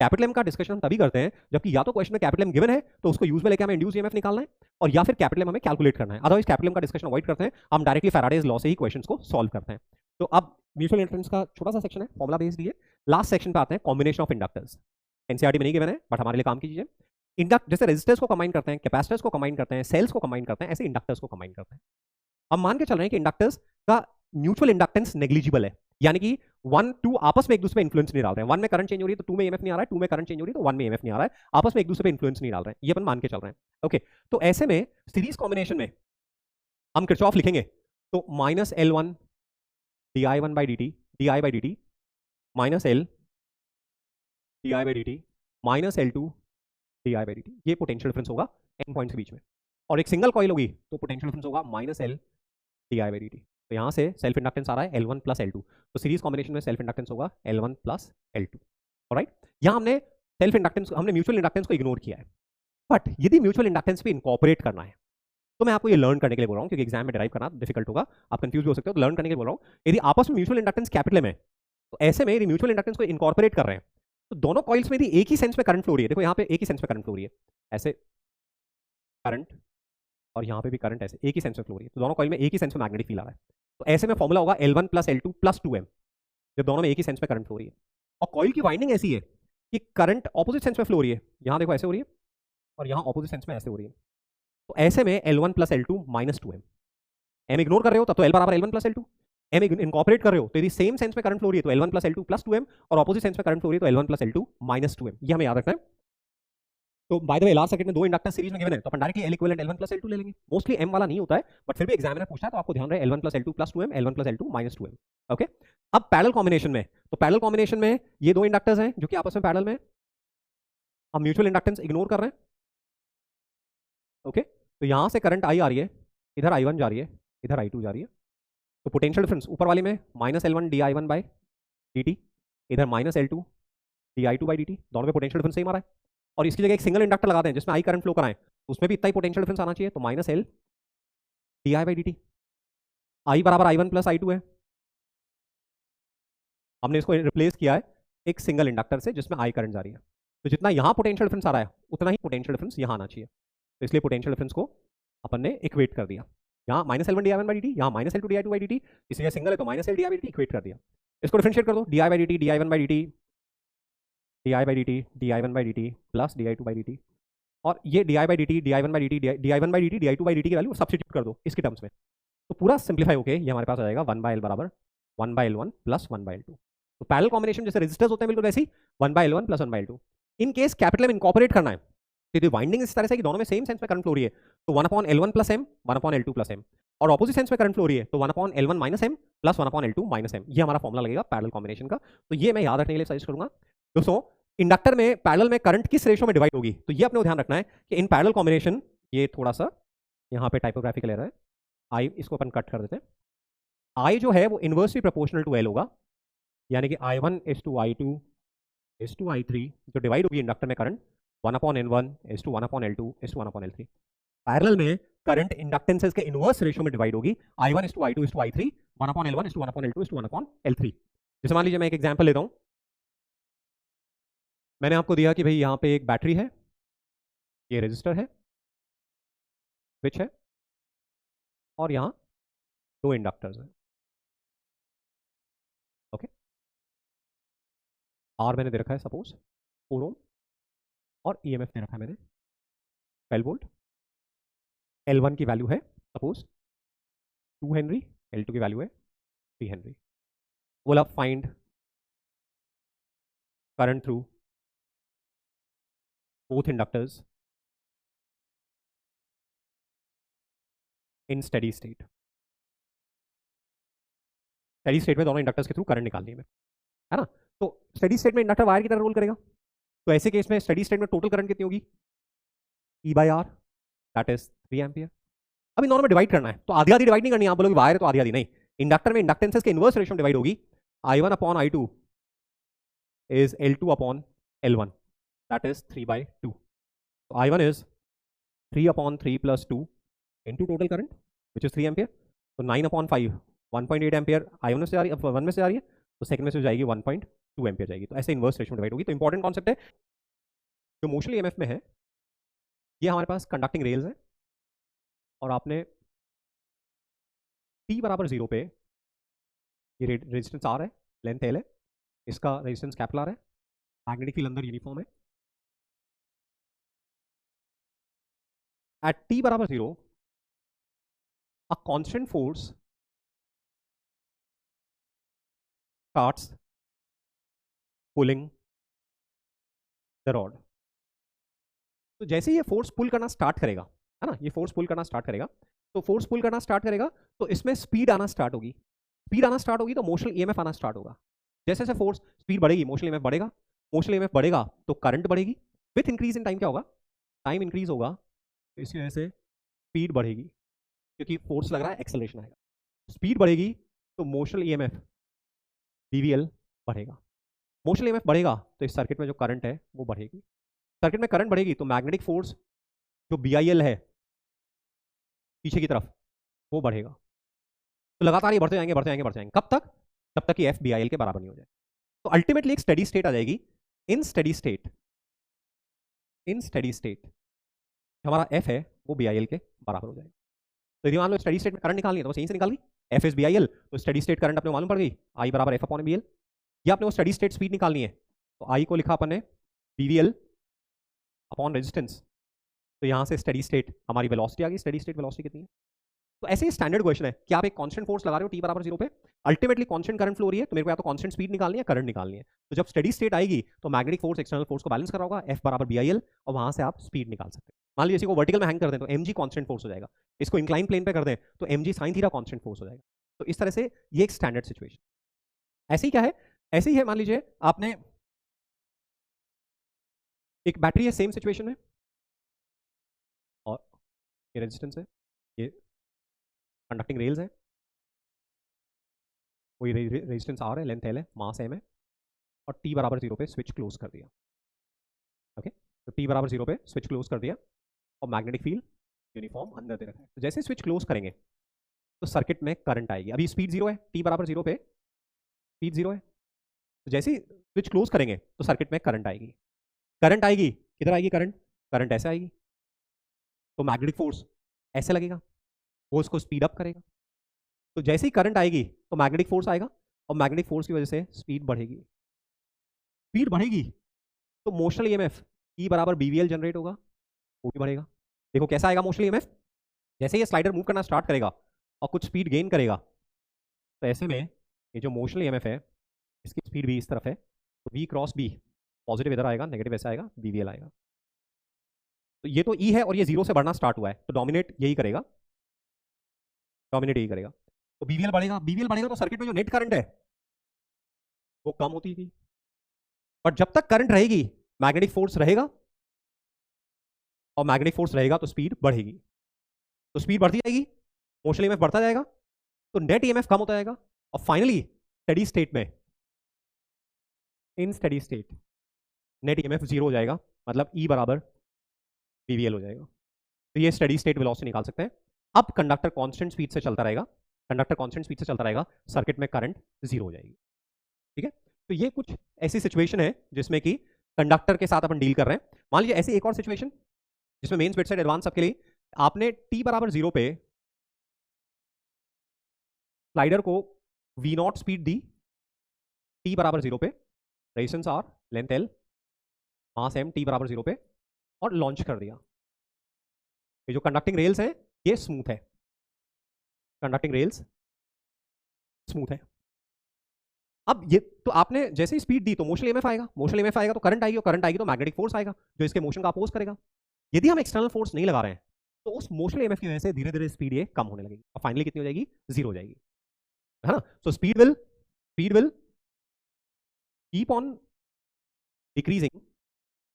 कैपिटल एम का डिस्कशन हम तभी करते हैं जबकि या तो क्वेश्चन में कैपिटल एम गिवन है तो उसको यूज में लेकर हमें इंड्यूस ईएमएफ निकालना है, और या फिर कैपिटल एम हमें कैलकुलेट करना है, अदरवाइज कैपिटल एम का डिस्कशन अवॉइड करते हैं, हम डायरेक्टली फैराडेज लॉ से ही क्वेश्चंस को सॉल्व करते हैं। तो अब म्यूचुअल इंडक्टेंस का छोटा सा सेक्शन है, फॉर्मुला बेस्ड है। लास्ट सेक्शन पे आते हैं कॉम्बिनेशन ऑफ इंडक्टर्स। एनसीईआरटी में नहीं गिवन है बट हमारे लिए काम कीजिए। इंडक्ट जैसे रेजिस्टर्स को कंबाइन करते हैं, कैपेसिटर्स को कंबाइन करते हैं, सेल्स को कंबाइन करते हैं, ऐसे इंडक्टर्स को कंबाइन करते हैं। हम मान के चल रहे हैं कि इंडक्टर्स का म्यूचुअल इंडक्टेंस नेग्लिजिबल है, यानी कि 1 2 आपस में एक दूसरे पे इन्फ्लुएंस नहीं डाल रहे हैं। 1 में करंट चेंज हो रही है तो 2 में ईएमएफ नहीं आ रहा है, 2 में करंट चेंज हो रही है तो 1 में ईएमएफ नहीं आ रहा है, आपस में एक दूसरे पे इन्फ्लुएंस नहीं डाल रहे हैं, ये अपन मान के चल रहे हैं। ओके, तो ऐसे में सीरीज कॉम्बिनेशन में हम किरचॉफ लिखेंगे तो minus L1 di1 by dt di by dt minus L di by dt minus L2 di by dt, ये पोटेंशियल डिफरेंस होगा एन पॉइंट्स के बीच में। और एक सिंगल कॉइल होगी तो पोटेंशियल डिफरेंस होगा minus L di by dt। तो यहाँ से सेल्फ इंडक्टेंस आ रहा है L1 प्लस L2, तो सीरीज कॉम्बिनेशन में सेल्फ इंडक्टेंस होगा L1 प्लस L2। ऑलराइट, यहाँ हमने सेल्फ इंडक्टेंस, हमने म्यूचुअल इंडक्टेंस को इग्नोर किया है, बट यदि म्यूचुअल इंडक्टेंस पे इनकॉर्पोरेट करना है तो मैं आपको ये लर्न करने के लिए बोल रहा हूँ, क्योंकि एग्जाम में डिराइव करना डिफिकल्ट होगा, आप कंफ्यूज भी हो सकते हो, तो लर्न करने के लिए बोल रहा हूँ। यदि आपस में म्यूचुअल इंडक्टेंस कैपिटल में, तो ऐसे में यदि म्यूचुअल इंडक्टेंस को इनकॉर्पोरेट कर रहे हैं तो दोनों कॉइल्स में यदि एक ही सेंस में करंट फ्लो हो रही है, देखो यहाँ पे एक ही सेंस में करंट फ्लो हो रही है, ऐसे करंट और यहाँ पे भी करंट ऐसे एक ही सेंस में फ्लो हो रही है, तो दोनों कॉइल में एक ही सेंस में मैग्नेटिक फील्ड आ रहा है। तो ऐसे में फॉर्मूला होगा L1 plus L2 plus 2M, जब दोनों में एक ही सेंस में करंट फ्लो हो रही है। और कॉइल की वाइंडिंग ऐसी है कि करंट ऑपोजिट सेंस में फ्लो हो रही है, यहाँ देखो ऐसे हो रही है और यहाँ ऑपोजिट सेंस में ऐसे हो रही है। तो ऐसे में L1 plus L2 minus 2M, M ignore कर रहे हो तब तो L बराबर L1 plus L2, M incorporate कर रहे हो तो यदि सेम सेंस में करंट फ्लो हो रही है तो L1 plus L2 plus 2M, और ऑपोजिट सेंस में करंट फ्लो हो रही है तो L1 plus L2 minus 2M, ये हमें याद रखना है। तो by the way LR circuit में 2 इंडक्टर सीरीज में गिवन है, तो अपन directly L equivalent L1 plus L2 ले लेंगे। मोस्टली M वाला नहीं होता है, बट फिर भी एग्जामिनर पूछता है तो आपको ध्यान रहे L1 plus L2 plus 2M, L1 plus L2 minus 2M। Okay, अब पैरेलल कॉम्बिनेशन में, तो पैरेलल कॉम्बिनेशन में ये 2 इंडक्टर्स हैं जो कि आपस में पैरेलल में, हम म्यूचुअल इंडक्टेंस इग्नोर कर रहे हैं। ओके, तो यहां से करंट I आ रही है, इधर I1 जा रही है, इधर I2 जा रही है, तो पोटेंशियल डिफरेंस ऊपर वाले में minus L1 di1 by dt, इधर minus L2 di2 by dt, दोनों में पोटेंशियल डिफरेंस सेम आ रहा है। और इसकी जगह एक सिंगल इंडक्टर लगाते हैं जिसमें I करंट फ्लो कराएं, तो उसमें भी इतना ही पोटेंशियल डिफरेंस आना चाहिए, तो minus L di by dt, I बराबर I1 प्लस I2 है। हमने इसको रिप्लेस किया है एक सिंगल इंडक्टर से जिसमें I करंट जा रही है, तो जितना यहाँ पोटेंशियल डिफरेंस आ रहा है उतना ही पोटेंशियल डिफरेंस यहाँ आना चाहिए, तो इसलिए पोटेंशियल डिफरेंस को अपन ने इक्वेट कर दिया। यहाँ minus L1 di1 by dt, यहाँ minus L2 di2 by dt, इसलिए सिंगल है तो minus L di by dt equate कर दिया। इसको डिफरेंशिएट कर दो, di by dt di1 by dt, di by dt di1 by dt plus di2 by dt, और ये di by dt di1 by dt di1 by dt di2 by dt की value substitute कर दो इसके terms में, तो पूरा simplify होके ये हमारे पास आ जाएगा 1 बाई L बराबर 1 by L1 plus 1 by L2। तो पैरेलल कॉम्बिनेशन जैसे रेजिस्टर्स होते हैं बिल्कुल वैसे ही 1 by L1 plus 1 by L2। In case capital में इनकॉर्पोरेट करना है तो यदि वाइंडिंग इस तरह से कि दोनों में सेम सेंस में करंट फ्लो हो रही है तो 1 upon L1 plus M 1 upon L2 plus M, और ऑपोजिट सेंस में करंट फ्लो हो रही है तो 1 upon L1 minus M plus 1 upon L2 minus M, ये हमारा फॉर्मुला लगेगा पैरेलल कॉम्बिनेशन का। तो ये मैं याद रखने के लिए सजेस्ट करूंगा दोस्तों। इंडक्टर में पैरेलल में करंट किस रेशो में डिवाइड होगी, तो ये अपने को ध्यान रखना है कि इन पैरेलल कॉम्बिनेशन, ये थोड़ा सा यहाँ पे टाइपोग्राफिकल एरर है, आई इसको अपन कट कर देते हैं, आई जो है वो इनवर्सली प्रोपोर्शनल टू एल होगा, यानी कि I1 is to I2 is to I3, जो डिवाइड होगी इंडक्टर में current 1 upon N1 is to 1 upon L2 is to 1 upon L3। Parallel में करंट इंडक्टेंसेस के इनवर्स रेशियो में डिवाइड होगी, I1 is to I2 is to I3 1 upon L1 is to 1 upon L2 is to 1 upon L3। जैसे मान लीजिए मैं एक example लेता हूं, मैंने आपको दिया कि भाई यहाँ पे एक बैटरी है, ये रेजिस्टर है, स्विच है, और यहाँ 2 इंडक्टर्स हैं। ओके, आर मैंने दे रखा है सपोज 4 ओम, और ईएमएफ दे रखा है मैंने 12 वोल्ट, L1 की वैल्यू है सपोज 2 हेनरी, L2 की वैल्यू है 3 हेनरी। बोला find current through both inductors in steady state. Steady state में दोनों इंडक्टर्स के थ्रू करंट निकालनी है ना। तो स्टेडी स्टेट में इंडक्टर वायर की तरह रोल करेगा, तो ऐसे केस में स्टेडी स्टेट में टोटल करंट कितनी होगी, E by R, that is 3 ampere. अब इन दोनों में डिवाइड करना है, तो आधी आधी डिवाइड नहीं करनी, आप बोलोगे वायर है तो आधी आधी नहीं, इंडक्टर में इंडक्टेंसेस के इनवर्स रेशियो में डिवाइड होगी, I1 upon I2 is L2 upon L1, that is 3 by 2। तो I1 is 3 upon 3 plus 2 into total current which is 3 ampere, तो 9 अपॉन 5 1.8 एम्पियर I1 में से आ रही है, 1 में से आ रही है, तो सेकंड में से जाएगी 1.2 एम्पियर जाएगी। तो ऐसे इनवर्स रेशियो में डिवाइड होगी। तो इंपॉर्टेंट कॉन्सेप्ट है, जो मोशन ईएमएफ में है, ये हमारे पास कंडक्टिंग रेल्स है, और आपने t बराबर 0 पे ये रेजिस्टेंस आर है, लेंथ एल है, इसका रेजिस्टेंस कैपिटल आर है, मैग्नेटिक फील्ड अंदर यूनिफॉर्म है। एट t बराबर 0 a constant force starts pulling the rod। तो जैसे ही ये फोर्स पुल करना स्टार्ट करेगा, है ना, ये फोर्स पुल करना स्टार्ट करेगा, तो फोर्स पुल करना स्टार्ट करेगा तो इसमें स्पीड आना स्टार्ट होगी, स्पीड आना स्टार्ट होगी तो मोशनल ईएमएफ आना स्टार्ट होगा। जैसे जैसे फोर्स स्पीड बढ़ेगी मोशनल ईएमएफ बढ़ेगा, मोशनल ईएमएफ बढ़ेगा तो करंट बढ़ेगी, विथ इंक्रीज इन टाइम क्या होगा, टाइम इंक्रीज होगा, तो इसी वजह से स्पीड बढ़ेगी, क्योंकि फोर्स लग रहा है एक्सेलरेशन आएगा, स्पीड बढ़ेगी तो मोशनल ईएमएफ बीवीएल बढ़ेगा, मोशनल ईएमएफ बढ़ेगा तो इस सर्किट में जो करंट है वो बढ़ेगी, सर्किट में करंट बढ़ेगी तो मैग्नेटिक फोर्स जो बीआईएल है पीछे की तरफ वो बढ़ेगा। तो लगातार ये बढ़ते जाएंगे बढ़ते जाएंगे बढ़ते जाएंगे, कब तक, तब तक कि एफ बीआईएल के बराबर नहीं हो जाए। तो अल्टीमेटली एक स्टेडी स्टेट आ जाएगी, इन स्टेडी स्टेट हमारा एफ है वो BIL के बराबर हो जाएगा। तो यदि मान लो स्टडी स्टेट में करंट निकालनी है तो बस यहीं से निकाल दी, F इज BIL, तो स्टडी स्टेट करंट अपने को मालूम पड़ गई, I बराबर F अपॉन BL। या अपने को स्टडी स्टेट स्पीड निकालनी है तो I को लिखा अपन ने BVL अपॉन रेजिस्टेंस, तो यहाँ से स्टडी स्टेट हमारी वेलोसिटी आ गई, स्टडी स्टेट वेलोसिटी कितनी है। तो ऐसे ही स्टैंडर्ड क्वेश्चन है कि आप एक कांस्टेंट फोर्स लगा रहे हो T बराबर 0 पे, अल्टीमेटली कांस्टेंट करंट फ्लो हो रही है, तो मेरे को या तो कांस्टेंट स्पीड निकालनी है, करंट निकालनी है। तो जब स्टडी स्टेट आएगी तो मैग्नेटिक फोर्स एक्सटर्नल फोर्स को बैलेंस कर रहा होगा, F बराबर BIL, और वहां से आप स्पीड निकाल सकते हैं। मान लीजिए इसी को वर्टिकल में हैंग कर दें तो mg कांस्टेंट फोर्स हो जाएगा, इसको इंक्लाइन प्लेन पे कर दें तो mg sine theta constant force हो जाएगा। तो इस तरह से ये एक स्टैंडर्ड सिचुएशन। ऐसे ही क्या है, ऐसे ही है, मान लीजिए आपने एक बैटरी है सेम सिचुएशन में, और ये रेजिस्टेंस है, ये कंडक्टिंग रेल्स है, कोई रेजिस्टेंस आर है, लेंथ एल है, मास एम है, और T बराबर 0 पे स्विच क्लोज कर दिया। ओके, तो T बराबर 0 पे स्विच क्लोज कर दिया और मैग्नेटिक फील्ड यूनिफॉर्म अंदर दे रखा है। तो जैसे स्विच क्लोज करेंगे तो सर्किट में करंट आएगी। अभी स्पीड 0 है, T बराबर 0 पे स्पीड 0 है, तो जैसे ही स्विच क्लोज करेंगे तो सर्किट में करंट आएगी। करंट आएगी, किधर आएगी करंट, करंट ऐसे आएगी, तो मैग्नेटिक फोर्स ऐसे लगेगा, वो उसको स्पीड अप करेगा। तो जैसे ही करंट आएगी तो मैग्नेटिक फोर्स आएगा, और मैग्नेटिक फोर्स की वजह से स्पीड बढ़ेगी। स्पीड बढ़ेगी तो मोशनल ईएमएफ E बराबर BVL जनरेट होगा, वो भी बढ़ेगा। देखो कैसा आएगा मोशनल ईएमएफ, जैसे ये स्लाइडर मूव करना स्टार्ट करेगा और कुछ स्पीड गेन करेगा, तो ऐसे में ये जो मोशनल ईएमएफ है इसकी स्पीड भी इस तरफ है, तो V क्रॉस B पॉजिटिव इधर आएगा, नेगेटिव ऐसे आएगा, BVL आएगा। तो ये तो E है और ये 0 से बढ़ना स्टार्ट हुआ है, तो डोमिनेट यही करेगा, डोमिनेट यही करेगा। तो BVL बढ़ेगा, BVL बढ़ेगा तो सर्किट में जो नेट करंट है वो कम होती थी, बट जब तक करंट रहेगी मैग्नेटिक फोर्स रहेगा, और मैग्नेटिक फोर्स रहेगा तो स्पीड बढ़ेगी। तो स्पीड बढ़ती जाएगी, मोशन ईएमएफ बढ़ता जाएगा, तो नेट ईएमएफ कम होता जाएगा, और फाइनली स्टेडी स्टेट में, इन स्टेडी स्टेट नेट ईएमएफ 0 हो जाएगा, मतलब E बराबर BVL हो जाएगा। तो ये स्टेडी स्टेट वेलोसिटी निकाल सकते हैं। अब कंडक्टर कांस्टेंट स्पीड से चलता रहेगा, कंडक्टर कांस्टेंट स्पीड से चलता रहेगा, सर्किट में करंट 0 हो जाएगी। ठीक है, तो ये कुछ ऐसी सिचुएशन है जिसमें कि कंडक्टर के साथ अपन डील कर रहे हैं। मान लीजिए ऐसी एक और सिचुएशन जिसमें मेंस मिड साइड एडवांस सबके लिए आपने T बराबर 0 पे स्लाइडर को V0 स्पीड दी, T बराबर 0 पे, रेजिस्टेंस R, लेंथ L, मास M, T बराबर 0 पे, और लॉन्च कर दिया। ये जो कंडक्टिंग रेल्स हैं ये स्मूथ है, कंडक्टिंग रेल्स स्मूथ है। अब ये तो आपने जैसे ही स्पीड दी तो मोशन ईएमएफ आएगा, मोशन ईएमएफ आएगा तो करंट आएगी, और करंट आएगी तो मैग्नेटिक फोर्स आएगा जो इसके मोशन का अपोज करेगा। यदि हम एक्सटर्नल फोर्स नहीं लगा रहे हैं तो उस मोशन ईएमएफ की वजह से धीरे धीरे स्पीड ये कम होने लगेगी, और फाइनली कितनी हो जाएगी, 0 हो जाएगी, है ना। So speed will keep on decreasing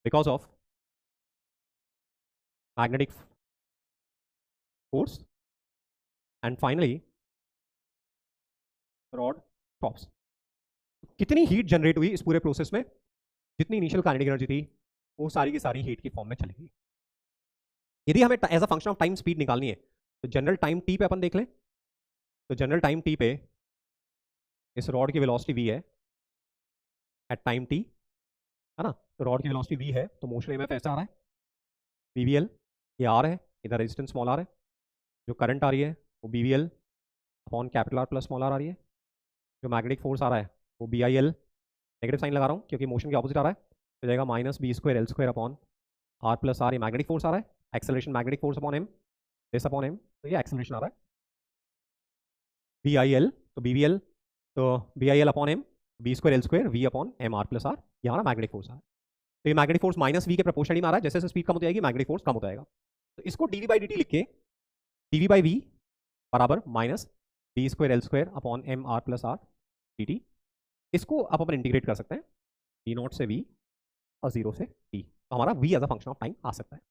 because of magnetic force, and finally rod stops. कितनी हीट जनरेट हुई इस पूरे प्रोसेस में, जितनी इनिशियल काइनेटिक एनर्जी थी वो सारी की सारी हीट की फॉर्म में चली गई। यदि हमें as a function of time speed निकालनी है तो जनरल टाइम टी पे अपन देख लें, तो जनरल टाइम टी पे इस रॉड की वेलोसिटी v है एट टाइम t, है ना। तो रॉड की वेलोसिटी v है तो मोशन ईएमएफ ऐसा आ रहा है, BVL, ये r है, इधर रेजिस्टेंस स्मॉल r है, जो करंट आ रही है वो BVL upon capital R plus small r आ रही है, जो मैग्नेटिक फोर्स आ रहा है वो BIL, नेगेटिव साइन लगा रहा हूँ क्योंकि मोशन के ऑपोजिट आ रहा है, तो जाएगा minus B² L² upon R plus R, ये मैग्नेटिक फोर्स आ रहा है, acceleration magnetic force upon m, this upon m, तो ये एक्सेलरेशन आ रहा है, BIL, तो BVL, तो BIL upon m, B² L² V upon m R plus R, ये हमारा मैग्नेटिक फोर्स आ रहा है। तो ये मैग्नेटिक फोर्स माइनस V के प्रोपोर्शनली में आ रहा है, जैसे जैसे स्पीड कम होती जाएगी मैग्नेटिक फोर्स कम होता जाएगा। तो इसको dV/dt लिख के dV/V बराबर minus B² L² upon m R plus R dt, इसको आप अपन इंटीग्रेट कर सकते हैं V0 से V और 0 से T, तो हमारा V as a function of time आ सकता है।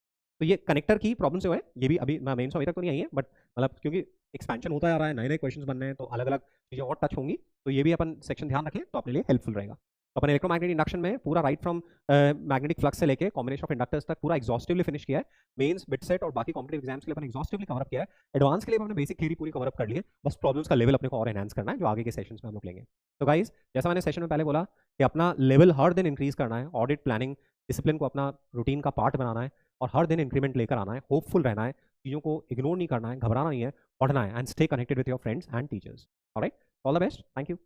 तो ये कनेक्टर की प्रॉब्लम जो है ये भी अभी मेंस में अभी तक तो नहीं आई है, बट मतलब क्योंकि एक्सपेंशन होता जा रहा है, नए नए क्वेश्चंस बन रहे हैं, तो अलग अलग चीज़ें और टच होंगी, तो ये भी अपन सेक्शन ध्यान रखें तो अपने लिए हेल्पफुल रहेगा। तो अपन इलेक्ट्रोमैग्नेटिक इंडक्शन में पूरा राइट फ्रॉम मैग्नेटिक फ्लक्स से लेके कॉम्बिनेशन ऑफ इंडक्टर्स तक पूरा एग्जॉस्टिवली फिनिश किया है। मेंस, बिट सेट और बाकी कॉम्पिटिटिव एग्जाम्स के लिए अपन एग्जॉस्टिवली कवर अप किया है। एडवांस के लिए हमने बेसिक थ्योरी पूरी कवर अप कर ली है, बस प्रॉब्लम्स का लेवल अपने को और एनहांस करना है जो आगे के सेशंस में हम लोग लेंगे। तो गाइज जैसा मैंने सेशन में पहले बोला कि अपना लेवल हर दिन इंक्रीज करना है, ऑडिट प्लानिंग डिसिप्लिन को अपना रूटीन का पार्ट बनाना है और हर दिन इंक्रीमेंट लेकर आना है, होपफुल रहना है, चीज़ों को इग्नोर नहीं करना है, घबराना नहीं है, पढ़ना है and stay connected with your friends and teachers. Alright, all the best, thank you.